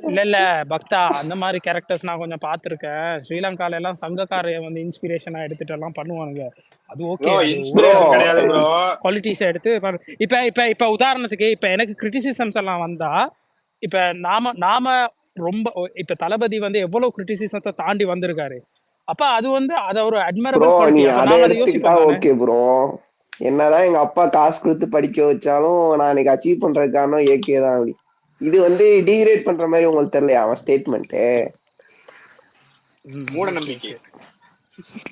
இல்ல இல்ல பக்தா, அந்த மாதிரி கேரக்டர்ஸ் நான் கொஞ்சம் பார்த்துருக்கேன். ஸ்ரீலங்கால எல்லாம் சங்கக்காரைய வந்து இன்ஸ்பிரேஷனா எடுத்துட்டு எல்லாம் பண்ணுவானுங்க. அது ஓகே, ப்ரோ அது ப்ரோ இன்ஸ்பிரேஷன் கிடையாது ப்ரோ. குவாலிட்டிஸ் எடுத்து இப்ப இப்ப இப்ப உதாரணத்துக்கு இப்ப எனக்கு கிரிட்டிசிசம்ஸ் எல்லாம் வந்தா, இப்ப நாம நாம ரொம்ப இப்ப தளபதி வந்து எவ்வளவு கிரிட்டிசிசத்தை தாண்டி வந்திருக்காரு. அப்ப அது வந்து அத ஒரு ப்ரோ அட்மைரபிள் நீ குவாலிட்டி. அப்ப அதை நாம அதை எடுத்துக்கிட்டா யோசிப்போம் தானே. Okay bro. என்னதான் எங்க அப்பா காசு கொடுத்து படிக்க வச்சாலும் நான் இன்னைக்கு அச்சீவ் பண்றதுக்கு காரணம் ஏகே தான். அப்படி இது வந்து டீக்ரேட் பண்ற மாதிரி உங்களுக்கு தெரியலையா அவன் ஸ்டேட்மெண்ட்? மூட ஓகே நம்பிக்கை. ஓகே.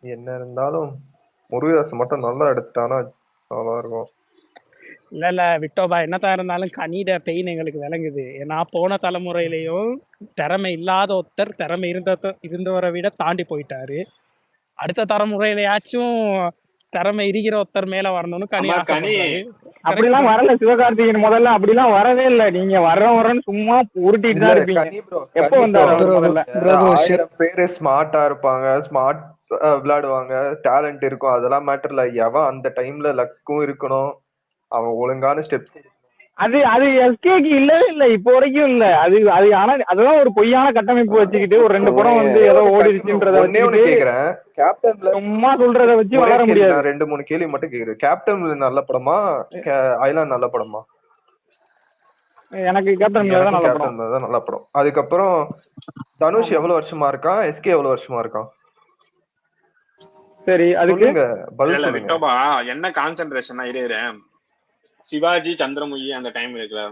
என்ன இருந்தாலும் முருகதாஸ் மட்டும் நல்லா எடுத்துட்டானா நல்லா இருக்கும். இல்ல இல்ல விட்டோபா, என்னதான் இருந்தாலும் கனிட பெயின் எங்களுக்கு விளங்குது. ஏன்னா போன தலைமுறையிலையும் திறமை இல்லாத ஒருத்தர் திறமை இருந்தவரை விட தாண்டி போயிட்டாரு. அடுத்த தலைமுறையிலயாச்சும் திறமை இருக்கிற ஒருத்தர் மேல வரணும்னு கனி ஆமா கனி ஆசைப்படுறாரு. அப்படிலாம் வரல சிவகார்த்திகேயன் முதல்ல, அப்படிலாம் வரவே இல்லை. நீங்க வரன்னு சும்மா உருட்டிட்டு இல்ல தான் இருப்பீங்க. கனி ப்ரோ, எப்போ கனி வந்தாரு ப்ரோ, அவர் முதல்ல? 1000 பேரு ஸ்மார்ட்டா இருப்பாங்க, ஸ்மார்ட் விளையாடுவாங்க, டேலண்ட் இருக்கும், அதெல்லாம் மேட்டர்ல. எவன் அந்த டைம்ல லக்கும் இருக்கணும், அவன் ஒழுங்கான ஸ்டெப்ஸ். அது அது எஸ்கேக்கு இல்லவே இல்லை, இப்போ வரைக்கும் இல்ல. அது அது ஆனா அதெல்லாம் ஒரு பொய்யான கட்டமைப்பு வச்சுக்கிட்டு ஒரு 2 படம் வந்து ஏதோ ஓடிடுச்சுன்றத ஒன்னே ஒண்ணு வச்சுக்கிட்டு கேக்குறேன், கேப்டன்ல சும்மா சொல்றத வச்சு ஒரே வளர கேள்வி, முடியாது. நான் 2-3 கேள்வி மட்டும் கேக்குறேன். கேப்டன் நல்ல படமா, ஐலாண்ட் நல்ல படமா? எனக்கு கேப்டன் தான் நல்ல படம். கேப்டன் தான் நல்ல படம். அதுக்கப்புறம் தனுஷ் எவ்வளவு வருஷமா இருக்கான், எஸ்கே எவ்வளவு வருஷமா இருக்கான்? சரி, அதுக்கு சொல்லுங்க, பதில் இல்ல சொல்லுங்க. விட்டோபா என்ன கான்சென்ட்ரேஷனா இரு. சிவாஜி சந்திரமுகி அந்த டைம் இருக்குல்ல,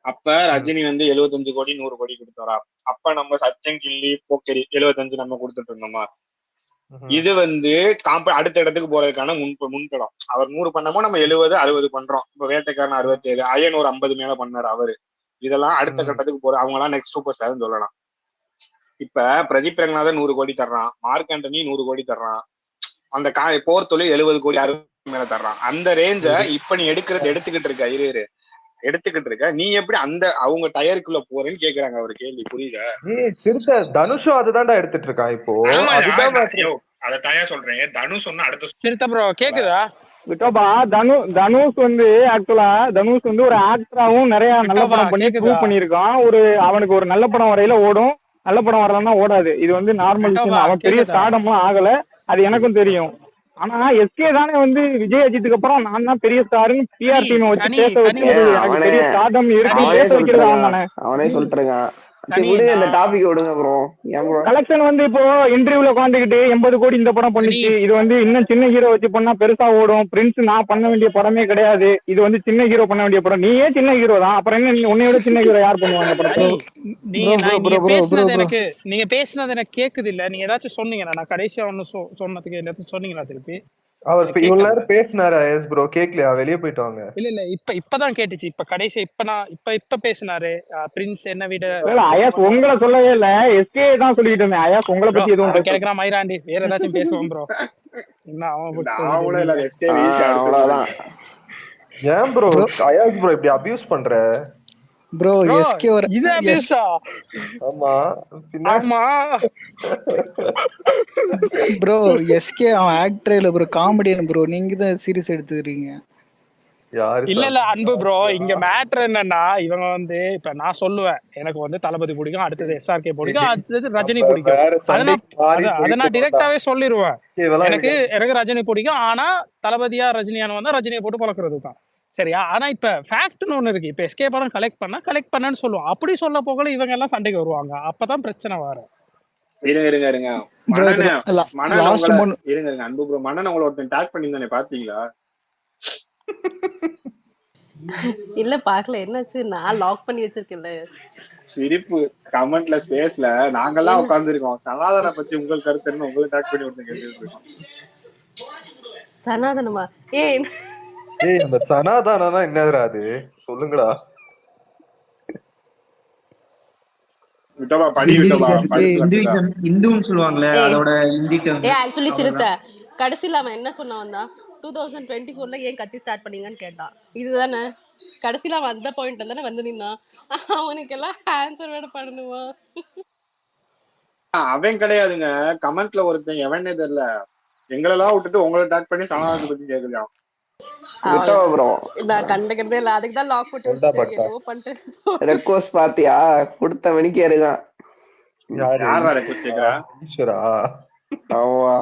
அப்ப ரஜினி வந்து 75 கோடி 100 கோடி கொடுத்தாரா? அப்ப நம்ம சச்சன் கில்லி போக்கரி 75 நம்ம கொடுத்துட்டு இருந்தோமா? இது வந்து அடுத்த இடத்துக்கு போறதுக்கான முன்படம். அவர் 100 பண்ணமோ நம்ம 70 60 பண்றோம். இப்ப வேட்டைக்காரன் 67, அயனூர் 50 மேல பண்ணாரு அவரு. இதெல்லாம் அடுத்த கட்டத்துக்கு போற அவங்க எல்லாம் நெக்ஸ்ட் சூப்பர் ஸ்டார்னு சொல்லலாம். இப்ப பிரதீப் ரங்கநாதன் 100 கோடி தர்றான், மார்க் ஆண்டனி 100 கோடி தர்றான், அந்த போர் தொழில் 70 கோடி 60 மேல தர்றான். அந்த ரேஞ்ச இப்ப நீ எடுத்துக்கிட்டு இருக்க எடுத்துக்கிட்டு இருக்க நீ எப்படி அந்த அவங்க டயருக்குள்ள போறேன்னு கேக்குறாங்க அவர் கேள்வி. புரியுதா? சிறுத்தை தனுஷும் அதுதான்டா எடுத்துட்டு இருக்கான் இப்போ. அத தயா சொல்றேன். தனுஷ் சொன்னா அடுத்த சிறுத்தை ப்ரோ கேக்குதா? விட்டோபா, தனுஷ் வந்து ஆக்சுவலா தனுஷ் வந்து ஒரு ஆக்டராவும் நிறைய நல்ல படம் பண்ணி ப்ரூவ் பண்ணிருக்கான். அவனுக்கு ஒரு நல்ல படம் வரையில ஓடும், நல்ல படம் வரலன்னா ஓடாது. இது வந்து நார்மல் விஷயம். அவன் பெரிய ஸ்டார்டம்லாம் ஆகல, அது எனக்கும் தெரியும். ஆனா எஸ்கே தானே வந்து விஜய் அஜித்துக்கு அப்புறம் நான் தான் பெரிய ஸ்டாருன்னு பிஆர் டீம் வச்சு பேச வச்சு எனக்கு பெரிய ஸ்டார்டம் இருக்கு பேச வைக்கிறது அவன் தானே. அவனே சொல்லிட்டு இந்த டாபிக் விடுங்க ப்ரோ. கலெக்ஷன் வந்து இப்போ இன்டர்வியூல உட்காந்துக்கிட்டு 80 கோடி இந்த படம் பண்ணிச்சு, இது வந்து இன்னும் சின்ன ஹீரோ வச்சு பண்ணா பெருசா ஓடும், பிரின்ஸ் நான் பண்ண வேண்டிய படமே கிடையாது, இது வந்து சின்ன ஹீரோ பண்ண வேண்டிய படம், நீயே சின்ன ஹீரோ தான், அப்புறம் என்ன நீ உன்னையோட சின்ன ஹீரோ யார் பண்ணுவாங்க படத்தை? நீங்க பேசுனது எனக்கு கேக்குது இல்ல, நீங்க ஏதாச்சும் சொன்னீங்க, நான் கடைசியா ஒண்ணு சொன்னதுக்கு ஏதாச்சும் சொன்னீங்களா திருப்பி? அவர் இவ்வளவு நேரம் பேசினாரு எஸ் ப்ரோ, கேக்கலையா? வெளியே போயிட்டாங்க. இல்ல இப்பதான் கேட்டுச்சு. இப்ப கடைசி இப்ப பேசினாரு பிரின்ஸ் என்ன விட. அயாஸ் உங்களை சொல்லவே இல்ல, எஸ்கே தான் சொல்லிட்டு இருந்தேன். அயாஸ் உங்களை பத்தி எதுவும் கேட்கறான் மயிராண்டி, வேற ஏதாச்சும் பேசுவோம் ப்ரோ. என்ன அவ்வளவுதான். ஏன் ப்ரோ அயாஸ் ப்ரோ இப்படி அபியூஸ் பண்ற ப்ரோ? எஸ்கே ஒரு இது அபியூஸா? ஆமா ஆமா ப்ரோ, எஸ்கே அவன் ஆக்டர் இல்ல ப்ரோ, காமெடியன் ப்ரோ. நீங்க தான் சீரியஸ் எடுத்துக்கிறீங்க. இல்ல அன்பு ப்ரோ, இங்க மேட்டர் என்னன்னா இவங்க வந்து இப்ப நான் சொல்லுவேன் எனக்கு வந்து தளபதி பிடிக்கும், அடுத்தது SRK பிடிக்கும், அடுத்தது ரஜினி பிடிக்கும். அதை நான் டிரெக்டாவே சொல்லிடுவேன். எனக்கு ரஜினி பிடிக்கும், ஆனா தளபதியா ரஜினியான வந்தா ரஜினியை போட்டு பழக்கிறது தான் சரியா. ஆனா இப்ப ஃபேக்ட்னு ஒண்ணு இருக்கு. இப்ப SK படம் கலெக்ட் பண்ணேன்னு சொல்லுவோம். அப்படி சொல்ல போகல இவங்க எல்லாம் சண்டைக்கு வருவாங்க. அப்பதான் பிரச்சனை வர. இருங்க அன்பு ப்ரோ, மன்னன் உங்களை ஒருத்தன் டாக் பண்ணியிருந்தானே பாத்தீங்களா? இல்ல பாக்கல, என்னாச்சு? நான் லாக் பண்ணி வச்சிருக்கேன்ல. சிரிப்பு கமெண்ட்ல ஸ்பேஸ்ல நாங்கெல்லாம் உட்கார்ந்துருக்கோம். சனாதன பத்தி உங்கள் கருத்து என்ன? உங்களை டாக் பண்ணி ஒருத்தன் கேட்டுட்டு இருக்கோம். சனாதனமா? அந்த சனாதனா என்னதுடா அது? சொல்லுங்கடா. இந்துன்னு சொல்லுவாங்களே, அதோட ஹிந்தி டேர்ம். ஆக்சுவலி சிறுத்தை கடைசியில அவன் என்ன சொன்னா வந்தா 2024ல ஏன் கத்தி ஸ்டார்ட் பண்ணீங்கன்னு கேட்டான். இதுதானே கடைசியில அவன் அந்த பாயிண்ட்ல தானே வந்து நின்னா. அவனுக்கு எல்லாம் ஆன்சர் வேற பண்ணணுமா? அவன் கிடையாதுங்க. கமெண்ட்ல ஒருத்தன் எவனே தெரியல, எங்களெல்லாம் விட்டுட்டு உங்களை டாக் பண்ணி சனாதனத்தை பத்தி கேட்கலையா? விட்டவா ப்ரோ நான் கண்டுக்கிறதே இல்ல, அதுக்கு தான் லாக் போட்டு வச்சுட்டு என்னவோ பண்ணிட்டு ரெக்வஸ்ட் பாத்தியா? கொடுத்த மணிக்கு இருக்கான். யாரா ரெக்வஸ்ட் கேக்குறா? ஈஸ்வரா ஆமா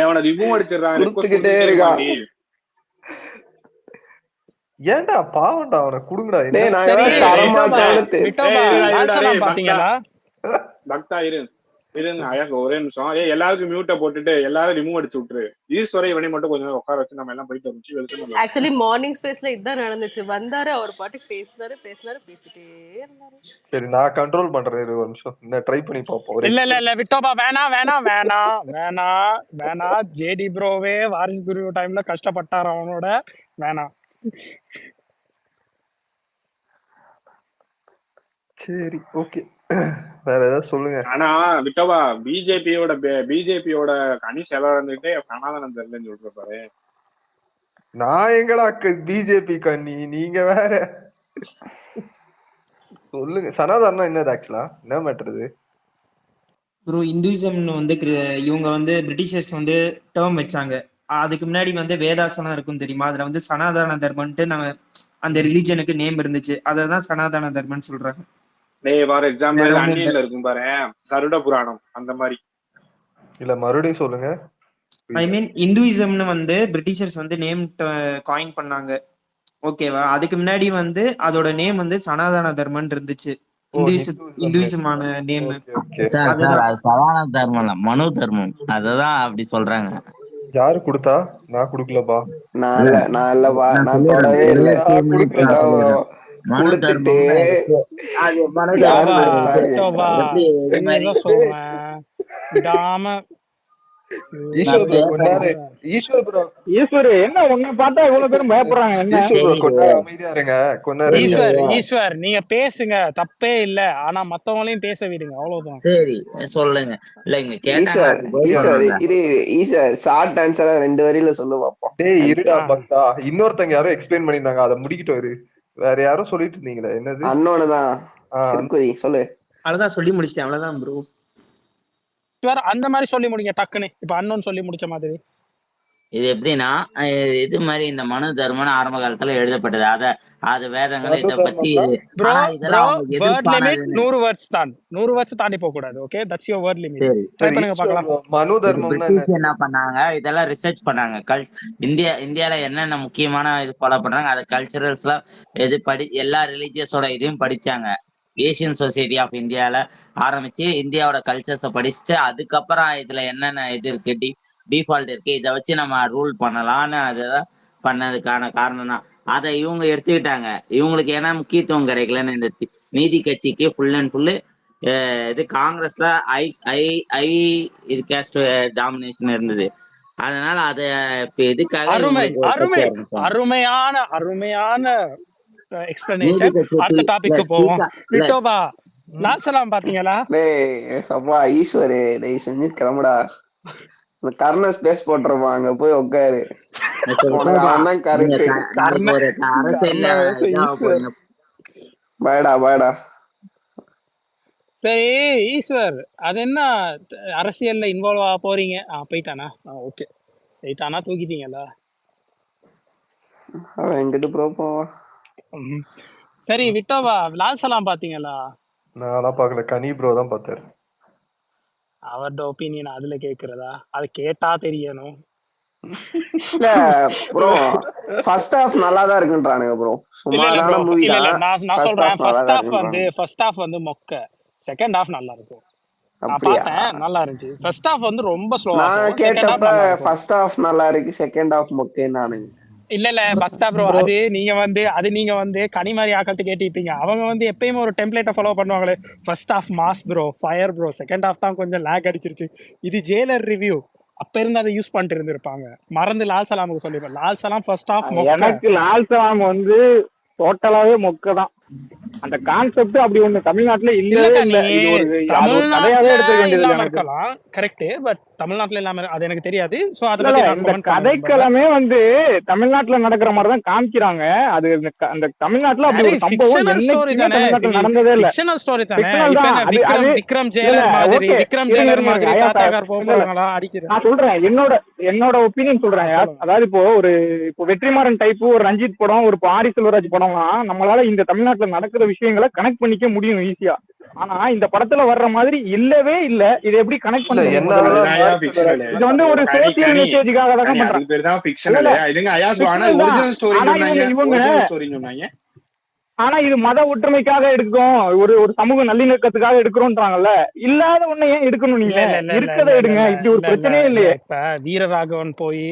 அவனை ரிமூவ் அடிச்சிடுறான். கொடுத்துக்கிட்டே இருக்கான். ஏன்டா பாவம்டா அவனை குடுங்கடா. டேய் நாங்க சரி தான் தர மாட்டோம்னு விட்டோபா லால் சலாம் பாத்தீங்களா? பக்தா இருங்க அழகு ஒரே நிமிஷம். எல்லாருக்கும் மியூட்டை போட்டுட்டு எல்லாரும் ரிமூவ் அடிச்சு விட்டுரு. ஈஸ்வரை இவனை மட்டும் கொஞ்சம் உட்கார வச்சு நம்ம எல்லாம் போயிட்டு வந்து ஆக்சுவலி மார்னிங் ஸ்பேஸ்ல இதுதான் நடந்துச்சு. வந்தாரு, அவர் பாட்டுக்கு பேசிட்டே இருந்தாரு. சரி நான் கண்ட்ரோல் பண்றேன் ஒரு நிமிஷம். என்ன ட்ரை பண்ணி பாப்போம். இல்ல விட்டோபா வேணாம். ஜேடி ப்ரோவே வாரிசு துரிவு டைம்ல கஷ்டப்பட்டாரு அவனோட. வேணாம். சரி ஓகே வேற ஏதாவது சொல்லுங்க. ஆனா விட்டோபா பிஜேபியோட கனி செலவு இருந்துட்டு சனாதனம் தெரியலன்னு சொல்ற பாரு. நான் எங்கடா பிஜேபி கண்ணி, நீங்க வேற சொல்லுங்க. சனாதனம் என்னது ஆக்சுவலா? என்ன மேட்டர் ப்ரோ? இந்துயிசம்னு வந்து இவங்க வந்து பிரிட்டிஷர்ஸ் வந்து டேர்ம் வச்சாங்க. அதுக்கு முன்னாடி வந்து வேதாசனம் இருக்கும் தெரியுமா? அதுல வந்து சனாதன தர்மன்ட்டு நம்ம அந்த ரிலிஜனுக்கு நேம் இருந்துச்சு. அததான் சனாதன தர்மன்னு சொல்றாங்க. ஃபார் எக்ஸாம்பிள் அன்னியன்ல இருக்கும் பாரு கருட புராணம் அந்த மாதிரி. இல்ல மறுபடியும் சொல்லுங்க. ஐ மீன் இந்துயிசம்னு வந்து பிரிட்டிஷர்ஸ் வந்து நேம் காயின் பண்ணாங்க, ஓகேவா? அதுக்கு முன்னாடி வந்து அதோட நேம் வந்து சனாதன தர்மன் இருந்துச்சு. இந்துயிசமான நேம். சனாதன தர்மம் மனு தர்மம், அததான் அப்படி சொல்றாங்க. யாரு கொடுத்தா? நான் குடுக்கலப்பா. நான் இல்லப்பா, நான் தொடவே இல்லை. கொடுத்துட்டு ஈஸ்வர் என்ன உன்னை பார்த்தா இவ்வளவு பேரும் பயப்படுறாங்க? ஈஸ்வர் நீங்க பேசுங்க, தப்பே இல்ல. ஆனா மத்தவங்களையும் பேச விடுங்க, அவ்வளவுதான். சரி சொல்லுங்க. இல்ல இங்க ஈஸ்வர் ஷார்ட் ஆன்சரா 2 வரியில சொல்லு பாப்போம். டேய் இருடா பக்தா, இன்னொருத்தங்க யாரோ எக்ஸ்பிளைன் பண்ணிருந்தாங்க, அதை முடிக்கிட்டு வரு. வேற யாரும் சொல்லிட்டு இருந்தீங்களே, என்னது? அன்னோனதான் சொல்லு. அவ்வளவுதான் சொல்லி முடிச்சிட்டேன், அவ்வளவுதான் ப்ரோ. அந்த மாதிரி சொல்லி முடிங்க டக்குன்னு. இப்ப அன்னோன் சொல்லி முடிச்ச மாதிரி. இது எப்படின்னா, இது மாதிரி இந்த மனு தர்மம்னு ஆரம்ப காலத்துல எழுதப்பட்டது. அது வேதங்களை இத பத்தி 100 words தான். 100 words தாண்டி போக கூடாது. Okay, that's your word limit. Try பண்ணுங்க பார்க்கலாம். மனு தர்மம் என்ன பண்ணாங்க, இதெல்லாம் ரிசர்ச் பண்ணாங்க. இந்தியால என்னென்ன முக்கியமான இது ஃபாலோ பண்றாங்க, அது கல்ச்சரல்ஸ்லாம் எல்லா ரிலீஜியஸோட இதையும் படிச்சாங்க. ஏசியன் சொசைட்டி ஆஃப் இந்தியால ஆரம்பிச்சு இந்தியாவோட கல்ச்சர்ஸை படிச்சுட்டு, அதுக்கப்புறம் இதுல என்னென்ன இது இருக்கு, டிஃபால்ட் இருக்கு, இதை வச்சு நம்ம ரூல் பண்ணலாம்னு அதுதான் பண்ணதுக்கான காரணம் தான். அதை இவங்க எடுத்துக்கிட்டாங்க. இவங்களுக்கு ஏன்னா முக்கியத்துவம் கிடைக்கலன்னு இந்த நீதி கட்சிக்கு ஃபுல் அண்ட் ஃபுல்லு இது காங்கிரஸ்ல இது கேஸ்ட் டாமினேஷன் இருந்தது. அதனால அத இதுக்காக அருமையான எக்ஸ்பிளனேஷன். அடுத்த டாபிக்கு போவோம். விட்டோபா லால் சலாம் பாத்தீங்களா? ஈஸ்வரே தயவு செஞ்சு கிளம்புடா. கர்ண ஸ்பேஸ் போட்டுருப்பான், அங்க போய் உட்காரு. பாடா சரி ஈஸ்வர், அது என்ன அரசியல்ல இன்வால்வ் ஆக போறீங்க? போயிட்டானா? ஓகே, போயிட்டானா? தூக்கிட்டீங்களா? எங்கிட்ட ப்ரோ போவா. சரி விட்டோவா, லால் சலாம் பாத்தீங்களா? நான் பாக்கல, கனி ப்ரோ தான் பார்த்தாரு. அவரோட ஒப்பீனியன் அதுல கேக்குறதா? அது கேட்டா தெரியணும். இல்ல ப்ரோ, ஃபர்ஸ்ட் ஹாஃப் நல்லா தான் இருக்குன்றானுங்க ப்ரோ. சுமாரான மூவி தான். நான் சொல்றேன், ஃபர்ஸ்ட் ஹாஃப் வந்து மொக்க, செகண்ட் ஹாஃப் நல்லா இருக்கும். நான் பார்த்தேன், நல்லா இருந்துச்சு. ஃபர்ஸ்ட் ஹாஃப் வந்து ரொம்ப ஸ்லோவா. நான் கேட்டப்ப ஃபர்ஸ்ட் ஹாஃப் நல்லா இருக்கு, செகண்ட் ஹாஃப் மொக்கே. நானு இல்ல பக்தா ப்ரோ, அது நீங்க வந்து கனி மாதிரி ஆக்கள்கிட்ட கேட்டிருப்பீங்க. அவங்க வந்து எப்பயுமே ஒரு டெம்ப்ளேட்டை ஃபாலோ பண்ணுவாங்களே. First half mass bro, fire bro. Second half தான் கொஞ்சம் லேக் அடிச்சிருச்சு. இது ஜெயிலர் ரிவ்யூ, அப்ப இருந்து அதை யூஸ் பண்ணிட்டு இருந்திருப்பாங்க. மறந்து லால் சலாமுக்கு சொல்லிருப்பேன். லால் சலாம் ஃபர்ஸ்ட் ஹாஃப் மொக்க. எனக்கு லால் சலாம் வந்து டோட்டலாவே மொக்க தான். அந்த கான்செப்ட் அப்படி ஒண்ணு தமிழ்நாட்டுல இல்லவே இல்லக்கா இல்ல. நீ இது ஒரு அது ஒரு தமிழ்நாட்டுல கதையாவே எடுத்துக்க வேண்டியது இல்லாம எனக்கு. இருக்கலாம் கரெக்ட், பட் தமிழ்நாட்டுல இல்லாம அது எனக்கு தெரியாது. சோ அத இல்ல பத்தி நான் இந்த கமெண்ட் பண்ண விரும்பல. கதைக்களமே வந்து தமிழ்நாட்டுல நடக்கிற மாதிரி தான் காமிக்கிறாங்க. அது அந்த தமிழ்நாட்டுல அப்படி சரி ஒரு சம்பவம் ஃபிக்ஷனல் ஸ்டோரி என்னைக்குமே தானே, தமிழ்நாட்டுல நடந்ததே இல்ல. ஃபிக்ஷனல் ஸ்டோரி தானே. ஃபிக்ஷனல் இப்ப தான் என்ன அது. விக்ரம் அது விக்ரம் இல்ல ஜெயலர் மாதிரி ஓகே, விக்ரம் இருங்க ஜெயலர் இருங்க மாதிரி ஐயா சார், தாத்தாக்கார் இல்ல இல்ல போறாங்களா அடிக்கிறேன். நான் சொல்றேன் என்னோட ஒப்பீனியன் சொல்றேன் ஐயா. சொல்லுங்க. அதாவது இப்போ வெற்றிமாறன் டைப் ஒரு ரஞ்சித் படம், ஒரு ஆரி செல்வராஜ் படம்லாம் நம்மளால இந்த தமிழ்நாட்டுல நடக்கிற விஷயங்களை கனெக்ட் பண்ணிக்க முடியும் ஈஸியா. ஆனா இந்த படத்துல வர்ற மாதிரி இல்லவே இல்ல. இது எப்படி கனெக்ட் இல்ல பண்ண முடியும்? அதுதான் ஃபிக்ஷனல். இது வந்து ஒரு சோசியல் மெசேஜுக்காக தான் பண்றாங்க. அது பேர் தான் இல்ல ஃபிக்ஷனல். இல்ல இதுங்க ஐயா ஆனா ஃபிக்ஷனல் தான். ஒரிஜினல் ஸ்டோரி ஆனா சொன்னாங்க, இவங்க ஒரிஜினல் ஸ்டோரி சொன்னாங்க. ஆனா இது மத ஒற்றுமைக்காக எடுக்கும், ஒரு சமூக நல்லிணக்கத்துக்காக எடுக்கிறோம்ன்றாங்கல்ல. இல்லாத ஒண்ணு ஏன் எடுக்கணும்? இல்ல நீங்க இல்ல இல்ல இல்ல இருக்கதை இல்ல எடுங்க. இல்ல இப்படி ஒரு இல்ல இல்ல பிரச்சனையே இல்ல இல்லையே. இப்ப வீரராகவன் போய்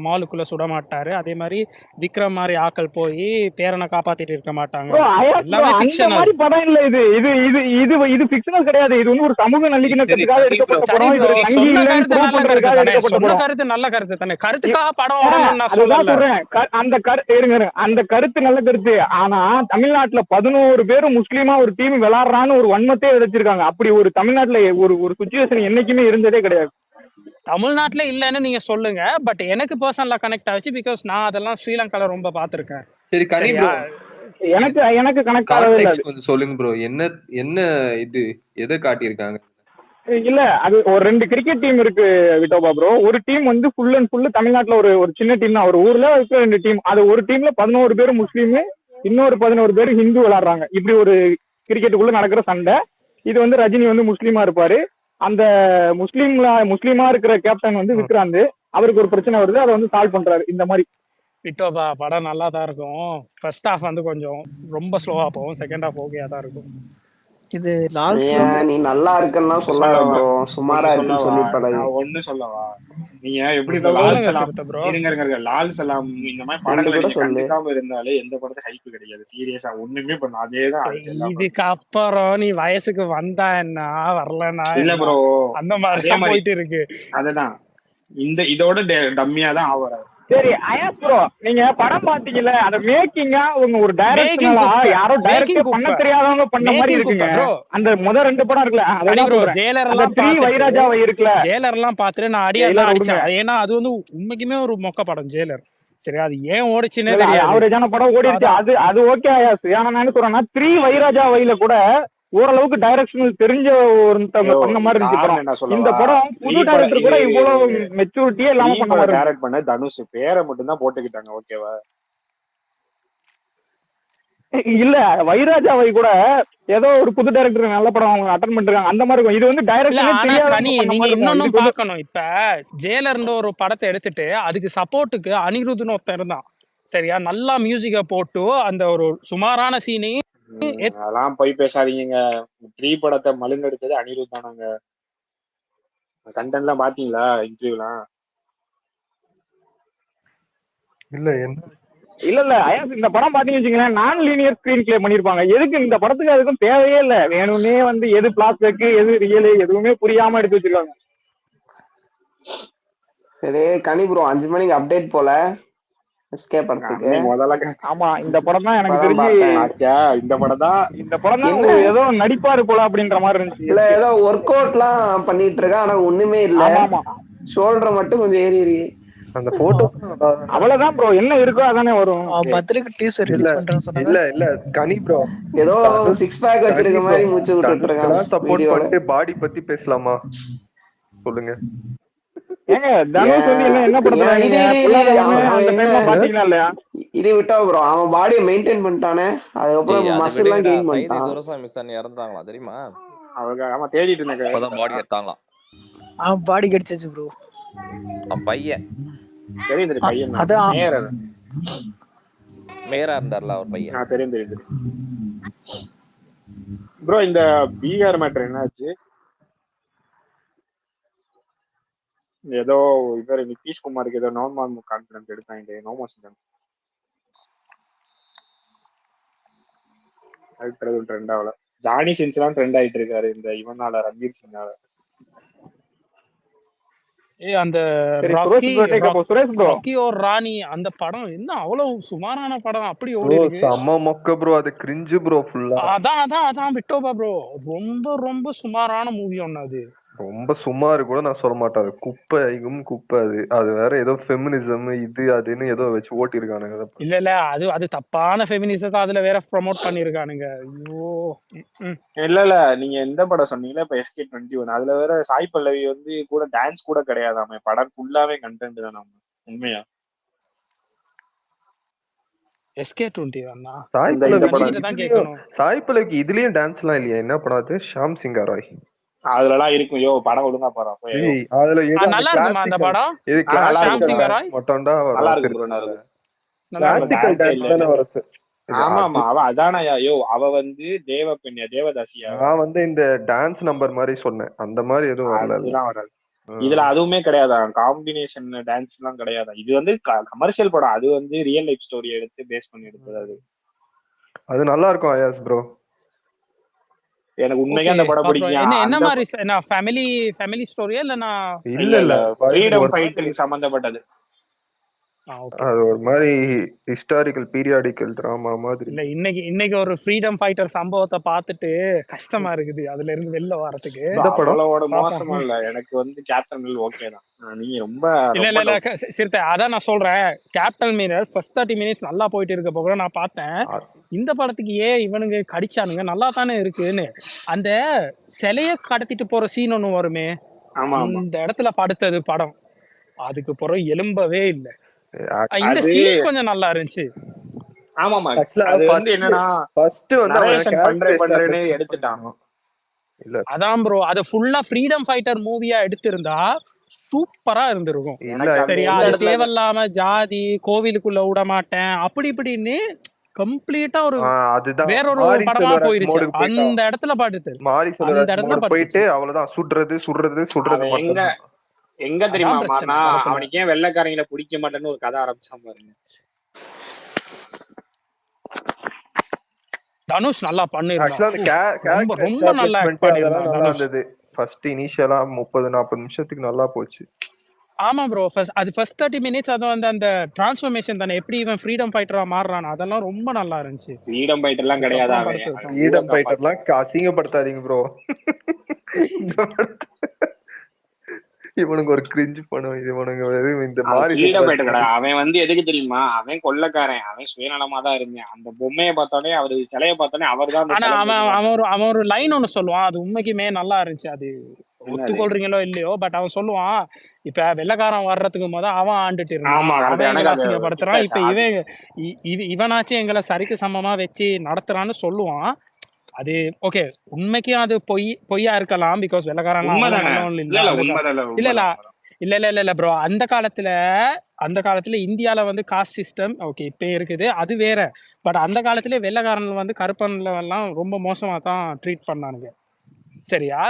மாலுக்குள்ள சுட மாட்டாரு. அதே மாதிரி விக்ரம் மாதிரி ஆக்கள் போய் பேரனை காப்பாத்திட்டு இருக்க மாட்டாங்க. ப்ரோ அயாஸ் ப்ரோ எல்லாமே அந்த ஃபிக்ஷனல். மாதிரி படம் இல்ல இது. இது இது இது இது ஃபிக்ஷனல் கிடையாது. இது வந்து ஒரு சமூக நல்லிணக்கத்துக்காக எடுக்கப்பட்ட சரி படம். ப்ரோ, இது சங்கி சொன்ன இல்லைன்னு கருத்து ப்ரூவ் நல்ல கருத்து பண்றதுக்காக தானே, எடுக்கப்பட்ட சொன்ன படம். கருத்து நல்ல கருத்து தானே, கருத்துக்காக படம் ஓடணும்னு நான் அதுதான் சொல்லல. சொல்றேன். அந்த கருத்து இருங்க, அந்த கருத்து நல்ல கருத்து. ஆனா தமிழ்நாட்டுல 11 பேரும் முஸ்லீமா ஒரு டீம் விளையாடுறான்னு ஒரு வன்மத்தையே விதைச்சிருக்காங்க. அப்படி ஒரு தமிழ்நாட்டுல ஒரு சுச்சுவேஷன் என்னைக்குமே இருந்ததே கிடையாது. தமிழ்நாட்டுல இல்லன்னு நீங்க சொல்லுங்க, பட் எனக்கு பர்சனலா கனெக்ட் ஆச்சு. பிகாஸ் நான் அதெல்லாம் ஸ்ரீலங்கால ரொம்ப பாத்திருக்கேன். சரி கனி ப்ரோ, எனக்கு கனெக்ட் ஆகவே இல்ல. கொஞ்சம் சொல்லுங்க ப்ரோ. என்ன இது எதை காட்டியிருக்காங்க? இல்ல அது ஒரு 2 கிரிக்கெட் டீம் இருக்கு விட்டோபா ப்ரோ. ஒரு டீம் வந்து ஃபுல் அண்ட் ஃபுல் தமிழ்நாட்டுல ஒரு சின்ன டீம் தான். ஒரு ஊர்ல இருக்கிற 2 டீம். அது ஒரு டீம்ல 11 பேர் முஸ்லீம், இன்னொரு 11 பேர் ஹிந்து விளையாடுறாங்க. இப்படி ஒரு கிரிக்கெட்டுக்குள்ள நடக்கிற சண்டை. இது வந்து ரஜினி வந்து முஸ்லீமா இருப்பாரு. அந்த முஸ்லீமா இருக்கிற கேப்டன் வந்து விக்ராந்த். அவருக்கு ஒரு பிரச்சனை வருது, அதை வந்து சால்வ் பண்றாரு இந்த மாதிரி. விட்டோபா படம் நல்லா தான் இருக்கும். ஃபர்ஸ்ட் ஹாஃப் வந்து கொஞ்சம் ரொம்ப ஸ்லோவா போகும், செகண்ட் ஹாஃப் ஓகேயா தான் இருக்கும். இது லால் நீ நல்லா இருக்குன்னா சொல்லாத ப்ரோ, சுமாரா இருக்குன்னு சொல்லி படாது. நான் ஒண்ணு சொல்லவா, நீங்க எப்படி சொல்லுங்க சிறுத்தை ப்ரோ. இருங்க லால் சலாம் இந்த மாதிரி படங்களை நீங்க கண்டுக்காம இருந்தாலே எந்த படத்தை ஹைப் கிடையாது. சீரியஸா ஒண்ணுமே பண்ண அதேதான். இதுக்கு அப்புறம் நீ வயசுக்கு வந்தா என்ன வரலன்னா இல்ல ப்ரோ, அந்த மாதிரி போயிட்டு இருக்கு. அதுதான் இதோட டம்மியா தான் ஆவறாரு. சரி அயாஸ் ப்ரோ, நீங்க படம் பாத்தீங்கல்ல, அந்த மேக்கிங்கா ஒரு டைரக்டரா யாரோ டைரக்டர் பண்ண தெரியாதவங்க பண்ண மாதிரி இருக்குங்க. அந்த முதல் 2 படம் இருக்குல்ல, அதெல்லாம் சொல்றேன். ஜெயலர் எல்லாம் வைராஜாவை இருக்குல்ல, ஜெயலர் எல்லாம் பாத்துட்டு நான் அடியா அடிச்சேன். ஏன்னா அது வந்து உண்மைக்குமே ஒரு மொக்க படம் ஜெயலர். சரி அது ஏன் ஓடிச்சுன்னே தெரியாது. ஆவரேஜான படம் ஓடிடுச்சு. அது ஓகே அயாஸ். ஆனா நான் என்ன சொல்றேன்னா 3 வைராஜா வைல கூட ஓரளவுக்கு டைரக்ஷனல் தெரிஞ்ச ஒருத்தவங்க பண்ண மாதிரி இருந்துச்சு படம். இந்த படம் புது டைரக்டர் கூட இவ்வளவு மெச்சூரிட்டியே இல்லாம பண்ண மாதிரி டைரக்ட் பண்ண தனுஷ் பேரை மட்டும் தான் போட்டுக்கிட்டாங்க. ஓகேவா? இல்ல வைராஜாவை கூட ஏதோ ஒரு புது டைரக்டர் நல்ல படம் அவங்க அட்டெண்ட் பண்ணிருக்காங்க அந்த மாதிரி இருக்கும். இது வந்து டைரக்டர் நீங்க இன்னொன்னு பார்க்கணும். இப்ப ஜெயலர்ன்ற ஒரு படத்தை எடுத்துட்டு அதுக்கு சப்போர்ட்டுக்கு அனிருத்னு ஒருத்தன் இருந்தான். சரியா? நல்லா மியூசிக்க போட்டு அந்த ஒரு சுமாரான சீனையும் அதெல்லாம் போய் பேசாதீங்க. 3 படத்தை மழுங்கடிச்சது அனிருத் தானாங்க. கண்டென்ட் எல்லாம் பாத்தீங்களா? இன்டர்வியூலாம் இல்ல அயாஸ், இந்த படம் பாத்தீங்கன்னு வச்சுங்களேன், நான் லீனியர் ஸ்கிரீன் பிளே பண்ணிருப்பாங்க. எதுக்கு இந்த படத்துக்கு அதுக்கும் தேவையே இல்ல. வேணும்னே வந்து எது பிளாஸ்டிக் எது ரியல் எதுவுமே புரியாம எடுத்து வச்சிருக்காங்க. சரி கனி ப்ரோ, 5 மணிக்கு அப்டேட் போல எஸ்கே படத்துக்கு. ஆமா இந்த படம் தான் எனக்கு தெரிஞ்சு இந்த படம் தான் ஏதோ நடிப்பாரு போல அப்படின்ற மாதிரி இருந்துச்சு. இல்ல ஏதோ ஒர்க் அவுட்லாம் பண்ணிட்டு இருக்கா, ஆனா ஒண்ணுமே இல்ல. ஷோல்டர் மட்டும் கொஞ்சம் ஏறி இருக்கு. அந்த போட்டோ அவ்வளவுதான் ப்ரோ, என்ன இருக்கோ அதானே வரும். பர்த்டேக்கு டீசர் ரிலீஸ் பண்றேன்னு சொன்னாங்க. இல்ல கனி ப்ரோ ஏதோ 6 பேக் வச்சிருக்க மாதிரி மூச்சு விட்டுட்டு இருக்காங்க. சப்போர்ட் பண்ணிட்டு பாடி பத்தி பேசலாமா சொல்லுங்க. ஏங்க தனுஷ் வந்து என்ன பண்றாங்க? இது விட்டா ப்ரோ அவன் பாடியை மெயின்டைன் பண்ணிட்டானே, அதுக்கப்புறம் மசில் எல்லாம் கெயின் பண்ணிட்டான். துரைசாமி சார் இறந்தாங்களா தெரியுமா? அவங்க ஆமா தேடிட்டு இருந்தாங்க. அப்பதான் பாடி எடுத்தாங்களாம். அவன் பாடி கிடைச்சிச்சு ப்ரோ. அவன் பையன் தெரியுது, பையன் மேயரா இருந்தார்ல அவர் பையன். தெரியும் ப்ரோ. இந்த பீகார் மேட்டர் என்னாச்சு? ஏதோ இவர் நிதிஷ்குமாருக்கு ஏதோ நார்மல் கான்ஃபரன்ஸ் எடுத்தாங்க. நோமோஷன் ட்ரெண்ட் ஆகல. ஜானி சின்ஸ் தான் ட்ரெண்ட் ஆயிட்டு இருக்காரு இந்த இவனால, ரன்வீர் சிங்னால. அந்த சரி ராக்கி சுரேஷ் ப்ரோ டேக் அப்போ சுரேஷ் ப்ரோ ராக்கி ஒரு ராணி அந்த படம் என்ன அவ்வளவு சுமாரான படம் அப்படி ஓடி ப்ரோ இருக்கு. செம்ம மொக்க ப்ரோ, அது கிரிஞ்சு ப்ரோ ஃபுல்லா. அதான் விட்டோபா ப்ரோ, ரொம்ப ரொம்ப சுமாரான மூவி ஒண்ணு அது. ரொம்ப சுமாரு கூட நான் சொல்ல மாட்டேன், அது குப்பை குப்பை. அது வேற ஏதோ ஃபெமினிசம் இது அதுன்னு ஏதோ வச்சு ஓட்டி இருக்கானுங்க. இல்ல அது தப்பான ஃபெமினிசத்தை அதுல வேற ப்ரோமோட் பண்ணிருக்கானுங்க. ஐயோ இல்ல நீங்க எந்த படம் சொன்னீங்களா இப்ப SK21, அதுல வேற சாய் பல்லவி வந்து கூட டான்ஸ் கூட கிடையாதாமே, படம் ஃபுல்லாவே கண்டென்ட் தானே உண்மையா. SK21 சாய் பல்லவிக்கு இதுலயும் டான்ஸ் எல்லாம் இல்லையா? என்ன படம் அது? ஷாம் சிங்கா ராய் அதுலலாம் இருக்கும். யோ படம் ஒழுங்கா பாரு. அதுல நல்லா இருக்குமா அந்த படம்? இது ஷாம் சிங்கா ராய் மட்டும்தான் நல்லா இருக்கு ப்ரோ. கிளாசிக்கல் டான்ஸ் தானே வருது. ஆமா அவ அதானயா. யோ அவ வந்து தேவதாசியா. நான் வந்து இந்த டான்ஸ் நம்பர் மாதிரி சொன்னேன், அந்த மாதிரி எதுவும் வராது இதுல. அதுவுமே கிடையாதா, காம்பினேஷன் டான்ஸ் எல்லாம் கிடையாதா. இது வந்து கமர்ஷியல் படம், அது வந்து ரியல் லைஃப் ஸ்டோரியை எடுத்து பேஸ் பண்ணி எடுத்தது. அது நல்லா இருக்கும் ஆயாஸ் ப்ரோ. எனக்கு உண்மையா அந்த படம் பிடிக்கும். என்ன மாதிரி ஃபேமிலி ஸ்டோரியா இல்ல ஃப்ரீடம் ஃபைட்டிங் சம்பந்தப்பட்டது. அது ஒரு மாதிரி ஹிஸ்டாரிக்கல் பீரியாடிக்கல் டிராமா மாதிரி. இல்ல இன்னைக்கு ஒரு ஃப்ரீடம் ஃபைட்டர் சம்பவத்தை பார்த்துட்டு கஷ்டமா இருக்குது அதுல இருந்து வெளில வரதுக்கு. அவ்வளவோட மோசமா இல்ல. எனக்கு வந்து கேப்டன் மில் ஓகே தான். நீங்க ரொம்ப இல்ல சிறுத்தை அதான் நான் சொல்றேன். கேப்டன் மில்லர் ஃபர்ஸ்ட் 30 மினிட்ஸ் நல்லா போயிட்டு இருக்க போக நான் பார்த்தேன், இந்த படத்துக்கு இவனுங்க கடிச்சானுங்க, நல்லா தானே இருக்குன்னு. அந்த சிலைய கடத்திட்டு போற சீன் ஒண்ணு வருமே, அந்த இடத்துல படுத்தது படம், அதுக்கு பிறகு எலும்பவே இல்லை. இந்த சீன்ஸ் கொஞ்சம் நல்லா இருந்துச்சு. ஆமாமா அது வந்து என்னன்னா ஃபர்ஸ்ட் வந்து நரேஷன் பண்றேன்னு எடுத்துட்டாங்க. இல்ல அதான் ப்ரோ, அது ஃபுல்லா ஃப்ரீடம் ஃபைட்டர் மூவியா எடுத்திருந்தா சூப்பரா இருந்திருக்கும். சரியா, அது தேவையில்லாம ஜாதி கோவிலுக்குள்ள விட மாட்டேன் அப்படி இப்படின்னு கம்ப்ளீட்டா ஒரு வேற ஒரு படமா போயிருச்சு. அந்த இடத்துல பாட்டு அந்த இடத்துல போயிட்டு அவ்வளவுதான் சுடுறது. எங்க தெரியுமா மாறினா, அவனுக்கு ஏன் வெள்ளைக்காரங்களை பிடிக்க மாட்டேன்னு ஒரு கதை ஆரம்பிச்சா பாருங்க. தனுஷ் நல்லா பண்ணிருந்தாங்க, ரொம்ப நல்லா இருந்தது. ஃபர்ஸ்ட் இனிஷியலா 30-40 நிமிஷத்துக்கு நல்லா போச்சு. ஆமா ப்ரோ, அது ஃபர்ஸ்ட் 30 மினிட்ஸ் அது வந்து அந்த டிரான்ஸ்ஃபர்மேஷன் தானே, எப்படி இவன் ஃப்ரீடம் ஃபைட்டரா மாறுறான், அதெல்லாம் ரொம்ப நல்லா இருந்துச்சு. ஃப்ரீடம் ஃபைட்டர்லாம் கிடையாது. ஃப்ரீடம் ஃபைட்டர்லாம் அசிங்கப்படுத்தாதீங்க ப்ரோ. இவனுக்கு ஒரு கிரிஞ்சு பண்ணும், இவனுங்க இந்த மாதிரி அவன் வந்து எதுக்கு தெரியுமா, அவன் கொள்ளக்காரன், அவன் சுயநலமா தான் இருந்தேன். அந்த பொம்மையை பார்த்தோடனே அவரு சிலையை பார்த்தோடனே அவர் தான். ஆனா அவன் ஒரு லைன் ஒண்ணு சொல்லுவான், அது உண்மைக்குமே நல்லா இருந்துச்சு. அது ஒத்துக்கொள்றீங்களோ இல்லையோ, பட் அவன் சொல்லுவான், இப்ப வெள்ளைக்காரன் வர்றதுக்கு முதல் அவன் ஆண்டுட்டு இருந்தான், அசிங்கப்படுத்துறான், இப்ப இவனாச்சும் எங்களை சரிக்கு சமமா வச்சு நடத்துறான்னு சொல்லுவான். அது ஓகே, உண்மைக்கும் அது பொய்யா இருக்கலாம், பிகாஸ் வெள்ளக்காரன் இல்ல ப்ரோ. அந்த காலத்துல இந்தியால வந்து காஸ்ட் சிஸ்டம் ஓகே இப்ப இருக்குது, அது வேற. பட் அந்த காலத்துல வெள்ளக்காரன் வந்து கருப்பன்ல எல்லாம் ரொம்ப மோசமா தான் ட்ரீட் பண்ணானுங்க. சரியா,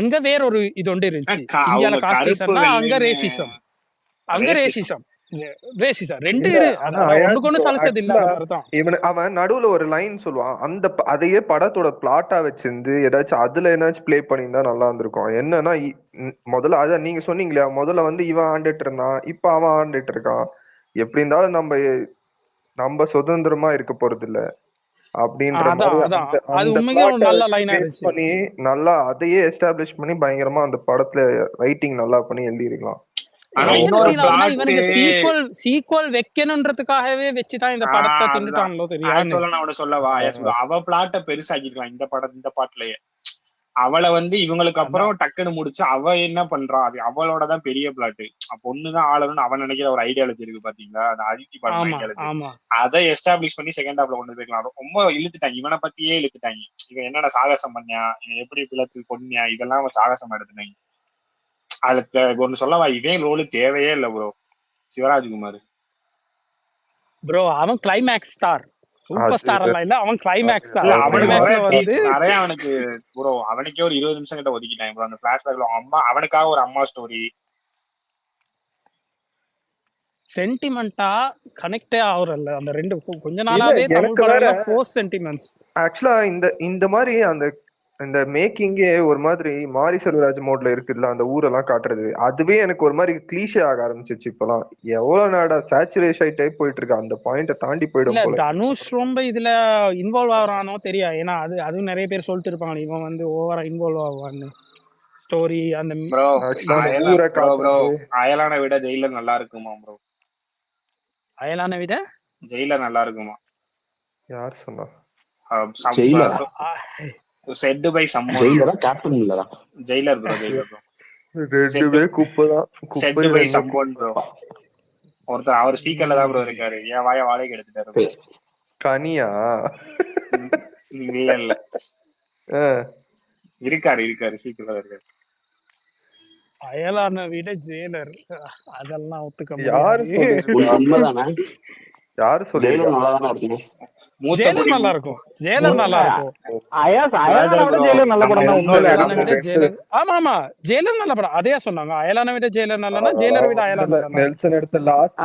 அங்க வேற ஒரு இது ஒன்று இருந்துச்சு. இந்தியால காஸ்ட் சிஸ்டம்னா அங்க ரேசிசம் ரெண்டு அவன் நடுவுல ஒரு லைன் சொல்லுவான், அந்த அதையே படத்தோட பிளாட்டா வச்சிருந்து ஏதாச்சும் அதுல ஏதாச்சும் பிளே பண்ணியிருந்தா நல்லா இருந்திருக்கும். என்னன்னா முதல்ல அதான் நீங்க சொன்னீங்களா, முதல்ல வந்து இவன் ஆண்டுட்டு இருந்தான், இப்ப அவன் ஆண்டுட்டு இருக்கான். எப்படி இருந்தாலும் நம்ம சுதந்திரமா இருக்க போறது இல்ல அப்படின்ற பண்ணி நல்லா அதையே எஸ்டாப்ளிஷ் பண்ணி பயங்கரமா அந்த படத்துல ரைட்டிங் நல்லா பண்ணி எழுதி இருக்கலாம். சீக்வல் வைக்கணும்ன்றதுக்காகவே வச்சுதான் இந்த படத்தை தின்னுட்டாங்களோ தெரியும். சொல்லவா, அவ பிளாட்ட பெருசாக்கிருக்கலாம் இந்த பாட்டுலயே. அவளை வந்து இவங்களுக்கு அப்புறம் டக்குன்னு முடிச்சு அவ என்ன பண்றா, அது அவளோடதான் பெரிய பிளாட்டு. பொண்ணுதான் ஆளணும்னு அவன் நினைக்கிற ஒரு ஐடியாலஜி இருக்கு பாத்தீங்களா, அந்த அதித்தி பாட்டு ஐடியாலஜி. அதை எஸ்டாப்ளிஷ் பண்ணி செகண்ட் ஹாப்ல கொண்டு போய்க்கலாம். ரொம்ப இழுத்துட்டாங்க, இவனை பத்தியே இழுத்துட்டாங்க. இவன் என்னென்ன சாகசம் பண்ணியா, எப்படி பிள்ளைக்கு பொண்ணியா, இதெல்லாம் அவன் சாகசம் எடுத்துட்டாங்க. அதுக்கு ஒண்ணு சொல்லவா, இதே ரோலு தேவையே இல்ல ப்ரோ. சிவராஜ்குமார் ப்ரோ அவன் கிளைமேக்ஸ் ஸ்டார், சூப்பர் ஸ்டார் எல்லாம் இல்ல, அவன் கிளைமேக்ஸ் ஸ்டார். நிறைய அவனுக்கு ப்ரோ, அவனுக்கே ஒரு 20 நிமிஷம் கிட்ட ஒதுக்கிட்டாங்க ப்ரோ. அந்த பிளாஷ்பேக்ல அம்மா அவனுக்காக ஒரு அம்மா ஸ்டோரி சென்டிமெண்டா கனெக்டே ஆகுறல்ல அந்த ரெண்டு. கொஞ்ச நாளாவே தமிழ் படம்ல ஃபோர்ஸ் சென்டிமெண்ட்ஸ். ஆக்சுவலா இந்த மாதிரி அந்த இந்த மேக்கிங்கே ஒரு மாதிரி மாரி செல்வராஜ் மோட்ல இருக்குல்ல, அந்த ஊரெல்லாம் காட்டுறது அதுவே எனக்கு ஒரு மாதிரி கிளீஷே ஆக ஆரம்பிச்சிருச்சு. இப்பெல்லாம் எவ்வளவு நாடா சேச்சுரேஷன் டைப் போயிட்டு இருக்கு, அந்த பாயிண்ட தாண்டி போயிடும் இல்ல போல. தனுஷ் ரொம்ப இதுல இன்வால்வ் ஆகுறானோ தெரியாது. ஏன்னா அதுவும் நிறைய பேர் சொல்லிட்டு இருப்பாங்க இவன் வந்து ஓவரா இன்வால்வ் ஆகுவான்னு. ஸ்டோரி அந்த ப்ரோ Actually அந்த ஊரை ப்ரோ காட்டுறது. அயலான விட ஜெயிலர் நல்லா இருக்குமா ப்ரோ? அயலான விட ஜெயிலர் நல்லா இருக்குமா? யார் சொன்னா? ஜெயிலரா? Set by summon. ஜெயிலரா கேப்டன் இல்லடா. Jailer bro, Jailer bro. ரெண்டுமே குப்பைதான். செட் குப்பை பை சம்மன் ப்ரோ. ஒருத்தர் அவர் ஸ்பீக்கர்ல தான் ப்ரோ இருக்காரு. என் வாய வாடகைக்கு எடுத்துட்டாரு. கனியா? இல்ல இல்ல இருக்காரு ஸ்பீக்கர்ல இருக்காரு. அயலான விட ஜெயிலர் அதெல்லாம் ஒத்துக்க யாரு முடியாது. உண்மைதானே? யாரு சொல்லி ஜெயிலர் நல்லாதானே இருக்கும். ஜெயிலர் நல்லா இருக்கும். ஜெயிலர் நல்லா இருக்கும். ஆமா ஆமா ஜெயிலர் நல்ல படம். அதே சொன்னாங்க அயலான விட ஜெயிலர் நல்லனா, ஜெயிலர் விட அயலான் நல்லனா. நெல்சன் எடுத்த லாஸ்ட்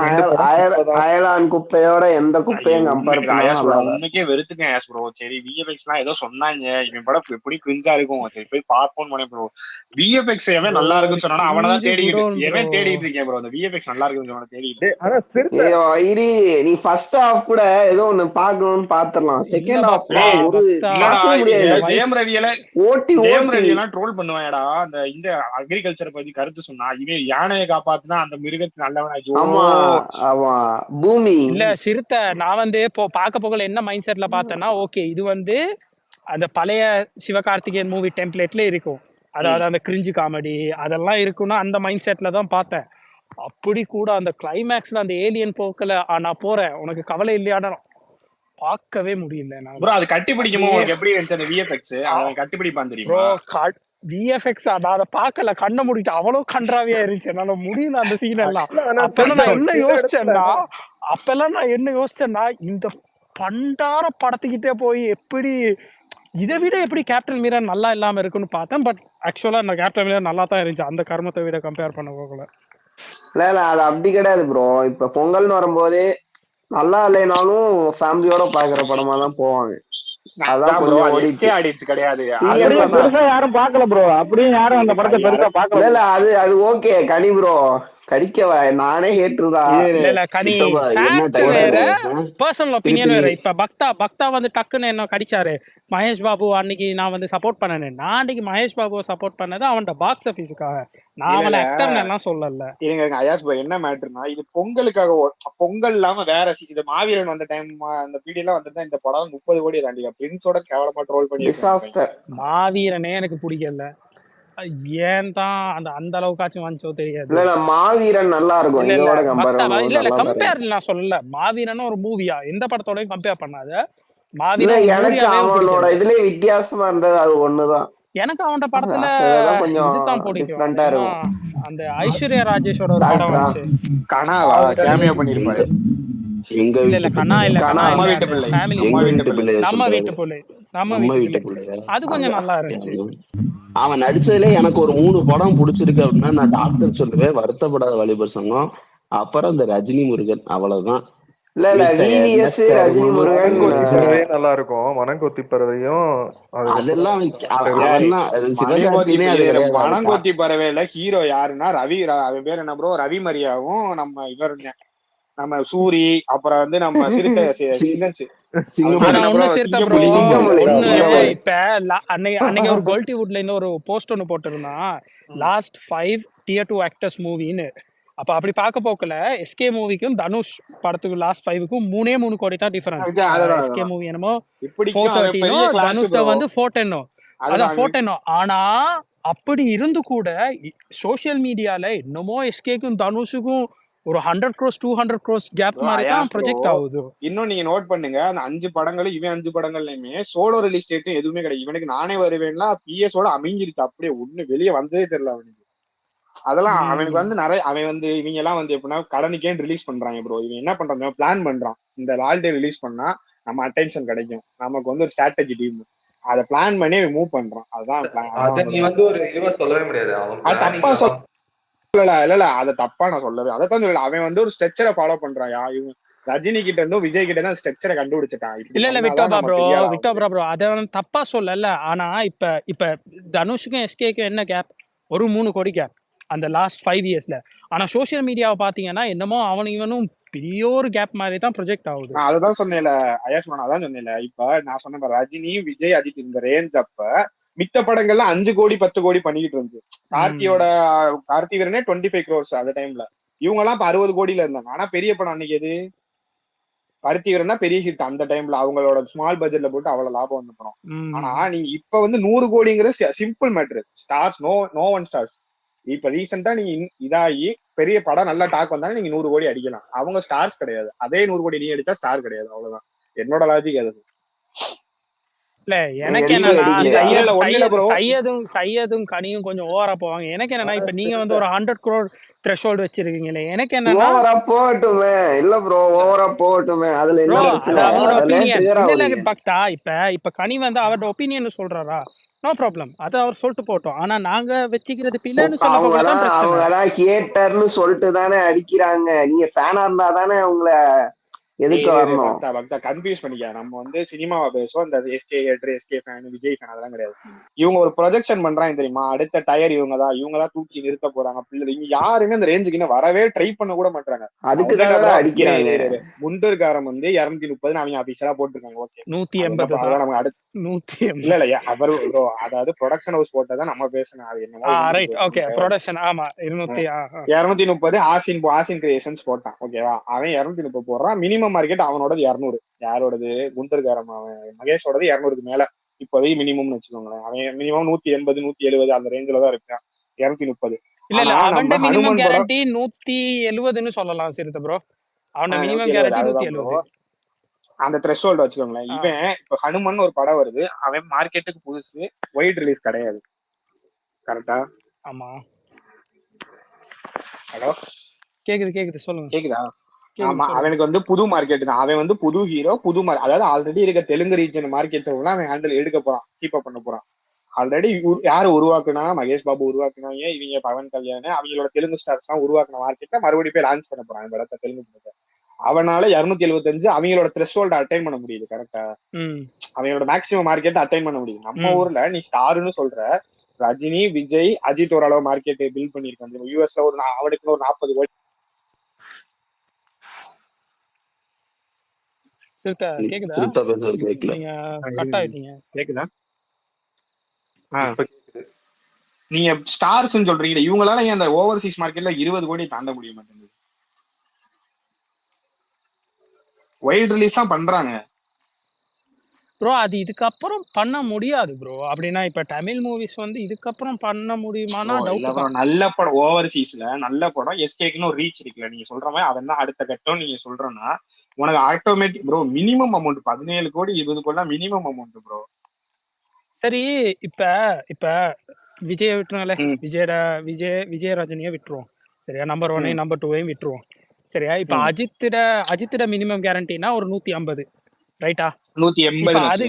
அயலான் குப்பையோட எந்த குப்பையும் கம்பேர் பண்ணா உண்மைக்கே வெறுத்துக்கேன் ஆஸ் ப்ரோ. சரி விஎஃப்எக்ஸ் எல்லாம் ஏதோ சொன்னாங்க, இவன் படம் எப்படி கிரிஞ்சா இருக்கும், சரி போய் பார்ப்போம்னு போனேன் ப்ரோ. விஎஃப்எக்ஸ் எவன் நல்லா இருக்குன்னு சொன்னா அவனதான் தேடிட்டு இருக்கேன் ப்ரோ. அந்த விஎஃப்எக்ஸ் நல்லா இருக்குன்னு சொன்னா தேடிட்டு. நீ ஃபர்ஸ்ட் ஹாஃப் கூட ஏதோ ஒன்னு பாக்கணும்னு பாத்துறலாம். செகண்ட் ஹாஃப் ஒரு ஜெயம் ரவி எல்லாம் ட்ரோல் பண்ணுவாங்கடா. அந்த இந்த அக்ரிகல்ச்சர் பத்தி கருத்து சொன்னா இவன் யானையை காப்பாத்துனா அந்த மிருகத்து நல்லவன் பூமி இல்ல சிறுத்தை. நான் வந்து பாக்க போகல என்ன மைண்ட் செட்ல பார்த்தேன்னா, ஓகே இது வந்து அந்த பழைய சிவகார்த்திகேயன் மூவி டெம்ப்ளேட்ல இருக்கும். அதாவது அந்த கிரிஞ்சு காமெடி அதெல்லாம் இருக்குன்னா அந்த மைண்ட் செட்ல தான் பார்த்தேன். அப்படி கூட அந்த கிளைமேக்ஸ்ல அந்த ஏலியன் போக்கல நான் போறேன் உனக்கு கவலை இல்லையாட பார்க்கவே முடியல. ப்ரோ அது கட்டி பிடிக்குமோ உனக்கு எப்படி இருந்துச்சு அந்த விஎஃப்எக்ஸ்? அவன் கட்டி பிடிப்பான் தெரியுமா? விஎஃப்எக்ஸ் அதை பார்க்கல, கண்ணை மூடிட்டு அவ்வளவு கன்றாவியா இருந்துச்சு. என்னால முடியல அந்த சீன் எல்லாம். அப்பெல்லாம் நான் என்ன யோசிச்சேன்னா இந்த பண்டார படத்துக்கிட்டே போய் எப்படி இதை விட எப்படி கேப்டன் மீரன் நல்லா இல்லாம இருக்குன்னு பார்த்தேன். பட் ஆக்சுவலா அந்த கேப்டன் மீரன் நல்லா தான் இருந்துச்சு அந்த கர்மத்தை விட கம்பேர் பண்ண போகல. இல்ல அது அப்படி கிடையாது ப்ரோ. இப்ப பொங்கல்னு வரும்போது நல்லா இல்லைனாலும் ஃபேமிலியோட பாக்குற படமா தான் போவாங்க. அதான் கொஞ்சம் ஓடிச்சு கிடையாது. யாரும் பாக்கல ப்ரோ. அப்படியே யாரும் அந்த படத்தை பெருசா பாக்கல. இல்ல அது ஓகே கனி ப்ரோ. கடிக்கவா நானே ஹேட்ருதா. இல்ல கனி வேற பர்சனல் ஒபினியன் வேற. இப்ப பக்தா வந்து டக்குன்னு என்ன கடிச்சாரு மகேஷ் பாபு. அன்னைக்கு நான் வந்து சப்போர்ட் பண்ணேன். நான் அன்னைக்கு மகேஷ் பாபுவை சப்போர்ட் பண்ணது அவனோட பாக்ஸ் ஆபீஸுக்காக. நான் அவன் ஆக்டர் எல்லாம் சொல்லல. அயாஸ் பாய் என்ன மேட்டர்னா இது பொங்கலுக்காக. பொங்கல் இல்லாம வேற இது மாவீரன் வந்த டைம் அந்த பீரியட்ல வந்துட்டு இந்த படம் 30 கோடி தாண்டி பிரின்ஸோட கேவலமா ட்ரோல் பண்ணி. மாவீரனே எனக்கு பிடிக்கல. ஏன் தான் அந்த அளவுக்காச்சும் வந்துச்சோ தெரியாது. இல்ல மாவீரன் நல்லா இருக்கும். இதோட கம்பேர் இல்ல கம்பேர் நான் சொல்லல. மாவீரன் ஒரு மூவியா எந்த படத்தோடயும் கம்பேர் பண்ணாத. மாவீரன் எனக்கு அவனோட இதுலயே வித்தியாசமா இருந்தது அது ஒண்ணுதான். எனக்கு அவனோட படத்துல இதுதான் பிடிக்கும். அந்த ஐஸ்வர்யா ராஜேஷோட ஒரு படம் வந்துச்சு கனாவா கேமியோ பண்ணிருப்பாரு. இல்ல கனா இல்ல நம்ம வீட்டு பிள்ளை அது கொஞ்சம் நல்லா இருந்துச்சு. அவன் நடிச்சதுல எனக்கு ஒரு 3 படம் பிடிச்சிருக்கு அப்படின்னா நான் டாக்டர் சொல்லுவேன், வருத்தப்படாத வாலிபர் சங்கம், அப்புறம் இந்த ரஜினி முருகன். அவ்வளவுதான். ரஜினி முருகன் நல்லா இருக்கும். மனங்கொத்தி பறவையும் அதெல்லாம் மனங்கொத்தி பறவையில ஹீரோ யாருன்னா ரவி. அவன் பேர் என்ன ப்ரோ? ரவி மரியாவும் நம்ம இவர் நம்ம சூரி அப்புறம் வந்து நம்ம இப்ப அன்னைக்கு ஒரு கோல்டிவுட்ல இருந்து ஒரு போஸ்ட் ஒண்ணு போட்டிருந்தான், லாஸ்ட் 5 Tier 2 ஆக்டர்ஸ் மூவின்னு. அப்ப அப்படி பார்க்க போக்கல எஸ்கே மூவிக்கும் தனுஷ் படத்துக்கு லாஸ்ட் 5க்கும் 3 கோடி தான் டிஃபரன்ஸ். எஸ்கே மூவி என்னமோ 413 தனுஷ்ட வந்து 410. அதான் 410. ஆனா அப்படி இருந்து கூட சோசியல் மீடியால இன்னமும் எஸ்கேக்கும் தனுஷுக்கும் ஒரு 100 crores 200 crores கேப் மாதிரி தான் ப்ரொஜெக்ட் ஆகுது. இன்னும் நீங்க நோட் பண்ணுங்க, அந்த 5 படங்களும் இவன் 5 படங்கள்லயுமே சோலோ ரிலீஸ் டேட்டும் எதுவுமே கிடையாது. இவனுக்கு நானே வருவேன்னா பிஎஸோட அமைஞ்சிருச்சு. அப்படியே ஒண்ணு வெளியே வந்ததே தெரியல அவனுக்கு. அதெல்லாம் அவனுக்கு வந்து நிறைய அவன் வந்து இவங்க எல்லாம் வந்து எப்படின்னா கடனுக்கே ரிலீஸ் பண்றாங்க ப்ரோ. இவன் என்ன பண்றான், பிளான் பண்றான். இந்த லால்டே ரிலீஸ் பண்ணா நம்ம அட்டென்ஷன் கிடைக்கும், நமக்கு வந்து ஒரு ஸ்ட்ராட்டஜி டீம், அதை பிளான் பண்ணி மூவ் பண்றான். அதுதான் நீ வந்து ஒரு இதுவா சொல்லவே முடியாது. இல்ல அதை தப்பா நான் சொல்லவே. அதைத்தான் சொல்லல. அவன் வந்து ஒரு ஸ்ட்ரக்சரை ஃபாலோ பண்றான். ரஜினி கிட்ட இருந்தும் விஜய் கிட்ட தான் ஸ்ட்ரக்சரை கண்டுபிடிச்சிட்டான். இல்ல விட்டோபா ப்ரோ அத தப்பா சொல்லல. ஆனா இப்ப தனுஷுக்கும் எஸ்கேக்கும் என்ன கேப்? ஒரு 3 கோடி கேப் அந்த லாஸ்ட் 5 இயர்ஸ்ல. ஆனா சோசியல் மீடியாவை பாத்தீங்கன்னா என்னமோ இவனும் பெரிய ஒரு கேப் மாதிரி தான் ப்ரொஜெக்ட் ஆகுது. அதுதான் சொன்னேன்ல ஐயாஸ், அதான் சொன்னேன்ல. இப்ப நான் சொன்ன ரஜினி விஜய் அஜித் இந்த ரேஞ்ச் அப்ப மித்த படங்கள்ல 5 கோடி 10 கோடி பண்ணிக்கிட்டு இருந்துச்சு. கார்த்தி வீரனே 25 crores அந்த டைம்ல. இவங்க எல்லாம் இப்ப 60 கோடியில இருந்தாங்க. ஆனா பெரிய படம் அன்னைக்கு எது? கார்த்தி வீரனா பெரிய ஹிட் அந்த டைம்ல, அவங்களோட ஸ்மால் பட்ஜெட்ல போட்டு அவ்வளவு லாபம் வந்து படம். ஆனா நீங்க இப்ப வந்து 100 கோடிங்கிறது simple matter. Stars no one stars. இப்ப ரீசெண்டா நீங்க இதாகி பெரிய படம் நல்ல டாக் வந்தாலும் நீங்க 100 கோடி அடிக்கலாம். அவங்க ஸ்டார்ஸ் கிடையாது. அதே 100 கோடி நீ அடிச்சா ஸ்டார் கிடையாது. அவ்வளவுதான் என்னோட லாஜிக். அது இல்ல எனக்கு சையதும் கனியும் கொஞ்சம் ஓவரா போவாங்க. எனக்கு என்னன்னா இப்ப நீங்க வந்து ஒரு 100 crore threshold வச்சிருக்கீங்களே, எனக்கு என்னன்னா ஓவரா போகட்டுமே. இல்ல ப்ரோ ஓவரா போகட்டுமே, அதுல என்ன பிரச்சனை? அவங்களோட ஒப்பீனியன் இல்ல பக்தா. இப்ப கனி வந்து அவரோட ஒப்பீனியன் சொல்றாரா, நோ ப்ராப்ளம், அத அவர் சொல்லிட்டு போட்டோம். ஆனா நாங்க வச்சுக்கிறது பிள்ளைன்னு சொல்ல போகலாம். அவங்கதான் ஹேட்டர்னு சொல்லிட்டு தானே அடிக்கிறாங்க. நீங்க ஃபேனா இருந்தா தானே அவங்கள எதுக்கு வரணும்? கன்ஃபியூஸ் பண்ணிக்க. நம்ம வந்து சினிமாவை பேசுவோம். இந்த SK hater, SK fan, Vijay fan அதெல்லாம் கிடையாது. இவங்க ஒரு ப்ரொஜெக்ஷன் பண்றாங்க தெரியுமா? அடுத்த டயர் இவங்கதான் தூக்கி நிறுத்த போறாங்க. பிள்ளை இங்க யாருமே அந்த ரேஞ்சுக்கு இன்னும் வரவே ட்ரை பண்ண கூட மாட்டாங்க. அதுக்கு அடிக்கிறாங்க. குண்டர்காரம் வந்து 230 அவங்க அபிஷியலா போட்டிருக்காங்க. ஓகே 180 இல்ல அவர் அதாவது ப்ரொடக்ஷன் ஹவுஸ் போட்டதான் நம்ம பேசணும். அது என்னமோ 230 ஆசின் கிரியேஷன்ஸ் போட்டான். ஓகேவா? அவன் 230 போடுறான். மினிமம் மார்க்கெட் அவனோட 200. யாரோடது? குண்டர்காரம் அவன் மகேஷோடது 200க்கு மேல இப்போதைக்கு மினிமம்னு வச்சுக்கோங்களேன். அவன் மினிமம் 180 170 அந்த ரேஞ்சில தான் இருக்கான். 230 இல்ல அவன் மினிமம் கேரண்டி 170ன்னு சொல்லலாம். சிறுத்தை ப்ரோ அவன் மினிமம் கேரண்டி 170 அந்த த்ரெஷ்ஹோல்ட் வச்சுக்கோங்களேன். இவன் இப்ப ஹனுமன் ஒரு படம் வருது. அவன் மார்க்கெட்டுக்கு புதுசு, ஒயிட் ரிலீஸ் கிடையாது. கரெக்டா? ஆமா. ஹலோ கேக்குது சொல்லுங்க. கேக்குதா? ஆமா, அவனுக்கு வந்து புது மார்க்கெட் தான். அவன் வந்து புது ஹீரோ, அதாவது ஆல்ரெடி இருக்க தெலுங்கு ரீஜன் மார்க்கெட் அவன் ஹேண்டில் எடுக்க போறான், கீப் அப் பண்ண போறான். ஆல்ரெடி யாரு உருவாக்குனா? மகேஷ் பாபு உருவாக்குனாங்க. இவங்க பவன் கல்யாண் அவங்களோட தெலுங்கு ஸ்டார்ஸ் எல்லாம் உருவாக்குன மார்க்கெட்டை மறுபடியும் போய் லான்ச் பண்ண போறாங்க படத்தை, தெலுங்கு படத்தை. அவனால 275 அவங்களோட த்ரெஷ்ஹோல்ட் அட்டைன் பண்ண முடியுது. கரெக்டா? அவங்களோட மேக்ஸிமம் மார்க்கெட் அட்டைன் பண்ண முடியுது. நம்ம ஊர்ல நீ ஸ்டார்னு சொல்ற ரஜினி, விஜய், அஜித் ஓரளவு மார்க்கெட் பில்ட் பண்ணிருக்காங்க. யூஎஸ்ல அவனுக்கு ஒரு 40 கோடி. நீங்க ஸ்டார்ஸ் சொல்றீங்க, இவங்களால அந்த ஓவர்சீஸ் மார்க்கெட்ல 20 கோடி தாண்ட முடிய மாட்டேங்குது. வைல்ட் ரிலீஸ் தான் பண்றாங்க ப்ரோ. அது இதுக்கப்புறம் பண்ண முடியாது ப்ரோ. அப்படின்னா இப்ப தமிழ் மூவிஸ் வந்து இதுக்கப்புறம் பண்ண முடியுமானா டவுட் தான். நல்ல படம் ஓவர்சீஸ்ல நல்ல படம் எஸ்கேக்குன்னு ஒரு ரீச் இருக்குல்ல, நீங்க சொல்ற மாதிரி அதான் அடுத்த கட்டம். நீங்க சொல்றோம்னா உனக்கு ஆட்டோமேட்டிக் ப்ரோ மினிமம் அமௌண்ட் 17 கோடி 20 கோடி மினிமம் அமௌண்ட் ப்ரோ. சரி இப்ப விஜய விட்டுருங்களே, விஜய ரஜினியை விட்டுருவோம். சரியா? நம்பர் 1 நம்பர் 2 விட்டுருவோம். சரியா? இப்ப அஜித்திட மினிமம் கேரண்டினா ஒரு 150 ரைட்டா? 180 அது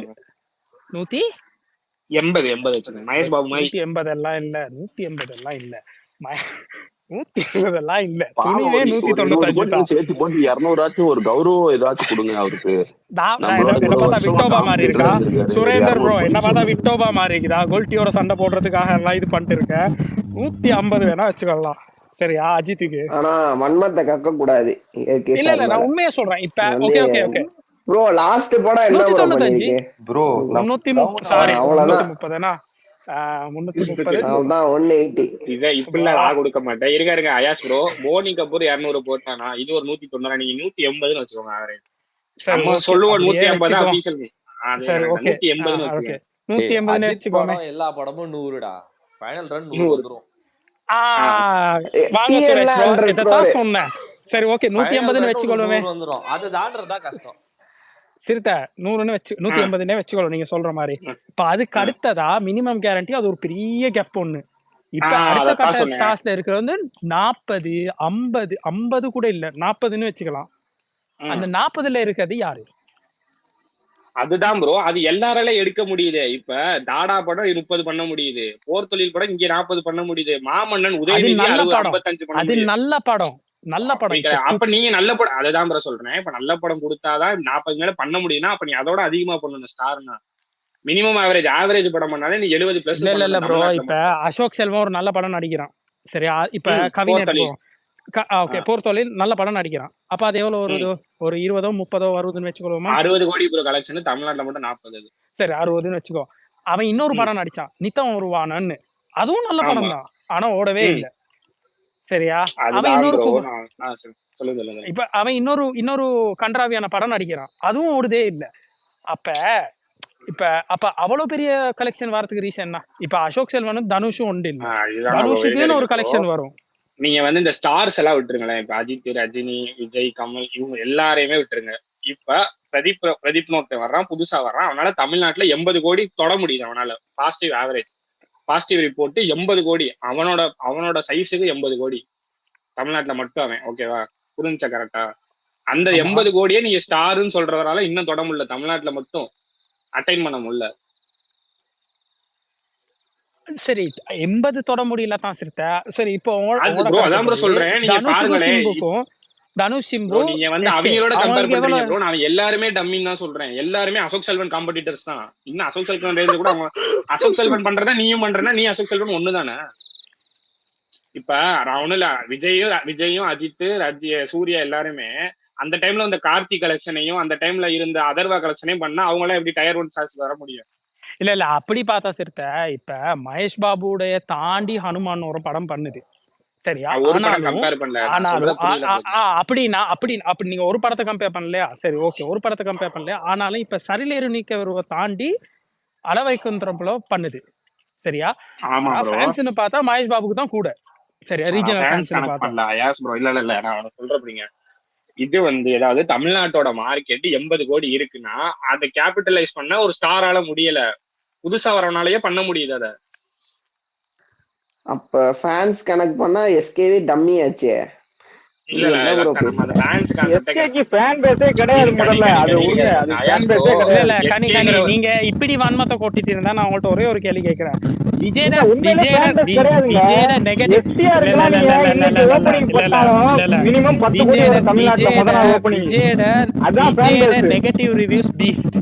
180 மகேஷ் பாபு 180 எல்லாம் இல்ல, 180 எல்லாம் இல்ல, 180 எல்லாம் இல்ல. துணிவே 195 தான். சேர்த்து போட்டு 200 ஒரு கௌரவம் ஏதாச்சும் கொடுங்க அவருக்கு. என்ன பார்த்தா விட்டோபா மாதிரி இருக்கா? சுரேந்தர் ப்ரோ என்ன பார்த்தா விட்டோபா மாதிரி இருக்குதா? கோல்டியோட சண்டை போடுறதுக்காக எல்லாம் இது பண்ணிட்டு இருக்க. 150 வேணா வச்சுக்கலாம். சரியா? அஜித்துக்கு ஆனா மன்மத்தை கக்க கூடாது. இல்ல நான் உண்மையா சொல்றேன். இப்ப ஓகே ப்ரோ லாஸ்ட் படம் என்ன ப்ரோ பண்ணிருக்கீங்க ப்ரோ? 330 சாரி 330னா 330 அதான் 180. இத இப்படிலாம் நான் கொடுக்க மாட்டேன். இருங்க அயாஸ் ப்ரோ, போனி கபூர் 200 போட்டானா இது ஒரு 190. நீங்க 180ன்னு வச்சுக்கோங்க. ஆவரேஜ் நம்ம சொல்லுவோம் 150 ஆபீஷியல். சரி ஓகே 180 ஓகே 180 வெச்சுக்கோங்க. எல்லா படமும் 100டா. ஃபைனல் ரன் 100 வந்துரும். வாங்க சுரேஷ், இததான் சொன்னேன். சரி ஓகே 180ன்னு வெச்சுக்கோங்க. வந்துரும். அது தாண்டறதா கஷ்டம். சிறுத்தை 100ன்னு 180னே வெச்சுக்கோங்க நீங்க சொல்ற மாதிரி. இப்ப அதுக்கு அடுத்ததா மினிமம் கேரண்டி அது ஒரு பெரிய கேப் ஒண்ணு. இப்ப அடுத்த கட்ட ஸ்டார்ஸ்ல இருக்கிறது வந்து 40 50 கூட இல்ல 40ன்னு வெச்சுக்கலாம். அந்த 40ல இருக்கிறது யாரு? அதுதான் ப்ரோ, அது எல்லாராலையும் எடுக்க முடியுது. இப்ப தாடா படம் 30 பண்ண முடியுது, போர் தொழில் படம் இங்க 40 பண்ண முடியுது, மாமன்னன் உதயநிதி 55 பண்ண முடியுது. அது நல்ல படம். நல்ல படம். அப்ப நீங்க நல்ல படம், அதுதான் ப்ரோ சொல்றேன். இப்ப நல்ல படம் கொடுத்தாதான் 40 மேல பண்ண முடியும்னா அப்ப நீ அதோட அதிகமா பண்ணணும் ஸ்டார்னா. மினிமம் ஆவரேஜ் படம் பண்ணாலே நீ 70+ இல்ல ப்ரோ. இப்ப அசோக் செல்வம் ஒரு நல்ல படம் நடிக்கிறான், சரியா? இப்ப கவின் எடுப்போம். ஓகே, போர்த்தொழில் நல்ல படம் நடிக்கிறான். அப்ப அது எவ்வளவு வருது? ஒரு 20 30 வருதுன்னு வச்சுக்கோமா? 60 கோடி ப்ரோ கலெக்ஷன் தமிழ்நாட்டுல மட்டும் 40. சரி 60ன்னு வச்சுக்கோ. அவன் இன்னொரு படம் நடிச்சான், நித்தம் வருவானன்னு. அதுவும் நல்ல படம் தான், ஆனா ஓடவே இல்லை, சரியா? அவன் இன்னொரு இப்ப அவன் இன்னொரு கன்றாவியான படம் நடிக்கிறான், அதுவும் ஓடுதே இல்ல. அப்ப அவ்வளவு பெரிய கலெக்ஷன் வரதுக்கு ரீசன் என்ன? இப்ப அசோக் செல்வனும் தனுஷும் ஒன்று இல்ல, தனுஷுக்குன்னு ஒரு கலெக்ஷன் வரும். நீங்க வந்து இந்த ஸ்டார்ஸ் எல்லாம் விட்டுருங்களேன். இப்ப அஜித், ரஜினி, விஜய், கமல் இவங்க எல்லாரையுமே விட்டுருங்க. இப்ப பிரதீப் ஒருத்தன் வர்றான், புதுசா வர்றான். அவனால தமிழ்நாட்டுல 80 கோடி தொட முடியுது. அவனால பாசிட்டிவ் ரிப்போர்ட் 80 கோடி. அவனோட சைஸுக்கு 80 கோடி தமிழ்நாட்டுல மட்டும் அவன். ஓகேவா? புரிஞ்சா கரெக்டா? அந்த 80 கோடியே நீங்க ஸ்டார்ன்னு சொல்றதுனால இன்னும் தொட முடியல, தமிழ்நாட்டுல மட்டும் அட்டைன் பண்ண முடியல. சரி 80 தொட முடியல தான் சிறுத்தை. சரி இப்போ சொல்றேன், நீங்க பாருங்களேன். தனுஷ் சிம்பு நீங்க வந்து அவங்களோட கம்பேர் பண்றீங்க ப்ரோ. நான் எல்லாருமே டம்மிங் தான் சொல்றேன். எல்லாருமே அசோக் செல்வன் காம்படிட்டர்ஸ் தான். இன்னும் அசோக் செல்வன் ரேஞ்ச் கூட அவங்க அசோக் செல்வன் பண்றதா நீயும் பண்றேன்னா நீ அசோக் செல்வன் ஒண்ணுதானே. இப்ப ஒண்ணு இல்ல, விஜயும் அஜித், சூர்யா எல்லாருமே அந்த டைம்ல அந்த கார்த்தி கலெக்ஷனையும் அந்த டைம்ல இருந்த அதர்வா கலெக்ஷனையும் பண்ணா அவங்களாம் எப்படி டயர் 1 ஸ்டார்ஸ் வர முடியும்? இல்ல அப்படி பார்த்தா சிறுத்தை, இப்ப மகேஷ் பாபுடைய தாண்டி ஹனுமான் ஒரு படம் பண்ணுது, சரியா? அப்படி நீங்க ஒரு படத்தை கம்பேர் பண்ணலையா? சரி ஓகே, ஒரு படத்தை கம்பேர் பண்ணலையா? ஆனாலும் இப்ப சரிலேறு நீக்க தாண்டி அளவைக்குந்திரம்ல பண்ணுது, சரியா? ஃபேன்ஸ்னு பார்த்தா மகேஷ் பாபுக்கு தான் கூட, சரியா? ரீஜனல் ஃபேன்ஸ்னு பார்த்தா இல்ல நான் சொல்றேன். இது வந்து ஏதாவது தமிழ்நாட்டோட மார்க்கெட் 80 கோடி இருக்குன்னா அதை கேபிட்டலைஸ் பண்ண ஒரு ஸ்டாரால முடியல, புதுசா வரனாலயே பண்ண முடியுது. அத அப்ப ஃபேன்ஸ் கனெக்ட் பண்ணா எஸ்கேவே டம்மி ஆச்சே. நீங்க இப்படி வன்மத்தை கொட்டிட்டு இருந்தா நான் உங்கள்ட்ட ஒரே ஒரு கேள்வி கேட்கிறேன். Negative reviews Beast,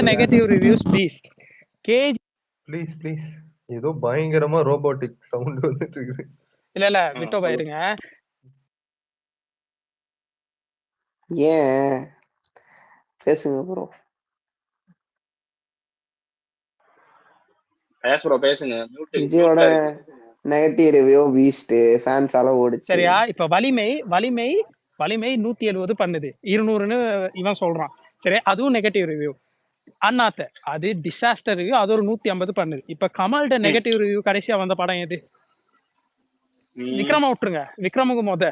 negative reviews Beast. Please ஏதோ பயங்கரமா ரோபோட்டிக் சவுண்ட் வந்துட்டு இருக்கு. இல்ல விட்டோ போயிருங்க. ஏன் பேசுங்க ப்ரோ. பேசுங்க. விஜயோட நெகட்டிவ் ரிவ்யூ பீஸ்ட் ஃபேன்ஸால ஓடுச்சு, சரியா? இப்ப வலிமை 170 பண்ணுது, 200ன்னு இவன் சொல்றான், சரி? அதுவும் நெகட்டிவ் ரிவ்யூ. அண்ணாத்த அது டிசாஸ்டர் ரிவ்யூ, அது ஒரு 150 பண்ணுது. இப்ப கமல்ட நெகட்டிவ் ரிவ்யூ கடைசியா வந்த படம் எது? விக்ரம விட்டுருங்க, விக்ரமுக்கு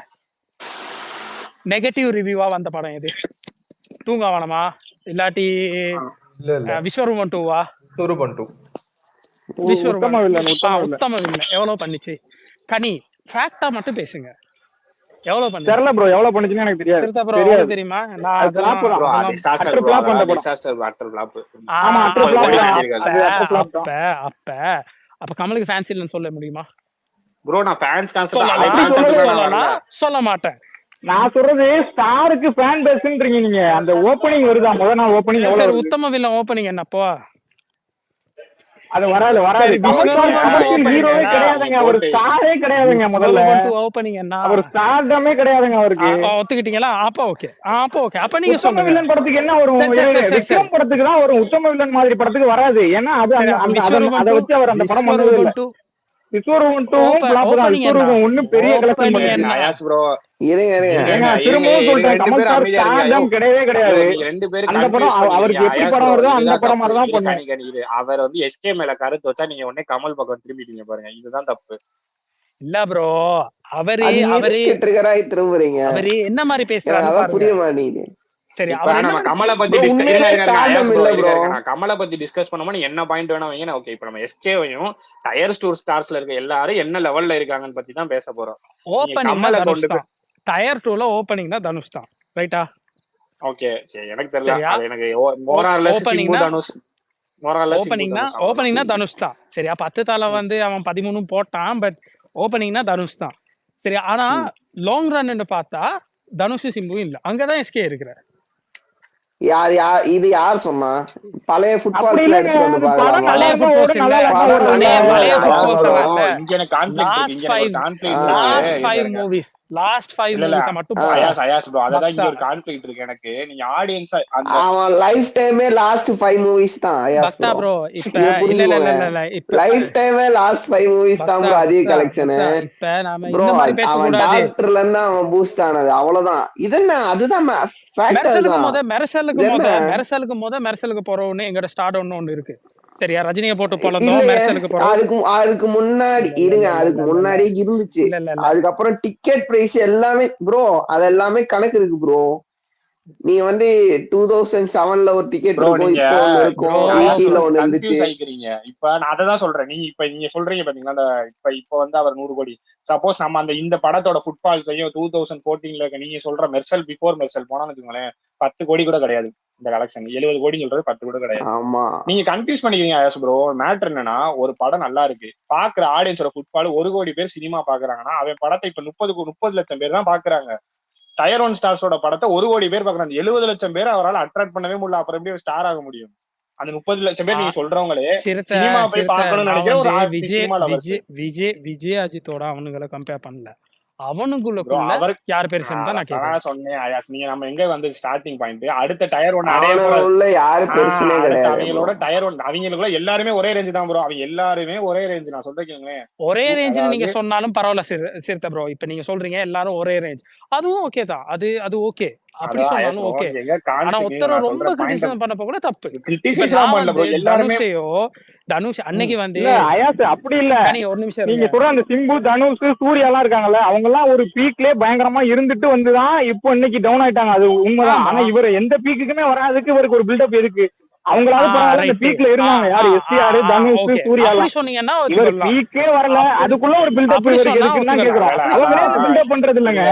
நெகட்டிவ் ரிவ்யூவா வந்த படம் எது? தூங்காவனமா இல்லாட்டி விஸ்வரூபம் 2வா? உத்தம வில்லன் எவ்வளவு பண்ணிச்சு? கனி ஃபேக்டா மட்டும் பேசுங்க, எவ்வளவு பண்ணு? தெரியல ப்ரோ, எவ்வளவு பண்ணுச்சுன்னு எனக்கு தெரியாது. தெரியுமா? நான் அப்ப கமலுக்கு ஃபேன்ஸ் இல்லைன்னு சொல்ல முடியுமா ப்ரோ? நான் ஃபேன்ஸ் சொல்ல மாட்டேன். நான் சொல்றது ஸ்டாருக்கு ஃபேன் பேஸ்ன்றீங்க நீங்க. அந்த ஓபனிங் வருதா முதல்ல? ஓபனிங் எவ்வளவு? உத்தம வில்லன் ஓபனிங் என்னப்போ? அது வராது. ஹீரோவே கிடையாதுங்க, அவர் ஸ்டாரே கிடையாதுங்க. முதல்ல ஓபனிங் என்ன? அவர் ஸ்டார்டமே கிடையாதுங்க அவருக்கு. ஒத்துக்கிட்டீங்களா? அப்ப ஓகே. அப்ப நீங்க உத்தம வில்லன் படத்துக்கு என்ன வரும்? விக்ரம் படத்துக்கு தான் வரும். உத்தம வில்லன் மாதிரி படத்துக்கு வராது. ஏன்னா அது அதை வச்சு அவர் அந்த படம் பண்ணவே இல்லை. விஸ்வரூபம் 2 ஃப்ளாப் தான். விஸ்வரூபம் 1 பெரிய கலெக்ஷன் பண்ணிருக்காங்க. ஆயாஸ் ப்ரோ திரும்பவும் சொல்றேன், கமல் சார் ஸ்டார்டம் கிடையவே கிடையாது. அந்த படம் அவருக்கு எப்படி படம் வருதோ அந்த படம் மாதிரி தான் பண்ணுவாங்க. அவர் வந்து எஸ்கே மேல கருத்து வச்சா நீங்க உடனே கமல் பக்கம் திரும்பிட்டீங்க பாருங்க, இதுதான் தப்பு. இல்ல ப்ரோ, அவரு திரும்புறீங்க. அவரு என்ன மாதிரி பேசுறாரு புரிய மாட்டேங்குது. சரி, நம்ம கமலை பத்தி டிஸ்கஸ் பண்ணும்போது என்ன பாயிண்ட் வேணா வைங்க. ஓகே, இப்ப நம்ம எஸ்கேவையும் டயர் 2 ஸ்டார்ஸ்ல இருக்க எல்லாரும் என்ன லெவல்ல இருக்காங்கன்னு பத்தி தான் பேச போறோம். டயர் 2ல ஓபனிங் தான் தனுஷ் தான், ரைட்டா? ஓகே, சரி, எனக்கு தெரியல. எனக்கு ஓபனிங்னா தனுஷ் தான், சரியா? 10 தலை வந்து அவன் 13 போட்டான். பட் ஓப்பனிங்னா தனுஷ் தான். சரி, ஆனா லாங் ரன் பார்த்தா தனுஷ் சிம்புவும் இல்ல, அங்கதான் எஸ்கே இருக்கிறார். இது யார் சொன்னா? பழைய அப்படி ஃபுட்பால்ஸ்ல இல்லைங்க, எடுத்துட்டு வந்து அது படம் பாக்கலாமா? பழைய நல்லா ஃபுட்பால்ஸ் ஓடும், இல்ல, நல்லா இல்லாம படம் ஓடும். நல்லா பழைய ஃபுட்பால்ஸ் ஓடும். எல்லாம் இல்ல. இங்க எனக்கு கான்ஃபிளிக்ட் இருக்கு, இங்க எனக்கு ஒரு கான்ஃபிளிக்ட் லாஸ்ட் இருக்கு. 5 மூவிஸ், லாஸ்ட் 5 இல்ல இல்ல மூவிஸ மட்டும் பாருங்க. அயாஸ் ப்ரோ, அததான் இங்க பக்தா ஒரு கான்ஃபிளிக்ட் இருக்கு எனக்கு. நீங்க ஆடியன்ஸா அந்த அவன் லைஃப் டைமே லாஸ்ட் 5 மூவிஸ் தான் ஐயாஸ் பக்தா ப்ரோ. ப்ரோ இப்ப நீங்க இல்ல இல்ல புரிஞ்சுக்கோங்க, இல்ல இல்ல இப்ப லைஃப் டைமே லாஸ்ட் 5 மூவிஸ் தான் பக்தா ப்ரோ அதிக பக்தா கலெக்ஷனு. பக்தா இப்ப நாம ப்ரோ இந்த மாதிரி அவன் பேசக்கூடாது. டாக்டர்ல இருந்து அவன் பூஸ்ட் ஆனது அவ்வளவுதான். இதென்ன அதுதான் ஃபேக்ட். மெர்சலுக்கு அதுதான் மெர்சலுக்கு போறோம்னு எங்கட ஸ்டார்ட் ஒண்ணு இருக்கு. சரியா, ரஜினியை போட்டு பொழந்தோம், இல்லையே. மெர்சலுக்கு போறோம். அதுக்கு முன்னாடி இல்ல இல்ல இருங்க, இல்ல அதுக்கு இல்ல இல்ல முன்னாடியே இருந்துச்சு. இல்ல இல்ல இல்ல அதுக்கப்புறம் டிக்கெட் பிரைஸ் எல்லாமே ப்ரோ, அதெல்லாமே கணக்கு இருக்கு ப்ரோ. நீங்க வந்து 2007ல ஒரு டிக்கெட் ப்ரோ இருக்கும், நீங்க இப்போ ஒண்ணு இருக்கும், ப்ரோ 80ல ஒண்ணு இருந்துச்சு. கன்ஃபியூஸ் ஆயிக்கிறீங்க. இப்ப நான் அததான் சொல்றேன். நீங்க சொல்றீங்க பாத்தீங்களா, அந்த இப்ப வந்து அவர் 100 கோடி. சப்போஸ் நம்ம இந்த படத்தோட ஃபுட்பால்ஸையும் 2014ல நீங்க சொல்ற மெர்சல் பிஃபோர் மெர்சல் போனான்னு வச்சுக்கோங்களேன், 10 கோடி கூட கிடையாது இந்த கலெக்ஷன். 70 கோடி சொல்றது 10 கூட கிடையாது. ஆமா, நீங்க கன்ஃபியூஸ் பண்ணிக்கிறீங்க ஆயாஸ் ப்ரோ. மேட்டர் என்னன்னா, ஒரு படம் நல்லா இருக்கு, பாக்குற ஆடியன்ஸோட ஃபுட்பால் 1 கோடி பேர் சினிமா பாக்குறாங்கன்னா, அவன் படத்தை இப்ப 30 லட்சம் பேர் தான் பாக்குறாங்க. டயர் 1 ஸ்டார்ஸோட படத்தை 1 கோடி பேர் பாக்குறாங்க. 70 லட்சம் பேர் அவரால் அட்ராக்ட் பண்ணவே முடியல. அப்புறம் எப்படி ஸ்டார் ஆக முடியும்? அந்த 30 லட்சம் பேர் நீங்க சொல்றவங்களே சினிமா போய் பார்க்கணும்னு நினைக்கிற ஒரு சினிமா லவர்ஸ். விஜய் அஜித்தோட அவனுங்களை கம்பேர் பண்ணல, அவனுக்குள்ள யார் பெருசுன்னு தான் நான் கேக்குறேன். சொன்னேன் ஆயாஸ், நீங்க நம்ம எங்க வந்து ஸ்டார்டிங் பாயிண்ட் அடுத்த டயர் 1 யாரு பெருசுனே கிடையாது. அவங்களோட டயர் 1 அவங்களுக்குள்ள எல்லாருமே ஒரே ரேஞ்ச் தான் ப்ரோ. அவங்க எல்லாருமே ஒரே ரேஞ்ச். நான் சொல்றேன், ஒரே ரேஞ்ச் நீங்க சொன்னாலும் பரவாயில்ல சிறுத்தை ப்ரோ. இப்ப நீங்க சொல்றீங்க எல்லாரும் ஒரே ரேஞ்ச், அதுவும் ஓகே தான். அது ஓகே, அப்படி சொன்னாலும் ஓகே. ஆனா ஒருத்தர் ரொம்ப கிரிட்டிசிசம் பண்ணப்ப கூட தப்பு. தனுஷ் அன்னைக்கு வந்து அயாஸ் அப்படி இல்ல, ஒரு நிமிஷம் நீங்க சொல்ற அந்த சிம்பு, தனுஷ், சூர்யா எல்லாம் இருக்காங்கல்ல, அவங்க எல்லாம் ஒரு பீக்லயே பயங்கரமா இருந்துட்டு வந்துதான் இப்போ இன்னைக்கு டவுன் ஆயிட்டாங்க. அது உண்மைதான். ஆனா இவர் எந்த பீக்குக்குமே வராதுக்கு இவருக்கு ஒரு பில்டப் எதுக்கு? அவங்களால பரவாயில்ல, பீக்ல இருந்தாங்க. யாரு எஸ்டிஆர், தனுஷ், சூர்யா எல்லாம். இவர் பீக்கே வரல, அதுக்குள்ள ஒரு பில்டப் இவருக்கு இருக்குன்னு தான் கேக்குறோம். அவங்களே பில்டப் பண்றது இல்லங்க,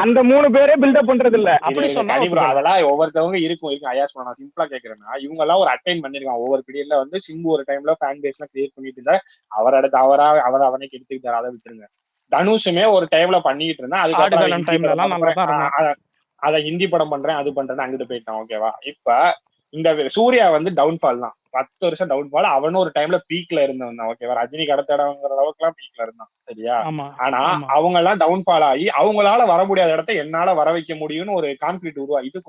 அந்த 3 பேரே பில்டப் பண்றது இல்ல. அப்படி சொன்னா அதெல்லாம் ஒவ்வொருத்தவங்க இருக்கும் ஐயாஸ். நான் சிம்பிளா கேக்குறேன்னா, இவங்க எல்லாம் ஒரு அட்டைன் பண்ணிருக்காங்க. ஒவ்வொரு பீரியட்ல வந்து சிம்பு ஒரு டைம்ல ஃபேன் பேஸ் எல்லாம் கிரியேட் பண்ணிட்டு இருந்தா, அவர் அடுத்து அவனை கெடுத்துக்கிட்டாரு, அதை விட்டுருங்க. தனுஷுமே ஒரு டைம்ல பண்ணிட்டு இருந்தா, அதுக்கப்புறம் அதை ஹிந்தி படம் பண்றேன் அது பண்றேன்னு அங்கிட்டு போயிட்டான். ஓகேவா? இப்ப இந்த சூர்யா வந்து டவுன்ஃபால் தான், 10 வருஷம் டவுன்ஃபால். அவனும் ஒரு டைம்ல பீக்ல இருந்தவன் தான். ஓகேவா? ரஜினிக்கு அடுத்த இடங்கிற அளவுக்கு எல்லாம் பீக்ல இருந்தான். சரியா? ஆனா அவங்க எல்லாம் டவுன்ஃபால் ஆகி அவங்களால வர முடியாத இடத்த என்னால வர வைக்க முடியும்னு ஒரு கான்ஃபிளிக்ட் இது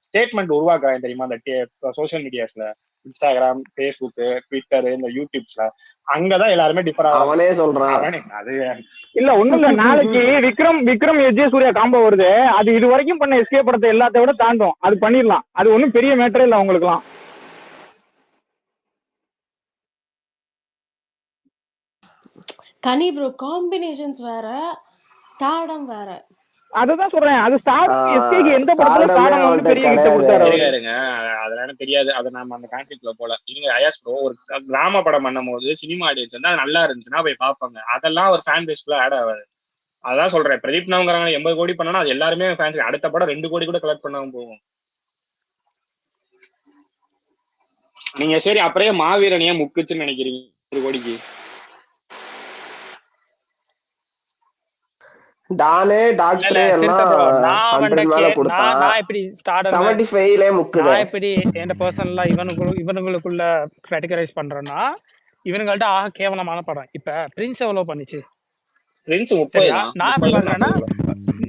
ஸ்டேட்மெண்ட் உருவாக்குறாங்க தெரியுமா? அந்த சோசியல் மீடியாஸ்ல, இன்ஸ்டாகிராம், பேஸ்புக், ட்விட்டர், இந்த யூடியூப்ஸ்ல, அங்கதான் எல்லாருமே டிஃபர். அவனே சொல்றான் அது இல்ல ஒண்ணும் இல்ல. நாளைக்கு விக்ரம் விஜய் சூர்யா காம்போ வருது, அது இது வரைக்கும் பண்ண எஸ்கே படத்தை எல்லாத்த விட தாண்டும். அது பண்ணிடலாம், அது ஒண்ணும் பெரிய மேட்டரே இல்ல அவங்களுக்கு எல்லாம். கனி ப்ரோ, காம்பினேஷன்ஸ் வேற, ஸ்டார்டம் வேற. அதுதான் சொல்றேன், அது ஸ்டார்டம் எஸ்கேக்கு எந்த படத்துல ஸ்டார்டம் வந்து பெரிய ஹிட் கொடுத்தாரு? அதெல்லாம் தெரியாது, அதை நாம அந்த கான்ஃபிளிக்ட்ல போல. இவங்க ஐயாஸ் ப்ரோ ஒரு கிராம படம் பண்ணும் போது சினிமா ஆடியன்ஸ் வந்து அது நல்லா இருந்துச்சுன்னா போய் பார்ப்பாங்க. அதெல்லாம் ஒரு ஃபேன் பேஸ்க்குள்ள ஆட் ஆகாது. அதான் சொல்றேன், பிரதீப் நவங்கிறாங்க 80 கோடி பண்ணனா அது எல்லாருமே ஃபேன்ஸ். அடுத்த படம் 2 கோடி கூட கலெக்ட் பண்ணாம போகும். நீங்க சரி அப்படியே மாவீரனையே முக்குச்சுன்னு நினைக்கிறீங்க 1 கோடிக்கு? டானே டாக்டரே எல்லாம் 100 மேல கொடுத்தான். 75ல முக்குது. நான் எப்படி என் பர்சனலா இவனுங்களுக்குள்ள கேட்டகரைஸ் பண்றேன்னா, இவனுங்கள்ட்ட ஆக கேவலமான படம். இப்ப பிரின்ஸ் எவ்வளவு பண்ணிச்சு? பிரின்ஸ் 30.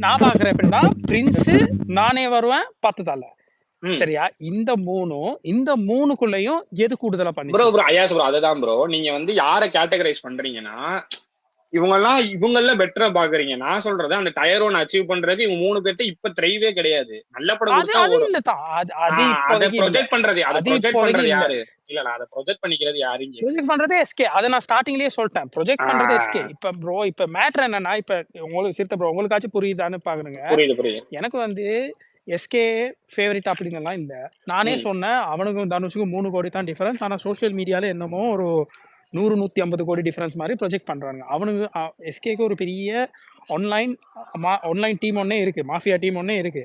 நான் பாக்குறேன் எப்படின்னா, பிரின்ஸ், நானே வருவேன், 10 தலை. சரியா? இந்த மூணுக்குள்ளயும் எது கூடுதலா பண்ணி ப்ரோ ஐயாஸ் ப்ரோ? அதுதான் ப்ரோ, நீங்க வந்து யாரை கேட்டகரைஸ் பண்றீங்கன்னா, இவங்கள பெட்டரா பாக்குறீங்க. நான் சொல்றது அந்த டயர் 1 அச்சீவ் பண்றது இவங்க 3 பேர்ட்ட இப்ப த்ரைவே கிடையாது. நல்ல படம் ப்ரொஜெக்ட் பண்றது யாரு? இல்ல அதை ப்ரொஜெக்ட் பண்ணிக்கிறது யாரு? ப்ரொஜெக்ட் பண்றது எஸ்கே. அதை நான் ஸ்டார்டிங்லயே சொல்லிட்டேன், ப்ரொஜெக்ட் பண்றது எஸ்கே. இப்ப ப்ரோ இப்ப மேட்டர் என்னன்னா, இப்ப உங்களுக்கு சிறுத்தை ப்ரோ உங்களுக்காச்சும் புரியுதான்னு பாக்குறேங்க. புரியுது. எனக்கு வந்து எஸ்கே ஃபேவரட் அப்படின்னு எல்லாம் இல்ல. நானே சொன்னேன், அவனுக்கும் தனுஷுக்கும் 3 கோடி தான் டிஃபரன்ஸ். ஆனா சோசியல் மீடியால என்னமோ ஒரு 100-150 கோடி டிஃபரன்ஸ் மாதிரி ப்ரொஜெக்ட் பண்றாங்க. அவனுக்கு எஸ்கேக்கு ஒரு பெரிய ஆன்லைன் டீம் ஒன்னே இருக்கு, மாஃபியா டீம் ஒன்னே இருக்கு.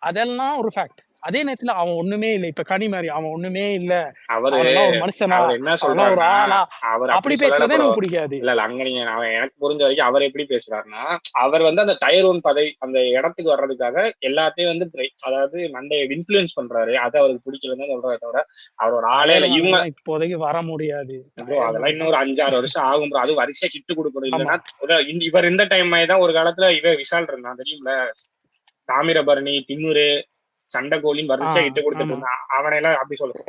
அதெல்லாம் ஒரு ஃபேக்ட். அதே நேரத்துல அவன் ஒண்ணுமே இல்ல. இப்ப கனி மாதிரி அவன் ஒண்ணுமே இல்ல, அவரு அவனெல்லாம் ஒரு மனுஷனா, அவர் என்ன அவனெல்லாம் ஒரு சொல்றாருன்னா ஆளா, அவர் அப்படி அப்படி சொல்லல பேசுறதே ப்ரோ. எனக்கு பிடிக்காது. இல்ல அங்க நீங்க எனக்கு புரிஞ்ச வரைக்கும் அவர் எப்படி பேசுறாருன்னா, அவர் வந்து அந்த டயர் 1 பதவி அந்த இடத்துக்கு வர்றதுக்காக எல்லாத்தையும் வந்து அதாவது மண்டையை இன்ஃபுளுன்ஸ் பண்றாரு. அது அவருக்கு பிடிக்கலன்னு சொல்றாரு தவிர அவரோட ஆளே இல்ல. இவங்க டயர் இப்போதைக்கு வர முடியாது ப்ரோ அதெல்லாம் இன்னும் ஒரு 5-6 வருஷம் ஆகும் ப்ரோ. அது வருஷம் ஹிட் கொடுக்கணும். இல்லைன்னா இவர் இந்த டைம் தான் ஒரு காலத்துல இவன் விஷால் இருந்தான் தெரியும்ல, தாமிரபரணி, திமுரு, சண்டைக்கோழின்னு வருஷம் ஹிட் கொடுத்துட்டு இருந்தான். அவனையெல்லாம் அப்படி சொல்லுங்க.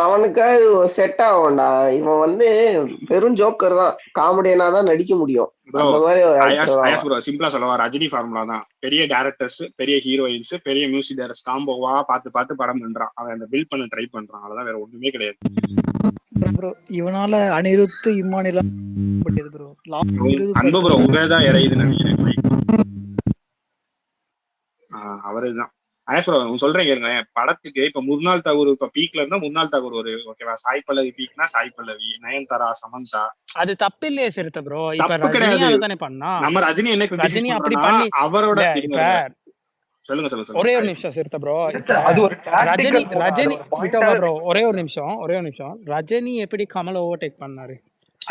அவனுக்கு செட் ஆகும்டா. இவன் வந்து வெறும் ஜோக்கர் தான், காமெடியனா தான் நடிக்க முடியும். அந்த மாதிரி ஒரு ஆக்டர் ப்ரோ. சிம்பிளா சொல்லவா, ரஜினி ஃபார்முலா தான். பெரிய டைரக்டர்ஸ், பெரிய ஹீரோயின்ஸ், பெரிய மியூசிக் டைரக்டர்ஸ் காம்போவா பார்த்து பார்த்து படம் பண்றான். அவன் அந்த பில்ட் பண்ண ட்ரை பண்றான். அவ்வளவுதான், வேற ஒண்ணுமே கிடையாது ப்ரோ. இவனால அனிருத் இம்மானிலாம் ப்ரோ. அன்பு ப்ரோ உங்கதான் இறையுதுன்னு நினைக்கிறேன். அவருதான் சொல்றேன் கேளுங்க. படத்துக்கு இப்ப முன்னாள் தகவல் இப்ப பீக்ல இருந்தா முன்னாள் தகவல் ஒரு ஓகேவா, சாய் பல்லவி பீக்னா சாய் பல்லவி, நயன்தாரா, சமந்தா, அது தப்பு இல்லையே சிறுத்தை ப்ரோ. இப்ப தப்பு கிடையாது. தானே பண்ணா நம்ம ரஜினி என்ன ரஜினி அப்படி பண்ணி அவரோட சொல்லுங்க ஒரே ஒரு நிமிஷம் சிறுத்தை ப்ரோ. ரஜினி விட்டோவா ப்ரோ, ஒரே ஒரு நிமிஷம். ரஜினி எப்படி கமல் ஓவர்டேக் பண்ணாரு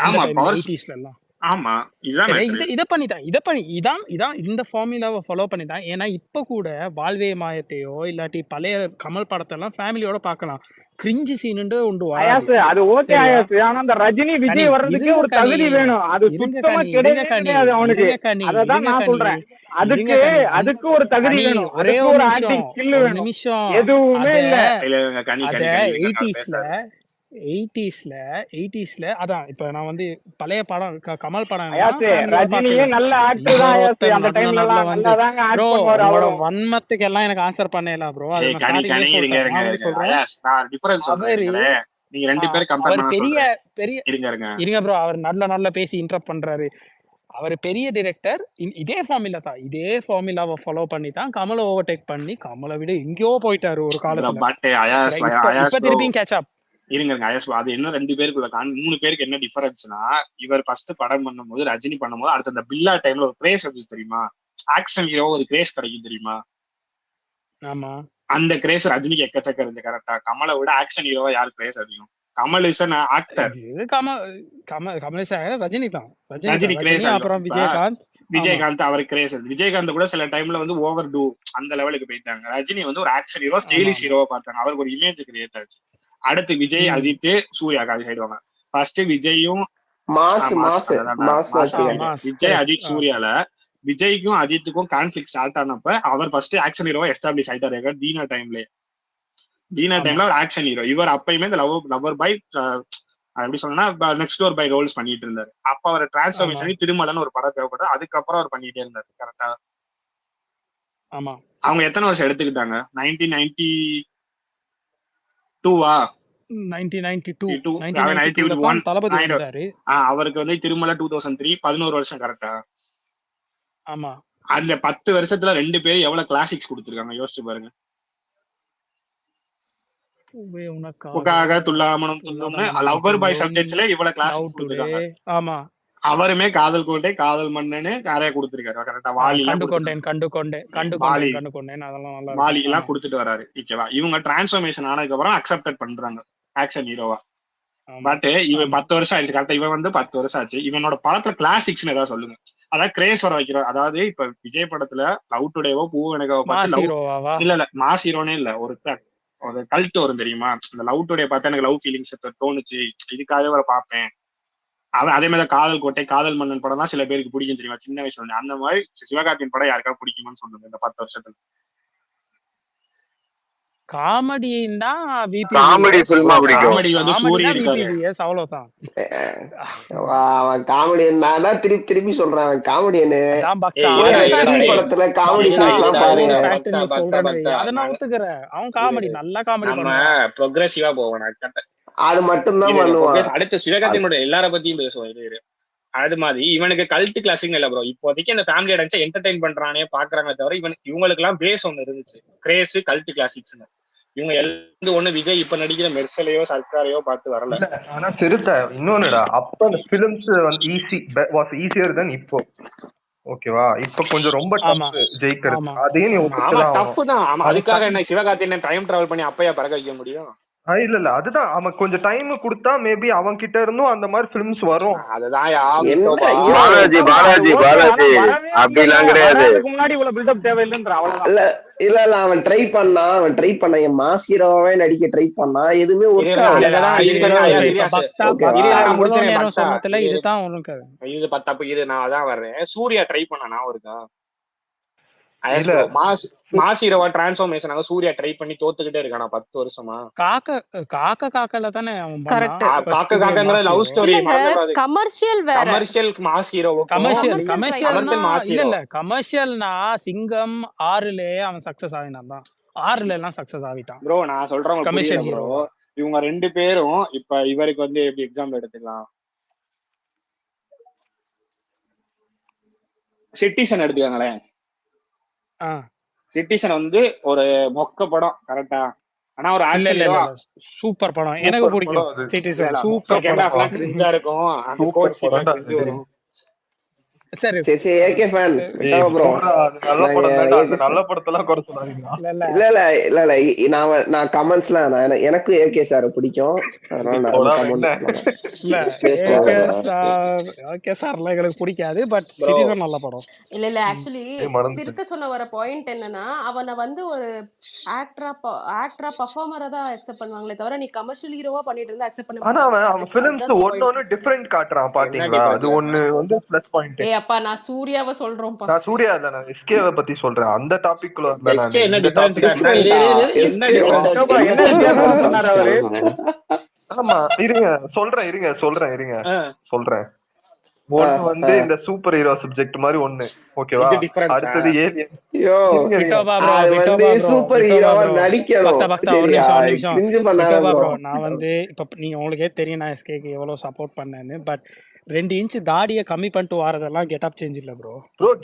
ஆமா 80s எல்லாம்? ஆமா இதான் இந்த ஃபார்முலாவை ஃபாலோ பண்ணிதான். ஏன்னா இப்ப கூட வாழ்வே மாயத்தையோ இல்லாட்டி பழைய கமல் படத்தெல்லாம் ஃபேமிலியோட பார்க்கலாம். கிரிஞ்சி சீனுண்டு உண்டு வராது. அது ஓகே ஆயாசு. ஆனா அந்த ரஜினி விஜய் வர்றதுக்கு ஒரு தகுதி வேணும். அது சுத்தமா கிடையாது அவனுக்கு. அதான் நான் சொல்றேன், அதுக்கு ஒரு தகுதி வேணும். ஒரே ஒரு நிமிஷம். எதுவுமே இல்ல. அத 80ஸ்ல அதான். இப்ப நான் வந்து பழைய படம் கமல் படம் ரஜினியே நல்ல ஆக்டர் தான் அந்த டைம்ல எல்லாம் நல்லாதாங்க ஆக்ட் பண்ணுவாரு. அவரோட வன்மத்துக்கு எல்லாம் எனக்கு ஆன்சர் பண்ணல ப்ரோ. அது நான் இருங்க ப்ரோ. அவர் நல்ல பேசி இன்டரப்ட் பண்றாரு. அவர் பெரிய டைரக்டர். இதே ஃபார்முலாவை ஃபாலோ பண்ணி தான் கமலை ஓவர்டேக் பண்ணி கமலை விட எங்கேயோ போயிட்டாரு ஒரு காலத்துல. இப்ப திருப்பியும் கேட்ச் அப் இருங்க. அது என்ன 2 பேருக்குள்ள 3 பேருக்கு என்ன டிஃபரன்ஸ்னா, இவர் ஃபர்ஸ்ட் படம் பண்ணும்போது ரஜினி பண்ணும்போது அடுத்த அந்த பில்லா டைம்ல ஒரு கிரேஸ் வந்து தெரியுமா, ஆக்ஷன் ஹீரோ ஒரு கிரேஸ் கிடைக்கும் தெரியுமா? ஆமா, அந்த கிரேஸ் ரஜினிக்கு எக்கச்சக்க இருந்து. கரெக்டா, கமலை விட ஆக்ஷன் ஹீரோவா யாரு கிரேஸ் அதிகம்? Kamal is an actor. Kamal Rajini தான். ரஜினி கிரேஸ். அப்புறம் விஜயகாந்த் அவர் கிரேஸ். விஜயகாந்த் கூட சில டைம்ல வந்து ஓவர் டூ அந்த லெவலுக்கு போயிட்டாங்க. ரஜினி வந்து ஒரு ஆக்ஷன் ஹீரோ, ஸ்டைலிஷ் ஹீரோவா பார்த்தாங்க. அவருக்கு ஒரு இமேஜ் கிரியேட் ஆச்சு. அடுத்து விஜய், அஜித், சூர்யா காது சைடுவாங்க. ஃபர்ஸ்ட் விஜயும் விஜய், அஜித், சூர்யால விஜய்க்கும் அஜித்துக்கும் கான்ஃபிளிக் ஸ்டார்ட் ஆனப்ப அவர் ஃபர்ஸ்ட் ஆக்ஷன் ஹீரோவா எஸ்டாப்ளிஷ் ஆயிட்டாரு. தீனா டைம்ல ஒரு ஆக்ஷன் ஹீரோ. இவர் அப்பயுமே இந்த லவர் பாய் எப்படி சொன்னா நெக்ஸ்ட் டோர் பை ரோல்ஸ் பண்ணிட்டு இருந்தாரு. அப்ப அவர் டிரான்ஸ்ஃபர்மேஷன் திருமலன்னு ஒரு படம் தேவைப்படும். அதுக்கப்புறம் அவர் பண்ணிட்டே இருந்தாரு. கரெக்டா? ஆமா. அவங்க எத்தனை வருஷம் எடுத்துக்கிட்டாங்க? 1992 அவருக்கு வந்து திருமலை 2003 11 வருஷம். கரெக்டா? ஆமா. அந்த 10 வருஷத்துல 2 பேரும் எவ்வளவு கிளாசிக்ஸ் கொடுத்திருக்காங்க யோசிச்சு பாருங்க. துல்லாமனும் துள்ளும்னு லவ்வர் பாய் சப்ஜெக்ட்ஸ்ல இவ்வளவு கிளாசிக்ஸ் கொடுத்திருக்காங்க. ஆமா. அவருமே காதல் கோட்டை, காதல் மன்னன்னு நிறைய கொடுத்திருக்காரு. கரெக்டா? வாலி எல்லாம் கொடுத்துட்டு வராரு. ஓகேவா? இவங்க டிரான்ஸ்ஃபர்மேஷன் ஆனதுக்கு அப்புறம் அக்செப்டட் பண்றாங்க ஆக்ஷன் ஹீரோவா. பட் இவன் 10 வருஷம் ஆயிடுச்சு. கரெக்டா? இவன் வந்து 10 வருஷம் ஆச்சு. இவனோட படத்துல கிளாசிக்ஸ்னு ஏதாவது சொல்லுங்க. அதாவது கிரேஸ் வர வைக்கிறோம். அதாவது இப்ப விஜய் படத்துல லவ் டுடேவோ பூவனகாவோ பார்த்து இல்ல மாஸ் ஹீரோனே இல்ல, ஒரு கல்ட் வரும் தெரியுமா? இந்த லவ் டுடே பார்த்தா எனக்கு லவ் ஃபீலிங்ஸ் தோணுச்சு, இதுக்காகவே வர பார்ப்பேன். அதே மாதிரி காதல் கோட்டை, காதல் மன்னன் படம் தான் சில பேருக்கு பிடிக்கும் தெரியுமா சின்ன வயசுல. அந்த மாதிரி சிவகார்த்தியின் படம் யாருக்கா பிடிக்குமான்னு சொல்லுங்க இந்த 10 வருஷத்துல. காமெடியும் தான் காமெடி ஃபில்மா பிடிக்கும். காமெடி வந்து சூரிய இருக்காரு. அவ்வளவுதான். அவன் காமெடியன் தான் திருப்பி சொல்றான். அவன் காமெடியனு படத்துல காமெடி சீன்ஸ்லாம் பாருங்க. அத நான் ஒத்துக்கிறேன். அவன் காமெடி நல்லா காமெடி பண்ணுவான். ப்ரோக்ரெசிவா போவான். அது மட்டும் தான் பண்ணுவான். அடுத்து சிவகார்த்தியோட எல்லார பத்தியும் பேசுவோம். இது அது மாதிரி இவனுக்கு கல்ட் கிளாசிக் இல்ல ப்ரோ. இப்போதைக்கு அந்த ஃபேமிலி அடைஞ்சா என்டர்டைன் பண்றானே பாக்குறாங்க தவிர இவங்களுக்கு எல்லாம் பேஸ் ஒண்ணு இருந்துச்சு, கிரேஸ் கல்ட் கிளாசிக்ஸ். இவங்க எல்லாம் ஒண்ணு விஜய் இப்ப நடிக்கிற மெர்சலையோ சர்க்காரையோ பார்த்து வரல. ஆனா சிறுத்தை இன்னொன்னுடா, அப்ப அந்த பிலிம்ஸ் வந்து ஈஸியர் தான் இப்போ. ஓகேவா? இப்ப கொஞ்சம் ரொம்ப ஆமா டஃப் ஜெயிக்கிறது. ஆமா அதையும் நீ ஆமா ஆமா ஒத்துக்கதான் ஆகணும். தப்பு தான். ஆமா அவன் அதுக்காக என்ன சிவகார்த்திகேயன் டைம் டிராவல் பண்ணி அப்பையா பறக்க வைக்க முடியும்? இல்ல அதுதான் அவன் கொஞ்சம் டைம் கொடுத்தா மேபி அவன் கிட்ட இருந்தும் அந்த மாதிரி பிலிம்ஸ் வரும். அதுதான் என்ன பாலாஜி பாலாஜி பாலாஜி அப்படிலாம் கிடையாது. வர்றதுக்கு முன்னாடி இவ்வளவு பில்டப் தேவையில்லைன்ற அவ்வளவுதான். இல்ல இல்ல அவன் ட்ரை பண்ணான் என் மாஸ் ஹீரோவாவே நடிக்க ட்ரை பண்ணா, எதுவுமே ஒர்க் ஆகல. சொன்னதுல இதுதான் உனக்கு இது தப்பு. இது நான் அதான் வர்றேன். சூர்யா ட்ரை பண்ணா இருக்கா மாஸ் ஹீரோவா டிரான்ஸ்ஃபார்மேஷன் சூர்யா ட்ரை பண்ணி தோத்துக்கிட்டே இருக்கானா 10 வருஷமா. காக்கல தானே அவன் கரெக்ட். காக்கங்கற லவ் ஸ்டோரி கமர்ஷியல் வேற. கமர்ஷியல் மாஸ் ஹீரோ இல்ல கமர்ஷியல்னா சிங்கம் 6ல அவன் சக்சஸ் ஆகினான் தான். 6ல எல்லாம் சக்சஸ் ஆகிட்டான் ப்ரோ. நான் சொல்றேன் கமர்ஷியல் ஹீரோ. இவங்க 2 பேரும் இப்ப இவருக்கு வந்து எப்படி எக்ஸாம்பிள் எடுத்துக்கலாம், சிட்டிசன் எடுத்துக்காங்களேன். சிட்டிசன் வந்து ஒரு மொக்க படம் கரெக்டா, ஆனா ஒரு ஆக்ஷன் ஹீரோ சூப்பர் படம். எனக்கு பிடிக்கும் சிட்டிசன். சூப்பர் படம். கிரிஞ்சா இருக்கும். அந்த கோட் சீன் கிரிஞ்சு வரும். சரி ஏகே ஃபேன் ப்ரோ. நல்ல படத்தெல்லாம் குறை சொல்லாதீங்க. இல்ல நான் கமெண்ட்ஸ்லாம் எனக்கு ஏகே சார் பிடிக்கும். அதனால ஓகே சார்ல எனக்கு பிடிக்காது. பட் சிட்டிசன் நல்ல படம். இல்ல ஆக்சுவலி சிறுத்தை சொன்ன வர பாயிண்ட் என்னன்னா, அவனை வந்து ஒரு ஆக்டரா பெர்ஃபார்மரா தான் அக்செப்ட் பண்ணுவாங்களே தவிர நீ கமர்ஷியல் ஹீரோவா பண்ணிட்டு இருந்தா அக்செப்ட் பண்ண மாட்டாங்க. ஆனா அவன் ஃபிலிம்ஸ் ஒண்ணு டிஃபரண்ட் காட்டுறான் பாத்தீங்களா? அது ஒண்ணு வந்து ப்ளஸ் பாயிண்ட். அப்பா நான் சூர்யாவை சொல்றோம்ப்பா. நான் சூர்யா இல்ல, நான் எஸ்கேவை பத்தி சொல்றேன். அந்த டாபிக் குள்ள வரல. எஸ்கே என்ன டிஃபரன்ஸ் ஆமா இருங்க சொல்றேன். ஒண்ணு வந்து இந்த சூப்பர் ஹீரோ சப்ஜெக்ட் மாதிரி ஒண்ணு, ஓகேவா? அடுத்தது ஏலியன். சூப்பர் ஹீரோவா நடிக்கணும். நான் வந்து இப்ப நீங்க உங்களுக்கே தெரியும் நான் எஸ்கேக்கு எவ்வளவு சப்போர்ட் பண்ணேன்னு. பட் 2 இன்ச் தாடிய கம்மி பண்ணிட்டு வரதெல்லாம் கெட்டப் சேஞ்ச் இல்ல ப்ரோ.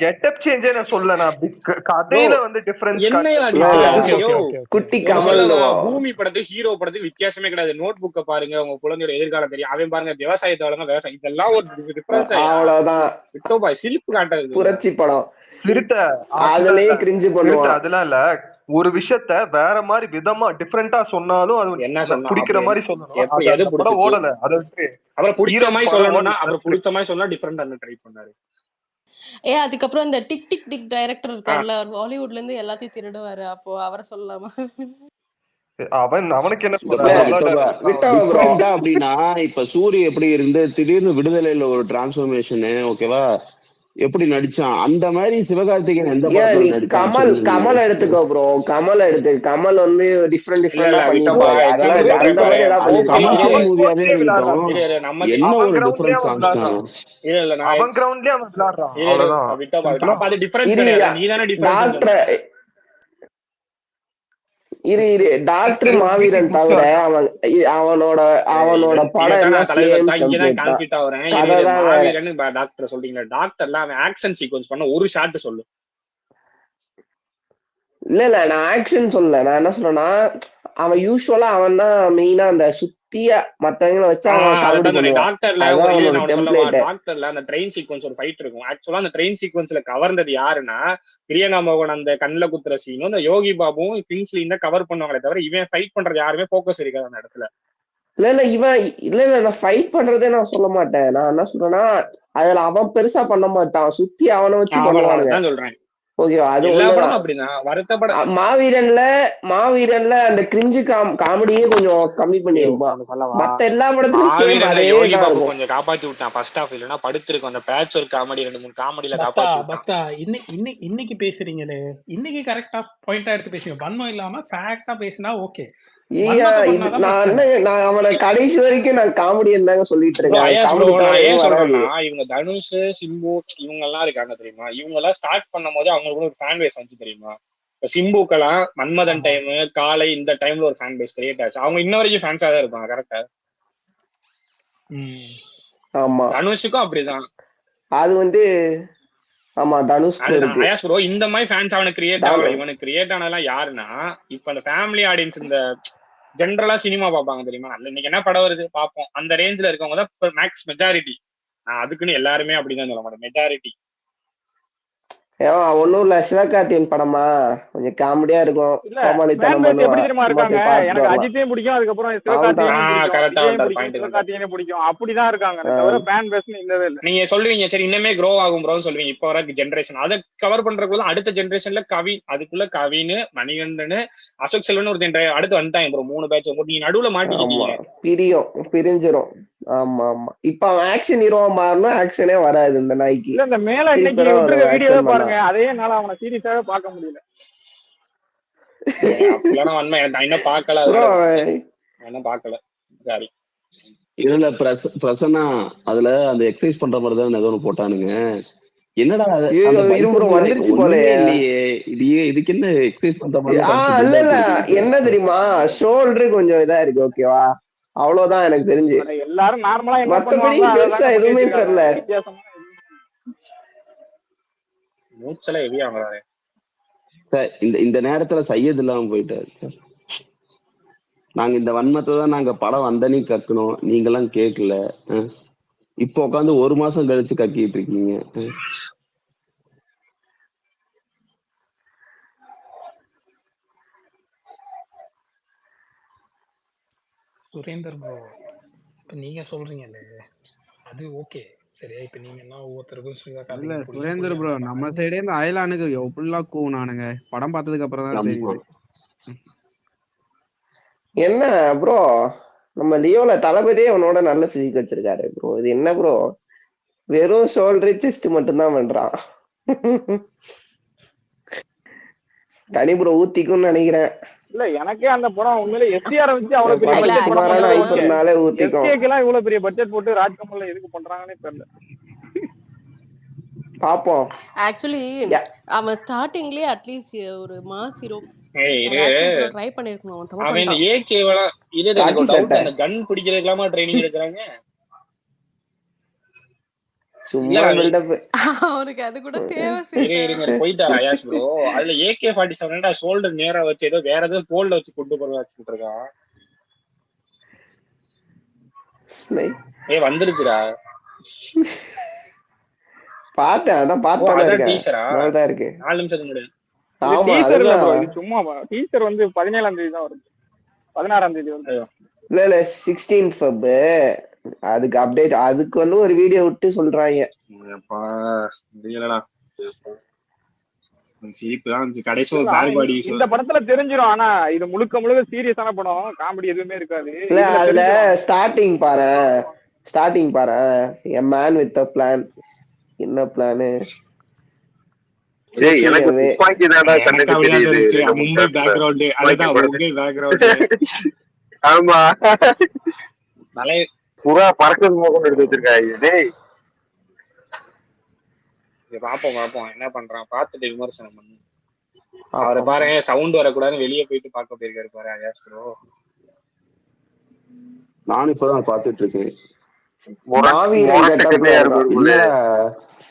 கெட்டப் சேஞ்சே நான் சொல்ல, நான் கதையில வந்து டிஃபரன்ஸ் குட்டி கமல் பூமி படத்துக்கு ஹீரோ படத்துக்கு வித்தியாசமே கிடையாது. நோட் புக்க பாருங்க, உங்க குழந்தையோட எதிர்காலம் தெரியும். அவன் பாருங்க விவசாயத்தை வளங்க விவசாயம், இதெல்லாம் ஒரு டிஃபரன்ஸ். அவ்வளவுதான். விட்டோபாய் சிலிப்பு காட்டுறது புரட்சி படம். அதுலயே கிரிஞ்சு பண்ணுவான். அதெல்லாம் இல்ல, ஒரு விஷயத்த வேற மாதிரி விதமா டிஃபரெண்டா சொன்னாலும் அது என்ன பிடிக்கிற மாதிரி சொல்லணும். ஓடல அது அவரை பிடிச்ச மாதிரி சொல்லணும்னா அவர் பிடிச்ச மாதிரி சொன்னா டிஃபரெண்டா ட்ரை பண்ணாரு. அதுக்கப்புறம் இந்த டிக் டிக் டிக் டைரக்டர் இருக்கார்ல, ஹாலிவுட்ல இருந்து எல்லாத்தையும் திருடுவாரு. அப்போ அவரை சொல்லலாமா? அவனுக்கு என்ன அப்படின்னா, இப்ப சூரிய எப்படி இருந்து திடீர்னு விடுதலையில ஒரு டிரான்ஸ்ஃபர்மேஷன், ஓகேவா, எப்படி நடிச்சான் அந்த மாதிரி சிவகார்த்திகேயன் எந்த கமல் எடுத்துக்கோ ப்ரோ. கமல் வந்து டிஃபரெண்ட் என்ன ஒரு டிஃபரன்ஸ் காமிச்சான். டாக்டர் மாவீரன் தவிர அவனோட படம் டாக்டர் சொல்றீங்களா? டாக்டர்ல அவன் ஆக்ஷன் சீக்வன்ஸ் பண்ண ஒரு ஷாட் சொல்லு. இல்ல நான் ஆக்ஷன் சொல்லல. நான் என்ன சொல்றேன்னா, அவன் யூசுவலா அவன் தான் மெயினா அந்த சுத்திய மத்தவங்களை வச்சு டாக்டர்ல அந்த ட்ரெயின் சீக்வன்ஸ் ஒரு ஃபைட் இருக்கும். ஆக்சுவலா அந்த ட்ரெயின் சீக்வன்ஸ்ல கவர்ந்தது யாருன்னா, பிரியங்கா மோகன் அந்த கண்ணுல குத்துற சீனும் இந்த யோகி பாபுவும் கிங்ஸ்லியும் தான் கவர் பண்ணுவாங்களே தவிர இவன் ஃபைட் பண்றது யாருமே போக்கஸ் இருக்காது அந்த இடத்துல. இல்ல நான் ஃபைட் பண்றதே நான் சொல்ல மாட்டேன். நான் என்ன சொல்றேன்னா, அதுல அவன் பெருசா பண்ண மாட்டான், சுத்தி அவனை வச்சு பண்ணுவாங்க சொல்றேன். மாவீரன்ல அந்த கிரிஞ்சு காமெடியே கொஞ்சம் கம்மி பண்ணிருப்பான். மத்த எல்லா படத்துலயும் கொஞ்சம் காப்பாத்தி விட்டான் ஃபர்ஸ்ட் ஹாஃப். இல்லனா படுத்துருக்கு அந்த பேட்ச் ஒரு காமெடி 2-3 காமெடில காப்பாத்தி விட்டான். இன்னைக்கு பேசுறீங்களே, இன்னைக்கு கரெக்டா பாயிண்டா எடுத்து பேசுங்க. வன்மம் இல்லாம ஃபேக்டா பேசினா ஓகே. நான் அவனை கடைசி வரைக்கும் நான் காமெடி இருந்தாங்க சொல்லிட்டு இருக்கேன். இவங்க தனுஷ், சிம்பு இவங்க எல்லாம் இருக்காங்க தெரியுமா? இவங்க எல்லாம் ஸ்டார்ட் பண்ணும் போது அவங்களுக்கு ஒரு ஃபேன் பேஸ் வந்துச்சு தெரியுமா? இப்ப சிம்புக்கெல்லாம் மன்மதன் டைம், காலை இந்த டைம்ல ஒரு ஃபேன் பேஸ் கிரியேட் ஆச்சு. அவங்க இன்ன வரைக்கும் ஃபேன்ஸா தான் இருப்பாங்க. கரெக்டா? ஆமா. தனுஷுக்கும் அப்படிதான். அது வந்து ஆமா தனுஷ் ப்ரோ இந்த மாதிரி ஃபேன்ஸ் அவனுக்கு கிரியேட் ஆகல. இவனுக்கு கிரியேட் ஆனதெல்லாம் யாருன்னா, இப்ப அந்த ஃபேமிலி ஆடியன்ஸ் இந்த ஜென்ரலா சினிமா பாப்பாங்க தெரியுமா? இன்னைக்கு என்ன படம் வருது பாப்போம், அந்த ரேஞ்சில இருக்கவங்க தான் மேக்ஸ் மெஜாரிட்டி. அதுக்குன்னு எல்லாருமே அப்படிதான் சொல்ல மாட்டேன், மெஜாரிட்டி. ஏன் ஒன்னும் இல்ல, சிவகார்த்தியன் படமா கொஞ்சம் காமெடியா இருக்கும், இல்ல கோமாளித்தனம் ஃபேன் பேஸ் எப்படி பண்ணுவான், தெரியுமா சும்மா இருக்காங்க? போய் பார்த்துட்டு எனக்கு வரலாம். அஜித்தையும் பிடிக்கும், அதுக்கப்புறம் அவ்வளவுதான். சிவகார்த்தியனையும் பிடிக்கும், கரெக்டா விஜயும் வந்தார், பிடிக்கும், பாயிண்ட் வந்தார். சிவகார்த்தியனையும் பிடிக்கும், அப்படிதான் இருக்காங்க. தவிர ஃபேன் பேஸ்னு இல்லவே இல்லை. நீங்க சொல்லுவீங்க சரி இன்னுமே க்ரோ ஆகும் ப்ரோன்னு சொல்லுவீங்க. இப்ப வர ஜென்ரேஷன் அதை கவர் பண்றதுக்குள்ள அடுத்த ஜென்ரேஷன்ல கவின், அதுக்குள்ள கவின், மணிகண்டன், அசோக் செல்வன் ஒரு அடுத்து வந்துட்டாங்க ப்ரோ. 3 பேட்ச் நீங்க நடுவுல ஆமா, மாட்டிக்கிட்டீங்க. பிரிஞ்சிரும். ஆமா ஆமா, இப்ப அவன் ஆக்ஷன் ஹீரோவா மாறினா ஆக்ஷனே வராது இந்த நாய்க்கு. இல்ல இந்த மேல இன்னைக்கு சிரிப்பா வரும் விட்டுருக்க வீடியோவே ஆக்ஷன் பண்ணா. பாருங்க, அதே என்னால அவனை சீரியஸாவே பார்க்க முடியல. அப்படிலாம் வன்மை நான் இன்னும் பார்க்கல, ப்ரோ இன்னும் பார்க்கல. சாரி. இதுல பிரசன்னா அதுல அந்த எக்ஸசைஸ் பண்ற மாதிரி தான் ஏதோ ஒண்ணு போட்டானுங்க. என்னடா அது, ஐயோ, அந்த இரும்புற biceps வந்துருச்சு ஒண்ணுமே போலயே. இல்லையே, இதுக்கு என்ன எக்ஸசைஸ் பண்ற மாதிரி இல்ல இல்ல, என்ன தெரியுமா, ஷோல்டரு கொஞ்சம் இதா இருக்கு, ஓகேவா, அவ்வளவுதான் எனக்கு தெரிஞ்சு. ஆனா எல்லாரும் நார்மலா என்ன மத்தபடி பண்ணுவாங்களோ பெருசா அதான் எதுவுமே தெரியல. வித்தியாசமா மூச்சல ஹெவியா வாங்குறாரு. இந்த நேரத்துல சையது இல்லாம போயிட்டாரு. நாங்க இந்த வன்மத்தை தான் நாங்க படம் வந்தனே கக்கணும், நீங்க எல்லாம் கேட்கல. இப்ப உட்காந்து 1 மாசம் கழிச்சு கக்கிட்டு இருக்கீங்க. சுரேந்தர் ப்ரோ, இப்ப நீங்க சொல்றீங்கல்ல அது ஓகே சரியா. இப்ப நீங்க என்ன ஒவ்வொருத்தருக்கும் இல்ல சுரேந்தர் ப்ரோ, நம்ம சைடே இந்த அயலானுக்கு எப்படிலாம் கூவுனானுங்க, படம் பார்த்ததுக்கு அப்புறம் தான் தெரியுது. என்ன ப்ரோ, நம்ம லியோல தளபதியே அவனோட நல்ல பிசிக் வச்சிருக்காரு ப்ரோ. இது என்ன ப்ரோ, வெறும் ஷோல்டர் செஸ்ட் மட்டும் தான் பண்றான். கனி ப்ரோ ஊத்திக்கும்னு நினைக்கிறேன். இல்ல எனக்கே அந்த படம் உண்மையிலே எஸ்டிஆர் வச்சு அவ்வளவு பெரிய பட்ஜெட் ஊத்திக்கும். எஸ்டிஆர்க்கெல்லாம் இவ்வளவு பெரிய பட்ஜெட் போட்டு ராஜ்கமல்ல எதுக்கு பண்றாங்கன்னே தெரியல. பாப்போம். ஆக்சுவலி அவன் ஸ்டார்டிங்லயே அட்லீஸ்ட் ஒரு மாஸ் ஹீரோ ட்ரை பண்ணிருக்கணும். அவன் இந்த ஏகேவல இது எனக்கு டவுட், அந்த கன் பிடிக்கிறதுக்குலாமா ட்ரைனிங் எடுக்கறாங்க? சும்மா பில்டப். அவருக்கு அது கூட தேவை. இருங்க போயிட்டாரு அயாஷ் ப்ரோ. அதுல AK-47 ஷோல்டர் நேரா வச்சு ஏதோ வேற ஏதோ போல்ல வச்சு கொண்டு போற வச்சுட்டு இருக்கான். வந்துருச்சுடா, பார்த்தேன், அதான் பார்த்தேன். அதான் டீசரா நல்லா இருக்கு. 4 நிமிஷத்துக்கு முன்னாடி. ஆமா, இது சும்மா டீசர் வந்து 17ஆம் தேதி தான் வருது, 16ஆம் தேதி வந்து. இல்ல இல்ல 16 Feb அதுக்கு அப்டேட், அதுக்கு வந்து ஒரு வீடியோ விட்டு சொல்றாங்க. இந்த படத்துல தெரிஞ்சிரும், ஆனா இது முழுக்க முழுக்க சீரியஸான படம், காமெடி எதுவுமே இருக்காது. இல்ல அதுல ஸ்டார்டிங் பாரு, a man with a plan. என்ன பிளான்? எனக்கு துப்பாக்கி தான்டா கண்ணுக்கு தெரியுது. மும்பை பேக்ரவுண்ட், அதுதான் மும்பை பேக்ரவுண்ட். ஆமா, புறா பறக்கிறது மோகம் எடுத்து வச்சிருக்காங்க. டேய் பாப்போம் என்ன பண்றான், பாத்துட்டு விமர்சனம் பண்ணு. அவரை பாருங்க, சவுண்ட் வரக்கூடாதுன்னு வெளியே போயிட்டு பார்க்க போயிருக்காரு பாரு அயாஷ் ப்ரோ. நானும் இப்பதான் பாத்துட்டு இருக்கேன்.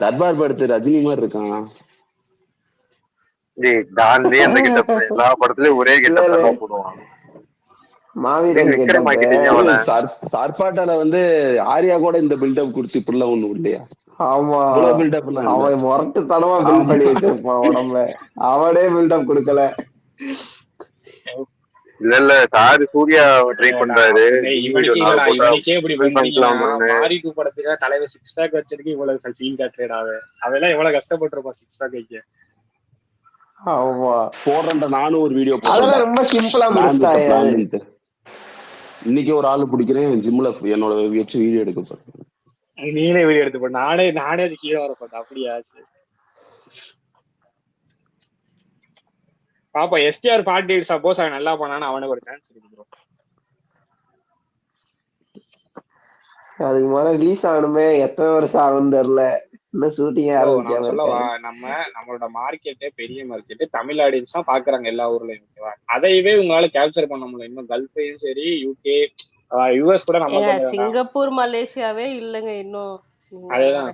தர்பார் படுத்து ரஜினி மாதிரி இருக்கான். எல்லா படத்துலயும் ஒரே கெட்டப் போடுவான். சார்பாட்டால வந்து ஆரியா கூட இந்த பில்டப் குடிச்சு இப்படிலாம் ஒண்ணு இல்லையா? ஆமா, அவன் முரட்டுத்தனமா பில்ட் பண்ணி வச்சிருப்பான் உடம்ப, அவனே பில்டப் கொடுக்கல. இல்ல சாரு சூர்யா ட்ரை பண்றாரு. இவனுக்கே இப்படி மாரிக்கு படத்துக்கு தலைவர் 6 பேக் வச்சிருக்கு, இவ்வளவு சீன் காட்டுறாரு. அவெல்லாம் எவ்வளவு கஷ்டப்பட்டிருப்பான் 6 பேக் வைக்க. ஆமா, போடுறேன் நானும் ஒரு வீடியோ, அதெல்லாம் ரொம்ப சிம்பிளா முடிச்சிட்டாங்க. இன்னைக்கு ஒரு ஆளு பிடிக்கிறேன் ஜிம்ல, என்னோட வச்சு வீடியோ எடுக்க போறேன். நீனே வீடியோ எடுத்து போட, நானே அது கீழே வரப்பட்டேன். அப்படியா? பாப்பா STR 48 சப்போஸ் அவன் நல்லா பண்ணானா அவனுக்கு ஒரு சான்ஸ் இருக்கு ப்ரோ. அதுக்கு மேல ரிலீஸ் ஆகணுமே, எத்தனை வருஷம் ஆகும் தெரியல. இன்னும் ஷூட்டிங் சொல்லவா, நம்மளோட மார்க்கெட்டே பெரிய மார்க்கெட், தமிழ் ஆடியன்ஸ் தான் பாக்குறாங்க எல்லா ஊர்லயும், ஓகேவா? அதையவே உங்களால கேப்சர் பண்ண முடியல. இன்னும் கல்ஃபையும் சரி, UK, US கூட நம்ம சிங்கப்பூர் மலேசியாவே இல்லங்க இன்னும். அதேதான்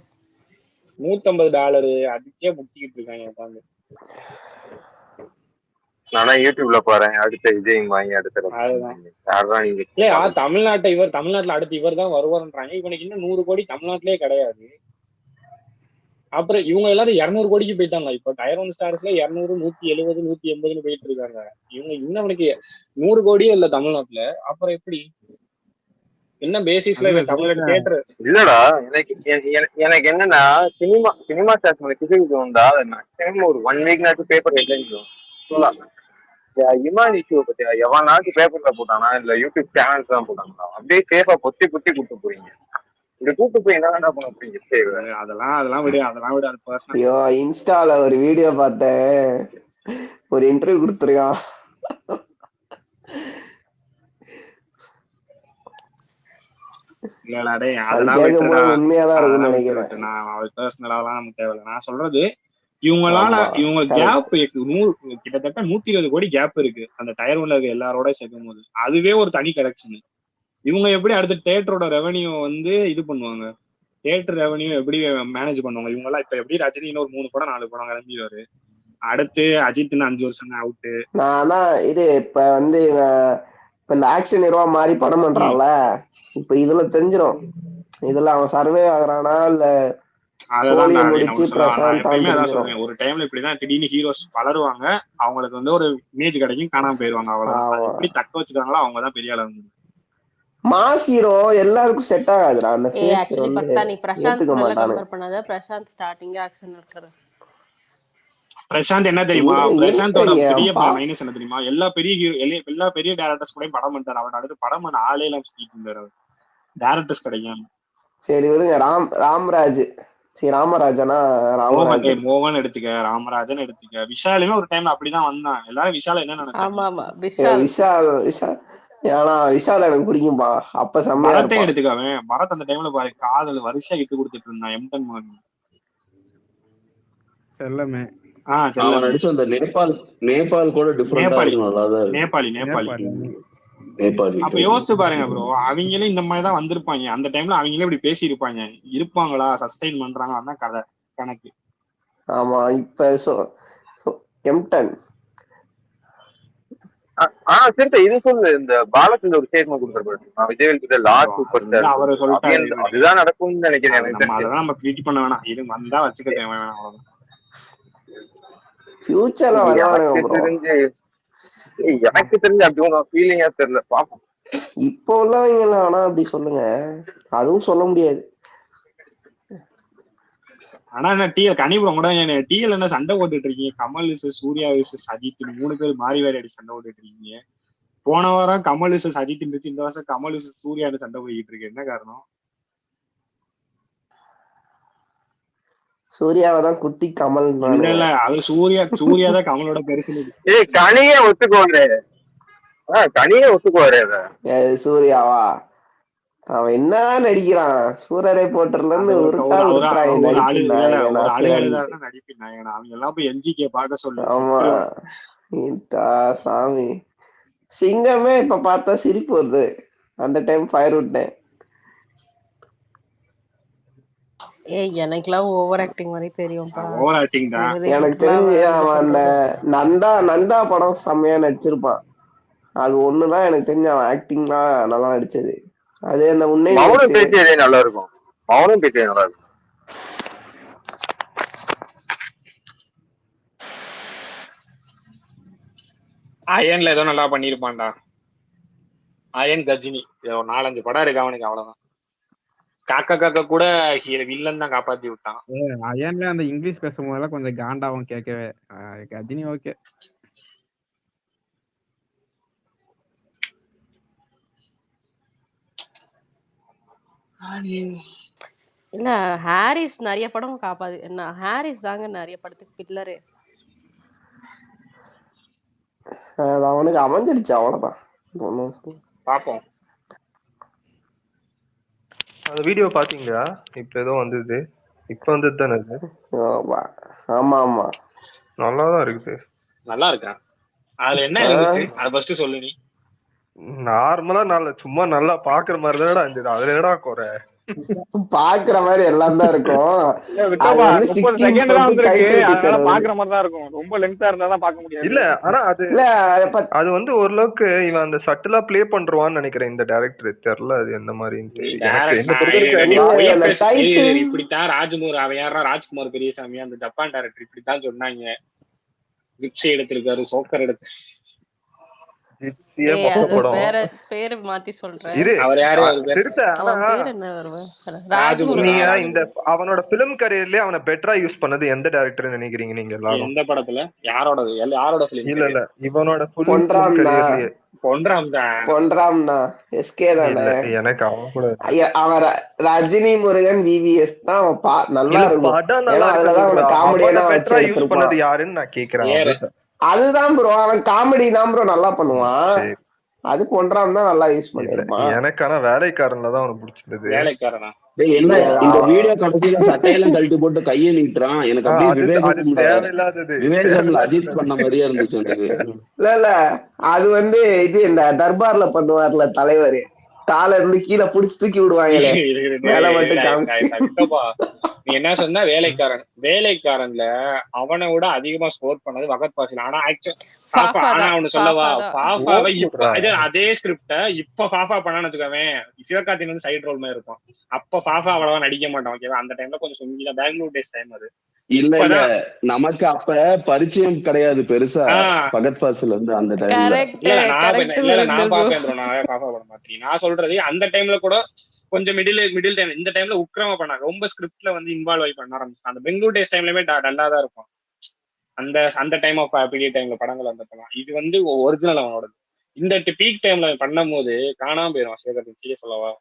$150 அதுக்கே முட்டிக்கிட்டு இருக்காங்க உட்காந்து. நானா யூடியூப்ல பாறேன், அடுத்த விஜய் வாங்கி அடுத்த தமிழ்நாட்டுல அடுத்து இவர் தான் வருவாருன்றாங்க. இவனுக்கு இன்னும் 100 கோடி தமிழ்நாட்டிலே கிடையாது. அப்புறம் இவங்க எல்லாரும் 200 கோடிக்கு போயிட்டாங்க. இப்ப டயர் 1 ஸ்டார்ஸ்ல 200, 170, 180 போயிட்டு இருக்காங்க. இவங்க இன்னும் அவனுக்கு 100 கோடியே இல்ல தமிழ்நாட்டுல. அப்புறம் எப்படி என்ன பேசிஸ்ல இவன் தமிழ்நாடு தியேட்டர் இல்லடா? எனக்கு என்னன்னா சினிமா ஸ்டார்ஸ் மேல கிசுக்கு வந்தா மேக்ஸிமம் ஒரு 1 வீக் பேப்பர் ஹெட்லைன் சொல்லலாம். இமான் இஷ்யூ பத்தியா எவனாச்சும் பேப்பர்ல போட்டானா இல்ல யூடியூப் சேனல்ஸ் தான் போட்டாங்களா? அப்படியே சேஃபா பொத்தி கூட்டு போறீங்க. இப்படி கூட்டு போய் என்ன பண்ண போறீங்க? அதெல்லாம் விடு அது பர்சனல். ஐயோ இன்ஸ்டால ஒரு வீடியோ பார்த்தேன், ஒரு இன்டர்வியூ கொடுத்துருக்கான். உண்மையாதான் இருக்கும்னு நினைக்கிறேன். நமக்கு தேவையில்லை. நான் சொல்றது இவங்களால இவங்க கேப் கிட்டத்தட்ட 120 கோடி கேப் இருக்கு அந்த டயர் 1ல இருக்க எல்லாரோட சேர்க்கும் போது. அதுவே ஒரு தனி கலெக்ஷன். இவங்க எப்படி அடுத்த தியேட்டரோட ரெவன்யூ இது பண்ணுவாங்க? தியேட்டர் ரெவன்யூ எப்படி மேனேஜ் பண்ணுவாங்க? இவங்க எல்லாம் இப்ப எப்படி ரஜினின்னு ஒரு 3 படம் 4 படம் கிளம்பிடுவாரு, அடுத்து அஜித்னு 5 வருஷம் அவுட்டு. நான் தான் இது இப்ப இப்ப இந்த ஆக்ஷன் ஹீரோவா மாறி படம் பண்றான்ல, இப்ப இதுல தெரிஞ்சிடும் இதுல அவன் சர்வே ஆகுறானா இல்ல. ஒரு டைம்ல இப்படிதான் திடீர்னு ஹீரோஸ் வளருவாங்க, அவங்களுக்கு ஒரு இமேஜ் கிடைக்கும், காணாம போயிருவாங்க. அவ்வளவுதான். எப்படி தக்க வச்சுக்காங்களோ அவங்கதான் பெரிய அளவு. மாஸ் ஹீரோ எல்லாருக்கும் செட் ஆகாதுடா. அந்த நீ பிரசாந்த் கம்பேர் பண்ணாத. பிரசாந்த் ஸ்டார்டிங் ஆக்ஷன் இருக்காரு. பிரசாந்த் என்ன தெரியுமா? பிரசாந்தோட பெரிய மைனஸ் என்ன தெரியுமா? எல்லா பெரிய டைரக்டர்ஸ் கூட படம் பண்ணிட்டாரு. அவர் அடுத்து படம் பண்ண ஆளே எல்லாம் சுத்திட்டு இருந்தாரு. டைரக்டர்ஸ் கிடைக்கும். சரி விடுங்க. ராமராஜ் ராமராஜனா மோகன் எடுத்துக்க, ராமராஜன் எடுத்துக்க, விஷாலுமே ஒரு டைம் அப்படிதான் வந்தான். எல்லாரும் விஷால என்ன நினைச்சாங்க? விஷால் ஏன்னா விஷால் எனக்கு பிடிக்கும்பா. அப்ப பரத்தை எடுத்துக்காவே. பரத் அந்த டைம்ல பாரு காதல் வரிசையா இட்டு கொடுத்துட்டு இருந்தான். எம்டன் மோகன் செல்லமே நடிச்ச அந்த நேபாள் கூட நேபாளி. அப்ப யோசிச்சு பாருங்க ப்ரோ, அவங்களே இந்த மாதிரிதான் வந்திருப்பாங்க. அந்த டைம்ல அவங்களே இப்படி பேசி இருப்பாங்களா? சஸ்டைன் பண்றாங்க அதான் கதை கணக்கு. ஆமா இப்ப எம்டன் இது சொல்லு. இந்த பாலச்சந்திர ஒரு ஸ்டேட்மெண்ட் கொடுத்துருப்பாரு விஜய் கிட்ட லாஸ்ட் சூப்பர் ஸ்டார் அவரு சொல்லிட்டாரு. அதுதான் நடக்கும்னு நினைக்கிறேன். அதெல்லாம் நம்ம ட்வீட் பண்ண வேணாம். இது வந்தா வச்சுக்க தேவையான அவ்வளவுதான். ஃபியூச்சர்ல எனக்கு தெரிஞ்சு அப்படி ஒன்றும் ஃபீலிங்கா தெரியல. பாப்போம். இப்போ உள்ளவங்க ஆனா அப்படி சொல்லுங்க, அதுவும் சொல்ல முடியாது. ஆனா என்ன டிஎல் கனிபுரம் கூட டிஎல் என்ன சண்டை போட்டுட்டு இருக்கீங்க? கமல் சூர்யா அஜித் 3 பேர் மாறி வேற அடி சண்டை போட்டுட்டு இருக்கீங்க. போன வாரம் கமல் அஜித் இருந்துச்சு, இந்த வருஷம் கமல் சூர்யான்னு சண்டை போய்கிட்டு இருக்கு. என்ன காரணம்? சூர்யாவதான் குட்டி கமல். இல்ல அது சூர்யாதான் கமலோட பெருசு. கனியே ஒத்துக்குவாரு. சூர்யாவா? அவன் என்ன நடிக்கிறான்? சூரரை போட்டுல இருந்து சாமி. சிங்கமே இப்ப பார்த்தா சிரிப்பு வருது. அந்த டைம் ஃபயர் விட்டேன். எனக்குலாம் ஓவர் ஆக்டிங் மாதிரி தெரியும்பா. எனக்கு தெரிஞ்சு அவன் அந்த நந்தா படம் செம்மையா நடிச்சிருப்பான். அது ஒண்ணுதான் எனக்கு தெரிஞ்ச அவன் ஆக்டிங்லாம் நல்லா நடிச்சது. அது அந்த மௌனம் பேசியதே நல்லா இருக்கும். அயன்ல ஏதோ நல்லா பண்ணிருப்பான்டா. அயன் கஜினி 4-5 படம் இருக்கு அவனுக்கு, அவ்வளவுதான். காக்கா கூட வில்லன் தான் காப்பாத்தி விட்டான். அயன்ல அந்த இங்கிலீஷ் பேசும்போதெல்லாம் கொஞ்சம் காண்டாவும் கேட்கவே. கஜினி ஓகே. இல்ல ஹாரிஸ் நிறைய படம் காப்பாது. என்ன ஹாரிஸ் தாங்க நிறைய படத்துக்கு பில்லரு. அவனுக்கு அமைஞ்சிருச்சு, அவ்வளவுதான். பாப்போம். அந்த வீடியோ பாத்தீங்களா? இப்ப ஏதோ வந்தது. இப்ப வந்தது தானே அது? ஆமா ஆமா, நல்லாதான் இருக்குது. நல்லா இருக்கா? அதுல என்ன இருந்துச்சு அத ஃபர்ஸ்ட் சொல்லு. நீ நார்மலா சும்மா நல்லா பாக்குற மாதிரி தானடா இருந்தது. அதுல என்னடா குறை? பாக்குற மாதிரி எல்லாம் தான் இருக்கும். அது விட்டோபா வந்து 30 16 செகண்ட் தான் from வந்திருக்கு, கைட் அதனால எபிசோட் பாக்குற மாதிரி தான் இருக்கும். ரொம்ப லென்த்தா இருந்தா தான் பார்க்க முடியாது. இல்ல ஆனா அது இல்ல அது வந்து ஓரளவுக்கு இவன் அந்த சட்டிலா ப்ளே பண்றான்னு நினைக்கிறேன் இந்த டைரக்டர். தெரியல அது எந்த மாதிரின்ட்டு. எனக்கு என்ன டைட்டில் இப்படித்தான் ராஜ்குமார் அவன் யாரா ராஜ்குமார் பெரியசாமி அந்த ஜப்பான் டைரக்டர் இப்படித்தான் சொன்னாங்க. ஜிப்சி எடுத்திருக்காரு, சோக்கர் எடுத்து வேற பேரு மாத்தி சொல்றேன். அவர் யாரு பேர் என்ன நீங்க இந்த அவனோட பிலிம் கரியர்லயே அவனை பெட்டரா யூஸ் பண்ணது எந்த டைரக்டர் நினைக்கிறீங்க நீங்க எல்லாரும்? எந்த படத்துல யாரோட பிலிம்? இல்ல இவனோட பிலிம் கரியர்லயே எஸ்கே தானே. எனக்கு அவன் கூட அவன் ரஜினி முருகன் விவிஎஸ் தான் நல்லா இருக்கும். ஏன்னா அதுலதான் அவன் காமெடியா யூஸ் பண்ணது யாருன்னு நான் கேக்குறேன். அதுதான் ப்ரோ, அவன் காமெடி தான் ப்ரோ நல்லா பண்ணுவான். அது பொன்றாம் தான் நல்லா யூஸ் பண்ணிருப்பான். எனக்கு ஆனா வேலைக்காரன்ல தான் அவனுக்கு பிடிச்சிருந்தது. வேலைக்காரனா என்ன இந்த வீடியோ கடைசியில சட்டையெல்லாம் கழட்டி போட்டு கையை நீட்டுறான். எனக்கு அப்படியே விவேகம் அஜித் பண்ண மாதிரியே இருந்துச்சு எனக்கு. இல்ல அது வந்து இது இந்த தர்பார்ல பண்ணுவார்ல தலைவர், கால இருந்து கீழே புடிச்சு தூக்கி விடுவாங்களே வேலை மட்டும் காமிச்சு. நீ என்ன சொன்னா வேலைக்காரன்ல அவனை விட அதிகமா ஸ்கோர் பண்ணது வகத் பாசில். ஆனா ஆனா அவனு சொல்லவா பாஃபாவை அதே ஸ்கிரிப்ட இப்ப பாஃபா பண்ணான்னு வச்சுக்கோவேன், சிவகார்த்தின் வந்து சைட் ரோல் மாதிரி இருக்கும். அப்ப பாஃபா அவ்வளவா நடிக்க மாட்டான். ஓகேவா? அந்த டைம்ல கொஞ்சம் சொங்கிதான் பெங்களூர் டேஸ் டைம் அது. இல்ல நமக்கு அப்ப பரிச்சயம் கிடையாது பெருசா பகத் பாசில் வந்து அந்த டைம்ல. நான் பாப்பேன் நான் சொல்றது அந்த டைம்ல கூட கொஞ்சம் மிடில் டைம். இந்த டைம்ல உக்கிரமா பண்ணாங்க, ரொம்ப ஸ்கிரிப்ட்ல வந்து இன்வால்வ் ஆகி பண்ண ஆரம்பிச்சு. அந்த பெங்களூர் டேஸ் டைம்லயுமே டல்லா தான் இருக்கும். அந்த டைம் ஆஃப் பீரியட் டைம்ல படங்கள் அந்த படம் இது வந்து ஒரிஜினல் அவனோடது. இந்த பீக் டைம்ல பண்ணும் போது காணாம போயிடும் சிவகார்த்தின். சீரிய சொல்லவா,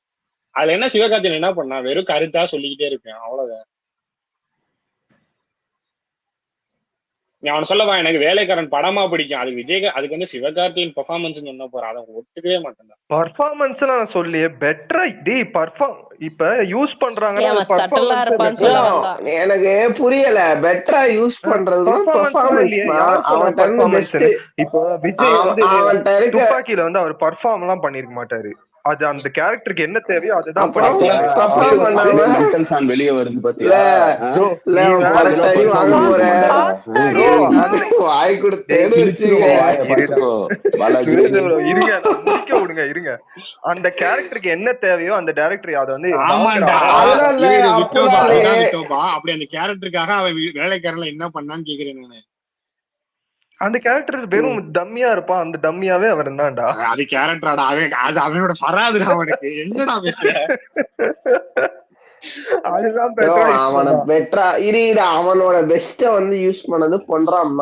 அதுல என்ன சிவகார்த்தின் என்ன பண்ணா வெறும் கருத்தா சொல்லிக்கிட்டே இருப்பேன், அவ்வளவுதான். நீ அவனை சொல்லவா எனக்கு வேலைக்காரன் படமா பிடிக்கும், அது அதுக்கு வந்து சிவகார்த்தியின் பெர்ஃபார்மன்ஸ் சொன்ன போற அதை ஒத்துக்கவே மாட்டேன். பெர்ஃபார்மன்ஸ் நான் சொல்லியே பெட்டரா இப்ப யூஸ் பண்றாங்க. எனக்கு புரியல பெட்டரா யூஸ் பண்றது பெர்ஃபார்மன்ஸ். இப்போ விஜய் வந்து துப்பாக்கியில வந்து அவர் பெர்ஃபார்ம் எல்லாம் பண்ணிருக்க மாட்டாரு. அது அந்த கேரக்டருக்கு என்ன தேவையோ அதுதான் வெளியே வருது பாத்தீங்களா? இருங்க அந்த கேரக்டருக்கு என்ன தேவையோ அந்த டைரக்டர் அதை வந்து அப்படி அந்த கேரக்டருக்காக அவன் வேலைக்காரன்ல என்ன பண்ணான்னு கேக்குறேன் நானு. அந்த கேரக்டர் வெறும் டம்மியா இருப்பான், அந்த டம்மியாவே அவர் இருந்தான்டா. அது கேரக்டராடா, அது அவனோட ஃபராதுடா. அவனுக்கு என்னடா பேசுற? அதுதான் பெட்டரா அவனோட பெஸ்ட வந்து யூஸ் பண்ணது பொன்றாம்.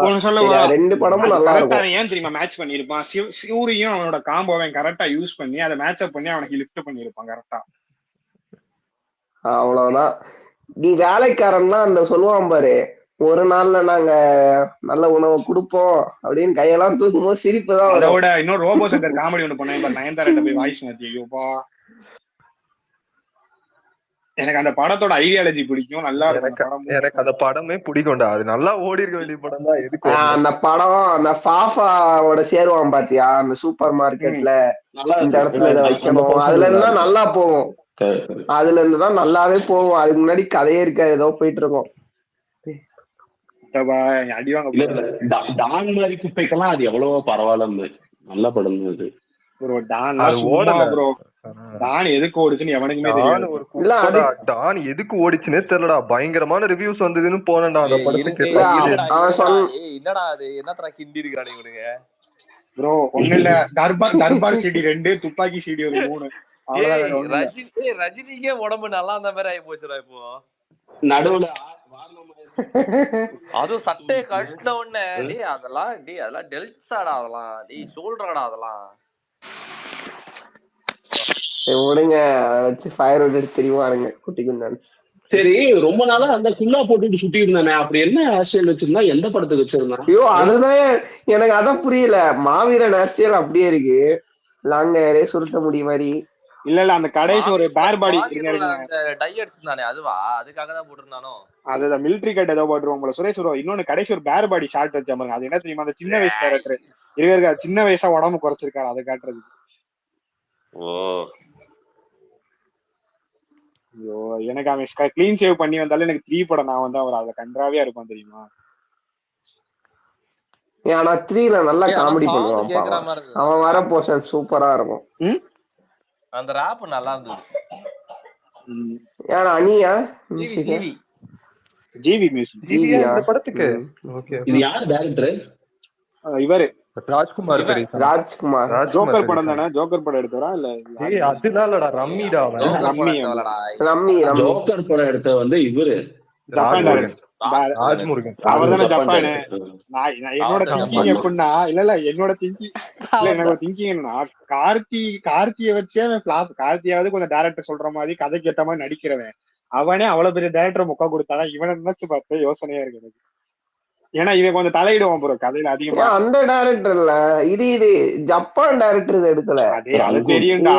ரெண்டு படமும் நல்லா இருக்கும். ஏன் தெரியுமா மேட்ச் பண்ணிருப்பான், சூரியும் அவனோட காம்போவை கரெக்டா யூஸ் பண்ணி அதை மேட்ச் அப் பண்ணி அவனுக்கு லிஃப்ட் பண்ணிருப்பான் கரெக்டா. அவ்வளவுதான். நீ வேலைக்காரன்னா அந்த சொல்லுவான் பாரு, ஒரு நாள்ல நாங்க நல்ல உணவு கொடுப்போம் அப்படின்னு கையெல்லாம் தூக்கும் போது சிரிப்பு தான். அதோட இன்னொரு ரோபோ சங்கர் காமெடி ஒண்ணு பண்ணேன், நயன்தாரா போய் வாய்ஸ் மாத்தி. எனக்கு அந்த படத்தோட ஐடியாலஜி பிடிக்கும், நல்லா இருக்கும். எனக்கு அந்த படமே பிடிக்கும்டா, அது நல்லா ஓடி இருக்க வேண்டிய படம் தான். எதுக்கு அந்த படம் அந்த ஃபாஃபாவோட சேருவான் பாத்தியா அந்த சூப்பர் மார்க்கெட்ல, இந்த இடத்துல இதை வைக்கணும், அதுல இருந்தா நல்லா போகும். அதுல இருந்துதான் நல்லாவே போகும். அதுக்கு முன்னாடி கதையே இருக்காது, ஏதோ போயிட்டு இருக்கோம். டான் மாதிரி குப்பைக்கெல்லாம் அது எவ்வளவோ பரவாயில்ல, நல்ல படம் அது. டான் எதுக்கு ஓடிச்சுன்னு எவனுக்குமே தெரியாது. டான் எதுக்கு ஓடிச்சுன்னே தெரியலடா, பயங்கரமான ரிவ்யூஸ் வந்ததுன்னு போனேன்டா அந்த படத்துக்கு. என்னடா அது என்னத்தரா கிண்டி இருக்கிறானே இவனுங்க ப்ரோ. ஒண்ணு இல்ல, தர்பார் சிடி 2, துப்பாக்கி சிடி 3. ரஜினிக்கே உடம்பு நல்லா அந்த மாதிரி ஆகி போச்சுடா இப்போ. நடுவுல அதுவும் சட்டையை கட்டின உடனே அதெல்லாம் டெல்ட்ஸாடா, அதெல்லாம் ஷோல்டராடா, அதெல்லாம் விடுங்க வச்சு ஃபயர் எடுத்து தெரியுவானுங்க குட்டி குண்டான்ஸ். சரி, ரொம்ப நாளா அந்த குல்லா போட்டுட்டு சுத்தி இருந்தானே, அப்படி என்ன ஆஸ்திரேல் வச்சிருந்தா, எந்த படத்துக்கு வச்சிருந்தான்? ஐயோ அதுதான் எனக்கு அதான் புரியல. மாவீரன் ஆஸ்திரேல் அப்படியே இருக்கு, லாங் ஹேரே சுருட்ட முடி மாதிரி. இல்ல அந்த கடைசி ஒரு பேர் பாடி டை அடிச்சிருந்தானே, அதுவா? அதுக்காக தான் போட்டுருந்தானோ? அதுதான் மிலிட்டரி கட் ஏதோ போட்டுருவோம் போல சுரேஷ் ப்ரோ. இன்னொன்னு கடைசி ஒரு பேர் பாடி ஷார்ட் வச்சா பாருங்க, அது என்ன தெரியுமா? அந்த சின்ன வயசு கேரக்டர் இருக்க, சின்ன வயசா உடம்பு குறைச்சிருக்காரு, அதை காட்டுறது. ஓ ஐயோ எனக்கு அவன் கிளீன் சேவ் பண்ணி வந்தாலும் எனக்கு 3 படம் நான் வந்து அவர் அதை கன்றாவே இருப்பான் தெரியுமா. ஆனா 3ல நல்லா காமெடி சாங் பண்ணுவான் கேக்குற பாவம். மாதிரி இருந்தது. அவன் வர போர்ஷன் சூப்பரா இருக்கும். அந்த ராப் நல்லா இருந்தது. ஏன்னா அனியா ஜிவி மியூசிக் ஜிவியா இந்த படத்துக்கு. ஓகே. இது யார் டைரக்டர்? இவரு ராஜ்குமார் ராஜ்குமார். ஜோக்கர் படம் தானே? ஜோக்கர் படம் எடுத்தவரா இல்ல? ஏய் அதுதான்டா ரம்மிடா அவன். ரம்மி ஜோக்கர் படம் எடுத்த வந்து இவரு ஜப்பான் ராஜ்முருகன். அவர்தானே ஜப்பானு. என்னோட திங்கிங் எப்படின்னா இல்ல என்னோட திங்கிங் எனக்கு திங்கிங் என்னன்னா கார்த்தியை வச்சே அவன் பிளாப். கார்த்தியாவது கொஞ்சம் டேரக்டர் சொல்ற மாதிரி கதைக்கு ஏற்ற மாதிரி நடிக்கிறவன். அவனே அவ்வளவு பெரிய டேரக்டர் முக்கா கொடுத்தாதான் இவனை நினைச்சு பார்த்து யோசனையா இருக்கு எனக்கு. ஏன்னா இவன் கொஞ்சம் தலையிடுவான் ப்ரோ கதையில அதிகமா. அந்த டைரக்டர் இல்ல இது ஜப்பான் டைரக்டர் எடுக்கல. அது தெரியும்டா.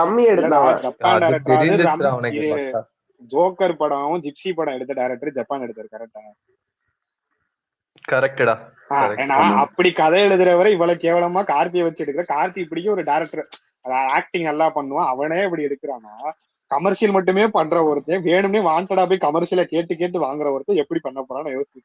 ரம்மி எடுத்தான் ஜப்பான் டைரக்டர். ஜோக்கர் படம் ஜிப்சி படம் எடுத்த டைரக்டர் ஜப்பான் எடுத்தாரு. கரெக்டா? கரெக்டா. ஏன்னா அப்படி கதை எழுதுறவரை இவ்வளவு கேவலமா கார்த்தியை வச்சு எடுக்கிற. கார்த்தி இப்படியும் ஒரு டைரக்டர் ஆக்டிங் நல்லா பண்ணுவான். அவனே இப்படி எடுக்கிறானா? கமர்ஷியல் மட்டுமே பண்ற ஒருத்தன் வேணும்னே வாண்டடா போய் கமர்ஷியல கேட்டு வாங்குற ஒருத்தன் எப்படி பண்ண போறான்னு யோசிச்சு.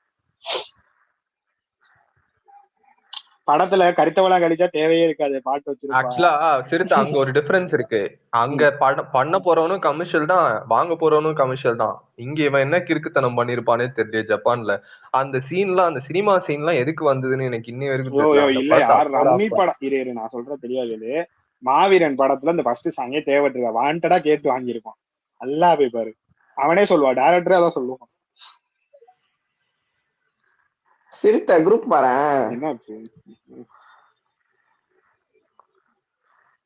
படத்துல கருத்தவளா கழிச்சா தேவையே இருக்காது. பாட்டு வச்சிருக்கா. ஆக்சுவலா சிறுத்தை அங்க ஒரு டிஃபரன்ஸ் இருக்கு. அங்க பண்ண போறவனும் கமர்ஷியல் தான், வாங்க போறவனும் கமர்ஷியல் தான். இங்க இவன் என்ன கிறுக்குத்தனம் பண்ணிருப்பானே தெரியல. ஜப்பான்ல அந்த சீன்லாம், அந்த சினிமா சீன்லாம் எதுக்கு வந்ததுன்னு எனக்கு இன்னி வரைக்கும் தெரியல. ரம்மி படம் இரு நான் சொல்றேன் தெரியாது. மாவீரன் படத்துல இந்த ஃபர்ஸ்ட் சாங்கே தேவைப்பட்டிருக்கா. வாண்டடா கேட்டு வாங்கியிருப்பான். நல்லா போய் பாரு. அவனே சொல்லுவா. டைரக்டரே அதான் சொல்லுவான். சிறுத்தை குரூப் பாரேன். என்னாச்சு?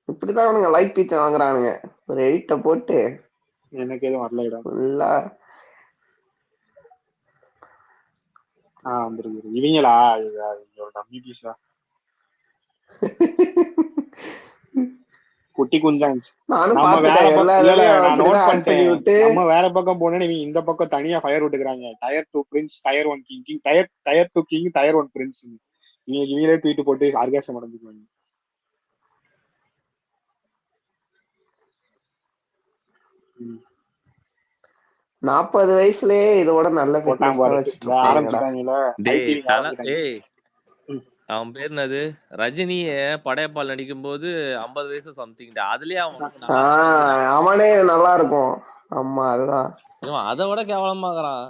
இப்படிதான் அவனுங்க லைக் பீச்ச வாங்குறானுங்க. ஒரு எடிட்ட போட்டு எனக்கு எதுவும் வரல இடம் ஃபுல்லா வந்துருக்கு. இவங்களா டம்மி பீஸா குட்டி குஞ்சான்ஸ். நம்ம வேற பக்கம் போனே இந்த பக்கம் தனியா ஃபயர் விட்டுக்கிறாங்க. Tier 2 prince, tier 1 king, tier 2 king, tier 1 prince. இவங்களே ட்வீட் போட்டு ஆர்காசம் அடைஞ்சுக்குவாங்க. நாற்பது வயசுலயே இதோட நல்ல ஆரம்பிச்சுட்டாங்களா? அவன் பேர் என்னது? ரஜினிய படையப்பால் நடிக்கும் போது 50 வயசு சம்திங். அதுலயே அவனே நல்லா இருக்கும். ஆமா அதுதான். அதை விட கேவலமாகறான்.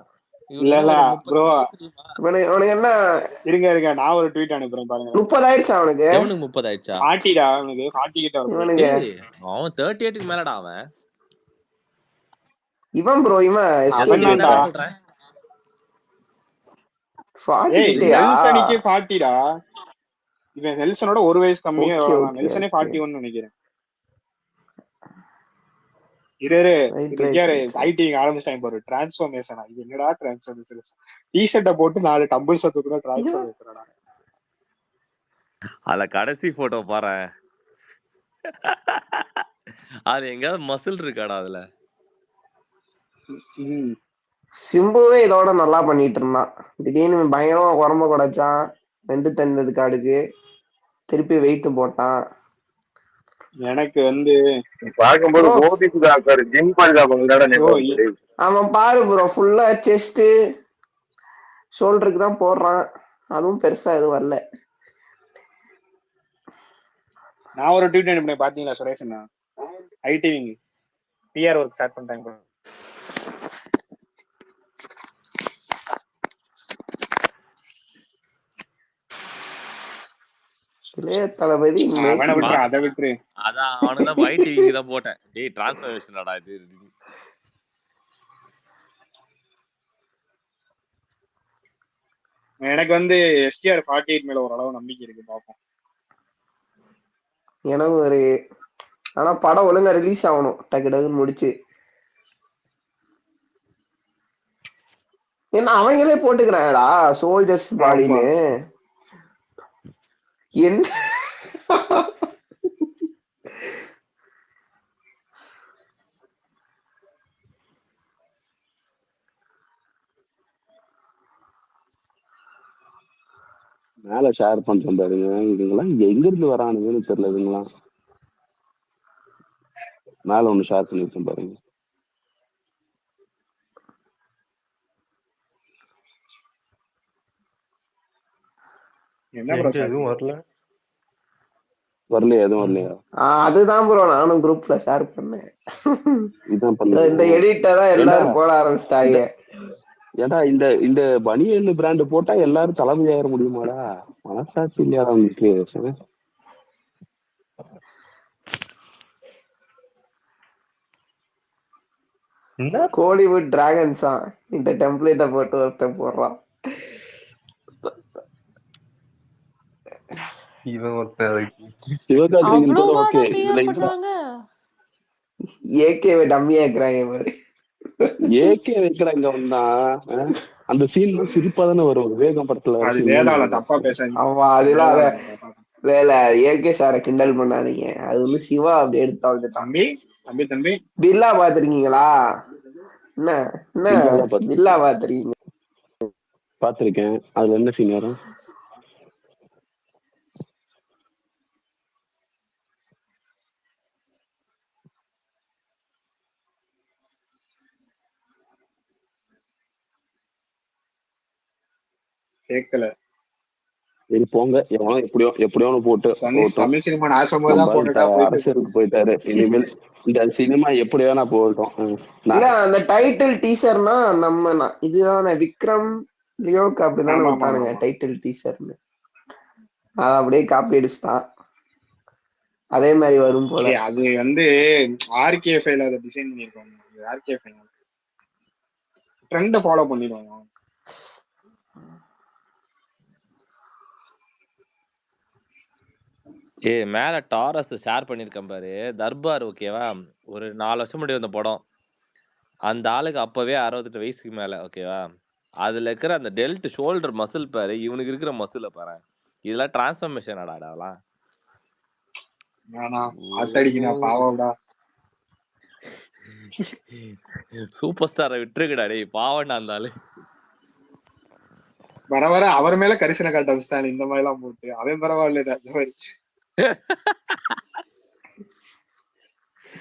இல்ல ப்ரோ அவனுக்கு என்ன இருங்க நான் ஒரு ட்வீட் அனுப்புறேன் பாருங்க. 30 ஆயிடுச்சு அவனுக்கு. 30 ஆயிடுச்சா? 40டா அவனுக்கு. 40 கிட்ட இவனுக்கு அவன் 38க்கு மேலடா அவன். இவன் ப்ரோ இவன் 40டா. இவன் நெல்சனோட ஒரு வயசு கம்மியா. நெல்சனே 41 நினைக்கிறேன். ஐடி ஆரம்பிச்சிட்டாங்க பாரு. டிரான்ஸ்ஃபர்மேஷனா? இது என்னடா டிரான்ஸ்ஃபர்மேஷன்? டி-ஷர்ட்ட போட்டு 4 டம்பிள் சத்துக்குள்ள டிரான்ஸ்ஃபர்மேஷனா? அதுல கடைசி போட்டோ பாரு. அது எங்கயாவது மசில் இருக்காடா அதுல? சிம்புவே இதோட நல்லா பண்ணிட்டு இருந்தான். திடீர்னு பயங்கரமா உரம்ப குடைச்சான். 2 தந்தது காடுக்கு திருப்பி வெயிட் போட்டான். எனக்கு வந்து பார்க்கும்போது கோபி சுதாகர் ஜிம் பண்ணி அவன் பாரு ப்ரோ ஃபுல்லா செஸ்ட் ஷோல்டருக்கு தான் போடுறான். அதுவும் பெருசா எதுவும் வரல. நான் ஒரு ட்வீட் அனுப்பினேன் பாத்தீங்களா Suresh? IT PR work start பண்ணிட்டாங்க. தளபதி அதை விட்டுரு. அதான் அவனுதான் ஐடி தான் போட்டேன். டேய் டிரான்ஸ்ஃபர்மேஷன்டா இது. எனக்கு வந்து STR 48 மேல ஓரளவு நம்பிக்கை இருக்கு. பாப்போம். எனக்கு ஒரு ஆனா படம் ஒழுங்கா ரிலீஸ் ஆகணும். டக்கு டக்குன்னு முடிச்சு. ஏன்னா அவங்களே போட்டுக்கிறாங்கடா சோல்ஜர்ஸ் பாடின்னு. என்ன மேல ஷேர் பண்றேன் பாருங்க. இதுங்கெல்லாம் எங்க இருந்து வரானுங்கன்னு தெரியல. இதுங்கெல்லாம் மேல ஒண்ணு ஷேர் பண்ணிருக்கேன் பாருங்க. என்ன ப்ரோ எதுவும் வரல வரலையா? எதுவும் வரலையா? அதுதான் ப்ரோ நானும் குரூப்ல ஷேர் பண்ணேன். இதான் இந்த பண்ணுங்க. எடிட்டை தான் ஏண்டா எல்லாரும் போட ஆரம்பிச்சிட்டாங்க. ஏண்டா இந்த இந்த பனியன் பிராண்ட் போட்டா எல்லாரும் தளபதி ஆயிட முடியுமாடா? மனசாட்சி இல்லையா அவங்களுக்கு? கோலிவுட் டிராகன்ஸா இந்த டெம்ப்ளேட்டை போட்டு ஒருத்தன் போடுறான். இவன் ஒருத்தன் சிவகார்த்திகேயன் கூட ஓகே. இதுல ஏகேவை டம்மியா இருக்கிறாங்க பாரு. ஏகே வைக்கிறாங்க வந்தா அந்த சீன் சிரிப்பா தானே வரும் விவேகம் படத்துல. அது வேதாள தப்பா பேசாதீங்க. ஆமா அதெல்லாம் வேல ஏகே சாரை கிண்டல் பண்ணாதீங்க. அது வந்து சிவா அப்படி எடுத்து வந்துட்டான். தம்பி தம்பி பில்லா பாத்திருக்கீங்களா? என்ன என்ன பில்லா பாத்திருக்கீங்க? பாத்திருக்கேன். அதுல என்ன சீன் வரும்? கேட்கல. சரி போங்க, எவனோ எப்படியோ போட்டு தமிழ் சினிமா நாசமா போட்டுட்டா அரசியலுக்கு போயிட்டாரு. இனிமேல் இந்த சினிமா எப்படி வேணா போகட்டும். அந்த டைட்டில் டீசர்னா நம்ம இதுதானே விக்ரம் லியோக்கு அப்படிதானே விட்டானுங்க டைட்டில் டீசர்னு. அது அப்படியே காப்பி அடிச்சுட்டான். அதே மாதிரி வரும் போல. அது வந்து ஆர்கேஎஃப்ல அதை டிசைன் பண்ணிருக்காங்க. ஆர்கேஎஃப் ட்ரெண்ட ஃபாலோ பண்ணிடுவாங்க. மேல டாரஸ் ஷேர் பண்ணிருக்கேன் பாரு, தர்பார் ஓகேவா? ஒரு 4 வருஷம் முன்னாடி வந்த படம். அந்த ஆளுக்கு அப்பவே 68 வயசுக்கு மேல ஓகேவா? அதுல இருக்கிற அந்த டெல்ட் ஷோல்டர் மசில் பாரு, இவனுக்கு இருக்கிற மசில பாரு. இதெல்லாம் டிரான்ஸ்ஃபர்மேஷன் அதெல்லாம். சூப்பர் ஸ்டாரை விட்டுருக்கடா டேய், பாவண்டா இருந்தாலும். வர வர அவர் மேல கரிசனை காட்ட வச்சுட்டான் இந்த மாதிரி எல்லாம் போட்டு. அவன் பரவாயில்ல.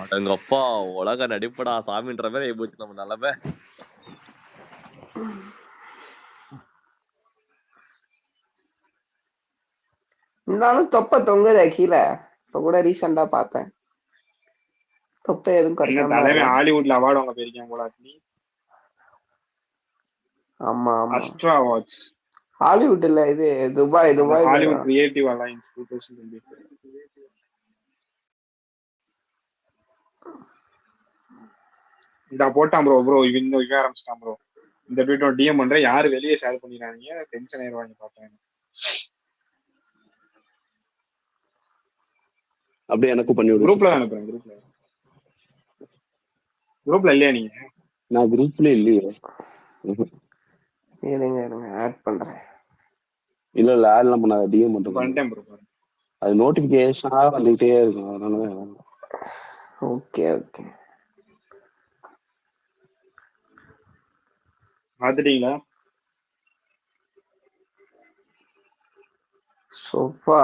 அடங்கப்பா, உலக நடிப்படா சாமின்ற மாதிரி ஆகி போச்சு நம்ம நிலைமை. இருந்தாலும் தொப்ப தொங்குதே கீழே. இப்ப கூட ரீசெண்டா பார்த்தேன். தொப்பை எதுவும் தலைவன் ஹாலிவுட்ல அவார்டு வாங்க போயிருக்கேன் போல. ஆமா ஆமா. அஸ்ட்ரா அவார்ட்ஸ் ஹாலிவுட் இல்ல, இது துபாய். Hollywood creative alliance 2024. இந்த போட்டான் ப்ரோ இந்த வைக்க ஆரம்பிச்சிட்டான் ப்ரோ. இந்த ட்வீட் டிஎம் பண்றேன், யாரு வெளியே ஷேர் பண்ணிடுறாங்க, டென்ஷன் ஆயிடுவாங்க பார்த்தேன். அப்படியே எனக்கு பண்ணி விடு. குரூப்ல அனுப்புறேன். குரூப்ல இல்லையா நீங்க? நான் குரூப்ல இல்லையே. இருங்க ஆட் பண்றேன். இல்ல ஆட்லாம் பண்ணாத, டிஎம் மட்டும் பண்ணிட்டேன் ப்ரோ. அது நோட்டிபிகேஷனா வந்துட்டே இருக்கும், அதனால. ஓகே பாத்துட்டீங்களா? சோப்பா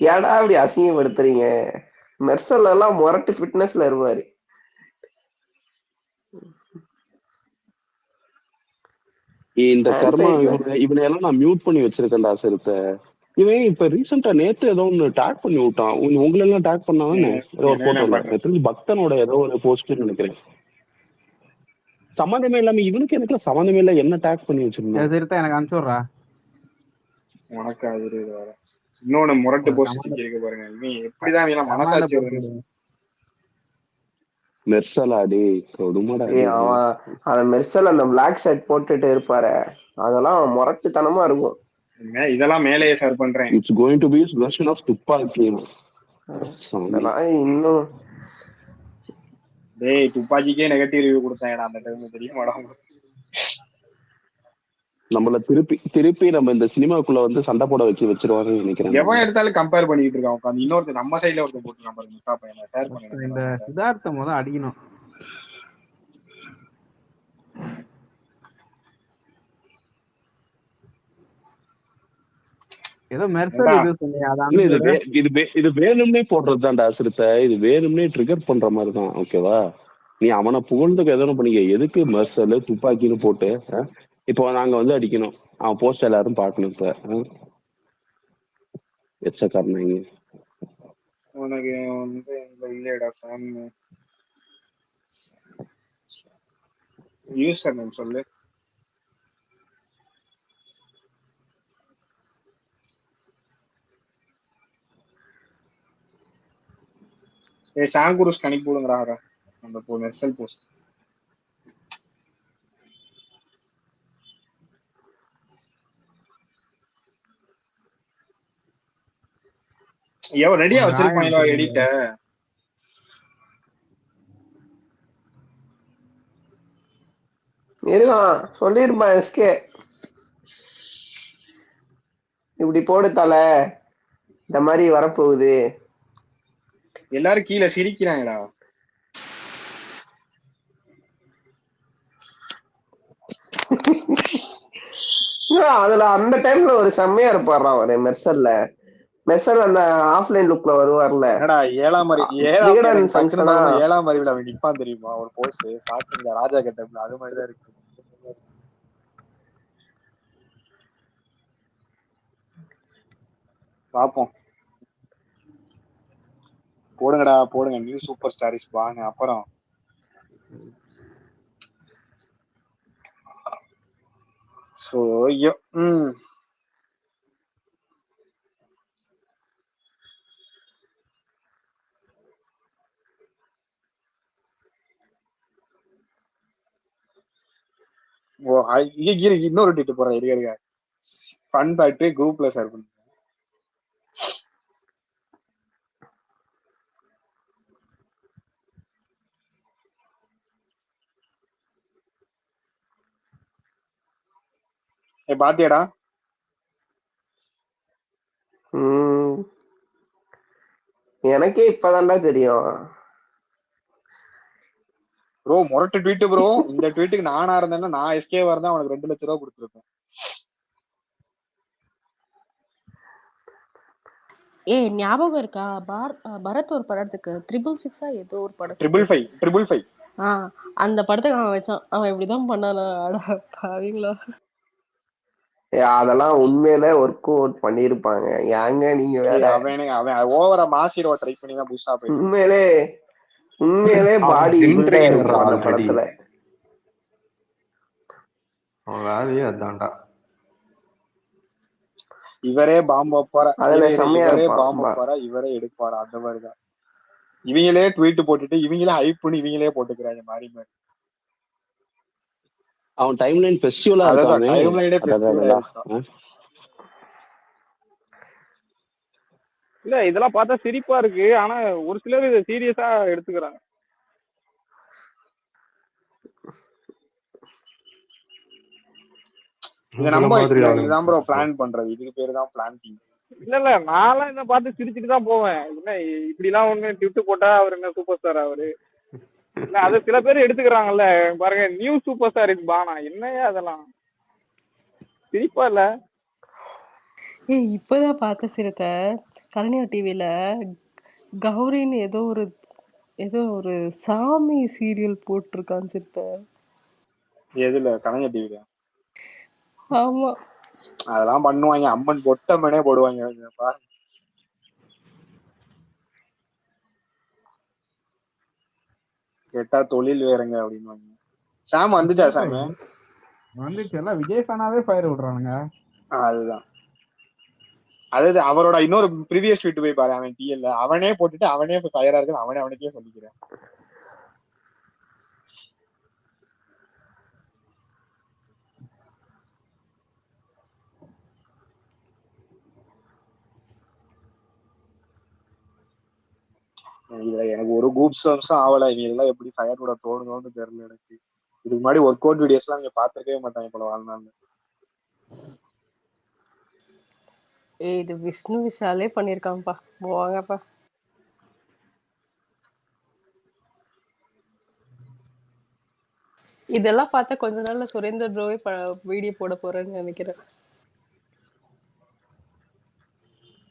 ஏடா அப்படி அசிங்கப்படுத்துறீங்க? மெர்சல் எல்லாம் முரட்டு ஃபிட்னஸ்ல இருப்பாரு. இந்த கர்மா இவனை எல்லாம் நான் மியூட் பண்ணி வச்சிருக்கேன்டா சிறுத்த. இவன் இப்ப ரீசெண்டா நேத்து ஏதோ ஒன்னு டேக் பண்ணி விட்டான். உங்களை எல்லாம் டேக் பண்ணான்னு ஏதோ ஒரு போட்டோல பக்தனோட ஏதோ ஒரு போஸ்ட் நினைக்கிறேன். சம்மந்தமே இல்லாம இவனுக்கு எனக்கு சம்மந்தமே இல்ல, என்ன டேக் பண்ணி வச்சிருந்தேன். எனக்கு அனுப்பிச்சுடுறா. உனக்கு அது வேற இன்னொன்னு முரட்டு போஸ்ட் கேட்க பாருங்க. இவன் எப்படிதான் இவன் மனசாட்சி மெர்சலாடி கொடுமடா. அவன் அந்த மெர்சல் அந்த பிளாக் ஷர்ட் போட்டுட்டு இருப்பாரு, அதெல்லாம் முரட்டுத்தனமா இருக்கும். இதெல்லாம் மேலேயே ஷேர் பண்றேன். It's going to be version of Thuppakki. இன்னும் டேய் துப்பாக்கிக்கே நெகட்டிவ் ரிவ்யூ கொடுத்தாங்கடா அந்த டைம்ல, தெரியுமாடா? நம்மள திருப்பி நம்ம இந்த சினிமாக்குள்ள வந்து சண்டை போட வச்சிருவாங்கன்னு நினைக்கிறேன். எவன் எடுத்தாலும் கம்பேர் பண்ணிட்டு இருக்கான் உட்காந்து. இன்னொருத்த நம்ம சைடுல ஒருத்தன் போட்டுருக்கான் பாருங்க, முட்டா பையனை ஷேர் பண்ணுங்க. இந்த சித்தார்த்த முதல்ல அடிக்கணும். ஏதோ மெர்சல் இது வேணும்னே போடுறதுதான்டா சிறுத்தை. இது வேணும்னே ட்ரிகர் பண்ற மாதிரி தான். ஓகேவா? நீ அவனை புகழ்ந்துக்கு எதனா பண்ணிக்க, எதுக்கு மெர்சல் துப்பாக்கின்னு போட்டு இப்போ நாங்க வந்து அடிக்கணும், அவன் போஸ்ட் எல்லாரும் பார்க்கணும். இப்ப எச்சக்காரனாங்க உனக்கு வந்து இல்லையடா சாமி. யூசர் நேம் சொல்லு. சாங்குருஸ் கணிப்பு விடுங்கிறாரா அந்த மெர்சல் போஸ்ட். எவ்வளவு ரெடியா வச்சிருப்பாங்களா எடிட்ட? இருக்கான் சொல்லிருப்பான் எஸ்கே, இப்படி போடு தல, இந்த மாதிரி வரப்போகுது. எல்லாரும் கீழே சிரிக்கிறாங்கடா. அதுல அந்த டைம்ல ஒரு செம்மையா இருப்பாரா ஒரு மெர்சல் அந்த ஆஃப்லைன் லுக்ல வருவார்ல. ஏழாம் அறிவுல அவன் நிப்பான் தெரியுமா ஒரு போஸ்ட் சாப்பிங்க ராஜா கெட்டப்ல, அது மாதிரிதான் இருக்கு. பாப்போம், போடுங்கடா போடுங்க, நியூ சூப்பர் ஸ்டாரிஸ் வாங்க. அப்புறம் இன்னொரு டிட்டு போறேன் இருக்க ஃபன் ஃபேக்டரி குரூப்ல ஷேர் பண்ணு. பாத்தியாடா? எனக்கே இப்பதான்டா தெரியும் ப்ரோ. முரட்டு ட்வீட் ப்ரோ. இந்த ட்வீட்டுக்கு நானா இருந்தேன்னா நான் எஸ்கே வரதான் அவனுக்கு 2 லட்சம் ரூபா கொடுத்துருக்கேன். ஞாபகம் இருக்கா பரத் ஒரு படத்துக்கு 666 ஏதோ ஒரு படம், 555 அந்த படத்துக்கு அவன் வச்சான். அவன் இப்படிதான் பண்ணானா? பாவீங்களா, அதெல்லாம் உண்மையில ஒர்க் அவுட் பண்ணிருப்பாங்க. ஏங்க நீங்க வேற? அவன் ஓவரா மாசிரோட ட்ரை பண்ணி தான் புதுசா போய் உண்மையிலே பாடி பில்டா இருக்கும் அந்த படத்துல. வேலையே அதான்டா. இவரே பாம்பு வைப்பாரா, அதுல செம்மையா இவரே எடுப்பாரா, அந்த மாதிரிதான். இவங்களே ட்வீட் போட்டுட்டு இவங்களே ஹைப் பண்ணி இவங்களே போட்டுக்கிறாங்க மாறி மாறி. அவன் டைம்லைன் ஃபெஸ்டிவலா இருக்கானே. இல்ல இதெல்லாம் பார்த்தா சிரிப்பா இருக்கு, ஆனா ஒரு சிலர் இதை சீரியஸா எடுத்துக்கிறாங்க. இதுதான் ப்ரோ பிளான் பண்றது, இதுக்கு பேரு தான் பிளானிங். இல்ல நான்லாம் இதை பார்த்து சிரிச்சுட்டு தான் போவேன். என்ன இப்படி எல்லாம் ஒண்ணு ட்விட் போட்டா அவர் என்ன சூப்பர் ஸ்டார் அவரு? இல்ல அது சில பேர் எடுத்துக்கிறாங்கல்ல, பாருங்க நியூ சூப்பர் ஸ்டார் இது பானா, என்னையா அதெல்லாம் சிரிப்பா இல்ல? இப்பதான் பார்த்த சிறுத்தை கலைஞர் டிவில கௌரின்னு ஏதோ ஒரு சாமி சீரியல் போட்டிருக்கான் சிறுத்தை. எதுல? கலைஞர் டிவில? ஆமா, அதெல்லாம் பண்ணுவாங்க. அம்மன் பொட்டம்மனே போடுவாங்க. கேட்டா தொழில் வேறங்க அப்படின்னு. சாம் வந்துட்டா? சாமி வந்துச்சு. எல்லாம் விஜய் ஃபேனாவே ஃபயர் விடுறானுங்க. அதுதான். அதாவது அவரோட இன்னொரு ப்ரீவியஸ் ட்வீட் போய் பாரு, அவன் டிஎல்ல அவனே போட்டுட்டு அவனே ஃபயரா இருக்கு அவனுக்கே சொல்லிக்கிறேன். இதுல எனக்கு ஒரு கூப்ஸ் அம்சம் ஆவல. இவங்க எல்லாம் எப்படி ஃபயர் விட தோணுதோன்னு தெரியல எனக்கு. இதுக்கு முன்னாடி ஒர்க் அவுட் வீடியோஸ் எல்லாம் நீங்க பாத்துருக்கவே மாட்டாங்க போல வாழ்நாள். இது விஷ்ணு விஷாலே பண்ணிருக்காங்கப்பா, போவாங்கப்பா. இதெல்லாம் பார்த்தா கொஞ்ச நாள்ல சுரேந்தர் ப்ரோவே வீடியோ போட போறேன்னு நினைக்கிறேன்.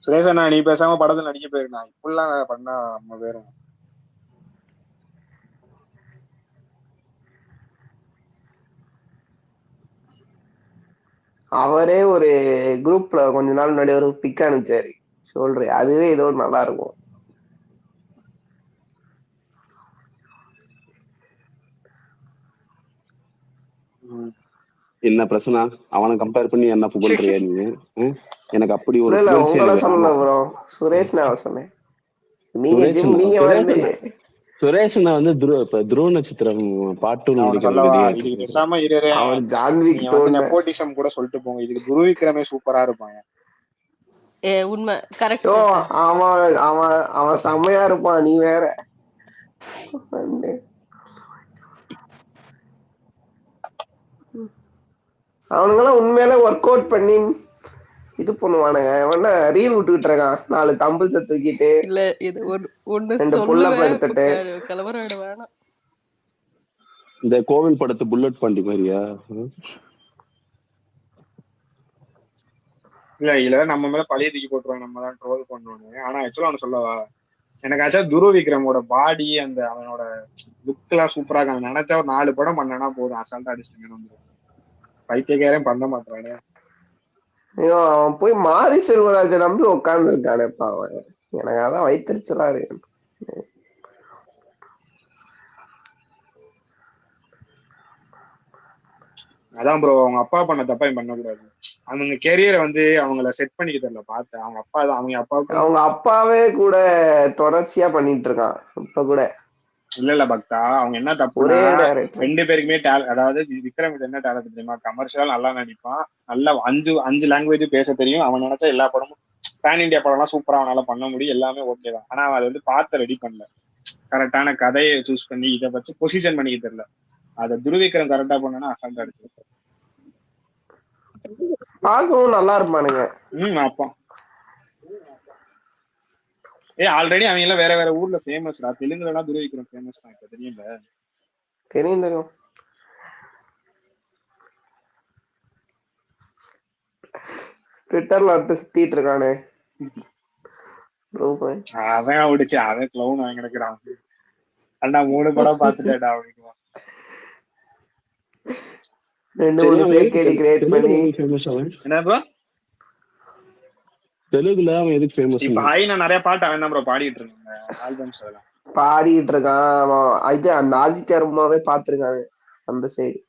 சுரேஷண்ணா நீ பேசாம படத்துல நடிக்க போயிருந்தா இப்படிலாம் பண்ணா நம்ம பேரும். அவரே ஒரு குரூப்ல கொஞ்ச நாள் முன்னாடி ஒரு பிக் அனுப்பிச்சாரு சொல்றேன், அதுவே ஏதோ நல்லா இருக்கும். என்ன பிரச்சனை? அவனை கம்பேர் பண்ணி என்ன புகழ்றியா நீ? எனக்கு அப்படி ஒரு இல்ல புகழ்ச்சி உங்களை எனக்கு சொல்லல வேணாம். ப்ரோ, சுரேஷ் நான் சொன்னேன். நீங்க ஜிம் நீங்க வந்து சுரேஷனை வந்து துருவ நட்சத்திரம் பாட்டு அவர் ஜான்விக் நெப்போட்டிசம் கூட சொல்லிட்டு போங்க. இதுக்கு துருவிக்ரமே சூப்பரா இருப்பாங்க. உண்மை கரெக்ட். அவன் அவன் அவன் செம்மையா இருப்பான். நீ வேற அவனுங்கெல்லாம் உண்மையில ஒர்க் அவுட் பண்ணி இது பண்ணுவானுங்க. அவன ரீல் விட்டுக்கிட்டு இருக்கான், 4 தம்பிள்ஸை தூக்கிட்டு. இல்ல இது ஒண்ணு 2 புல்லப் எடுத்துட்டு கலவரம் வேணாம். இந்த கோவில் படத்து புல்லட் பாண்டி மாதிரியா? இல்ல நம்ம மேல பழைய தூக்கி போட்டுருவாங்க, நம்ம தான் ட்ரோல் பண்ணுவோம். ஆனா ஆக்சுவலா அவனு சொல்லவா, எனக்கு ஆக்சுவலா துருவிக்ரமோட பாடி அந்த அவனோட லுக் எல்லாம் சூப்பரா இருக்காங்க. நினைச்சா ஒரு 4 படம் பண்ணனா போதும், அசால்ட்டா அடிச்சுட்டு வந்துடும். பைத்தியக்காரன் பண்ண மாட்டானே. ஐயோ அவன் போய் மாரி செல்வராஜை நம்பி உட்கார்ந்து இருக்கானேப்பா அவன். எனக்கு அதான் வைத்திருச்சலா இருக்கு. அதான் ப்ரோ, அவங்க அப்பா பண்ண தப்பா பண்ணக்கூடாது. அவங்க கேரியரை வந்து அவங்கள செட் பண்ணிக்க தெரியல. பார்த்து அவங்க அப்பா தான், அவங்க அப்பாவே கூட தொடர்ச்சியா பண்ணிட்டு இருக்கான் இப்ப கூட. இல்ல பக்தா, அவங்க என்ன தப்புனா 2 பேருக்குமே அதாவது விக்ரம் என்ன டேலண்ட் தெரியுமா? கமர்ஷியல் நல்லா நடிப்பான், நல்லா 5 லாங்குவேஜ் பேச தெரியும். அவன் நினைச்சா எல்லா படமும் பேன் இண்டியா படம் எல்லாம் சூப்பரா அவனால பண்ண முடியும், எல்லாமே ஓகே தான். ஆனா அவன் அதை வந்து பார்த்து ரெடி பண்ணல, கரெக்டான கதையை சூஸ் பண்ணி இதை வச்சு பொசிஷன் பண்ணிக்க தெரியல. அதை துருவிக்ரம் கரெக்டா பண்ணா அசால்ட்டா அடிச்சு பார்க்கவும் நல்லா இருப்பானுங்க. அப்பா ஆல்ரெடி அவங்க எல்லாம் வேற வேற ஊர்ல ஃபேமஸ்டா. தெலுங்குல எல்லாம் துருவிக்ரம் ஃபேமஸ் தான், இப்ப தெரியும்ல. தெரியும் ட்விட்டர்ல வந்து சுத்திட்டு இருக்கானே அவன் ஓடிச்சு, அவன் க்ளவுன் அவன் கிடக்குறான். அண்ணா 3 படம் பார்த்துட்டேடா அவனுக்கு. 2 ஃபேக் ஐடி கிரியேட் பண்ணி. என்ன ப்ரோ தெலுங்குல அவன் எதுக்கு ஃபேமஸ்? இப்ப ஹாய் நான் நிறைய பாட்டு அவன் தான் ப்ரோ பாடிட்டு இருக்காங்க, ஆல்பம்ஸ் அதெல்லாம் பாடிட்டு இருக்கான். இது அந்த ஆதித்யா ரொம்பவே பாத்துருக்காங்க அந்த சைடு.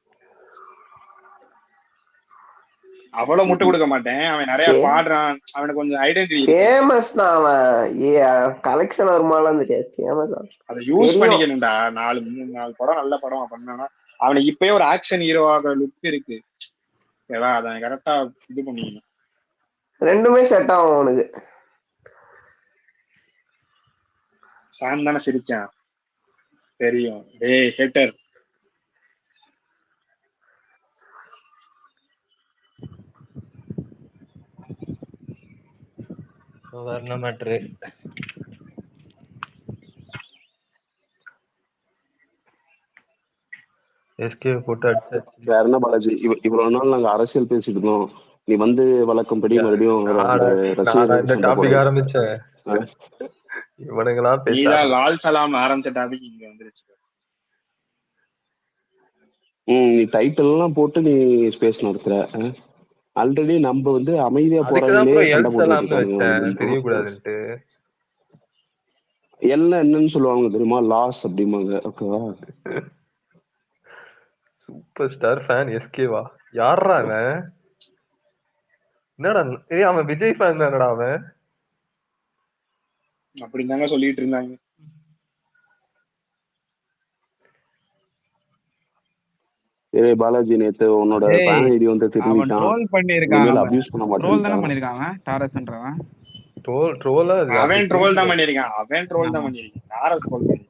அவ்வளவு முட்டு கொடுக்க மாட்டேன், அவன் நிறைய பாடுறான், அவனுக்கு கொஞ்சம் ஐடென்டிட்டி ஃபேமஸ் தான். அவன் கலெக்ஷன் வருமாலாம் தெரியாது, ஃபேமஸ் தான். அதை யூஸ் பண்ணிக்கணும்டா. 4 படம் நல்ல படம் பண்ணானா அவனுக்கு இப்பயே ஒரு ஆக்ஷன் ஹீரோவாக லுக் இருக்கு, அதை கரெக்டா இது பண்ணிக்கணும். 2மே செட் ஆகும் அவனுக்கு. சாம் தானே சிரிச்சான் தெரியும். டேய் ஹேட்டர். வர்ண மேட்ரு எஸ்கே போட்டு அடிச்சு வேற என்ன பாலாஜி, இவ்வளவு நாள் நாங்க அரசியல் பேசிட்டு இருந்தோம், நீ வந்து வழக்கம்படி மறுபடியும் டாபிக் ஆரம்பிச்சேன். இவனுங்களாம் நீதான் லால் சலாம் ஆரம்பிச்ச டாபிக் இங்க வந்துருச்சு. நீ டைட்டில் எல்லாம் போட்டு நீ ஸ்பேஸ் நடத்துற. ஆல்ரெடி நம்ம வந்து அமைதியா போறதுலயே சண்டை போட்டு தெரியக்கூடாதுன்ட்டு எல்லாம் என்னன்னு சொல்லுவாங்க தெரியுமா? லாஸ் அப்படிம்பாங்க. ஓகேவா? சூப்பர் ஸ்டார் ஃபேன் எஸ்கேவா? யாரா அவன்? என்னடா அவன் விஜய் ஃபேன் தானடா அவன்? அப்படிதாங்க சொல்லிட்டு இருந்தாங்க. பாலாஜி நேத்து உன்னோட ஃபேன் ஐடி வந்து திரும்பிட்டான். ட்ரோல் பண்ணிருக்கான். அபியூஸ் பண்ண மாட்டான். ட்ரோல் தான பண்ணிருக்கான் அவன். டாரஸ்ன்றவன் அவன் ட்ரோல் தான் பண்ணிருக்கான். டாரஸ் ட்ரோல் பண்ணி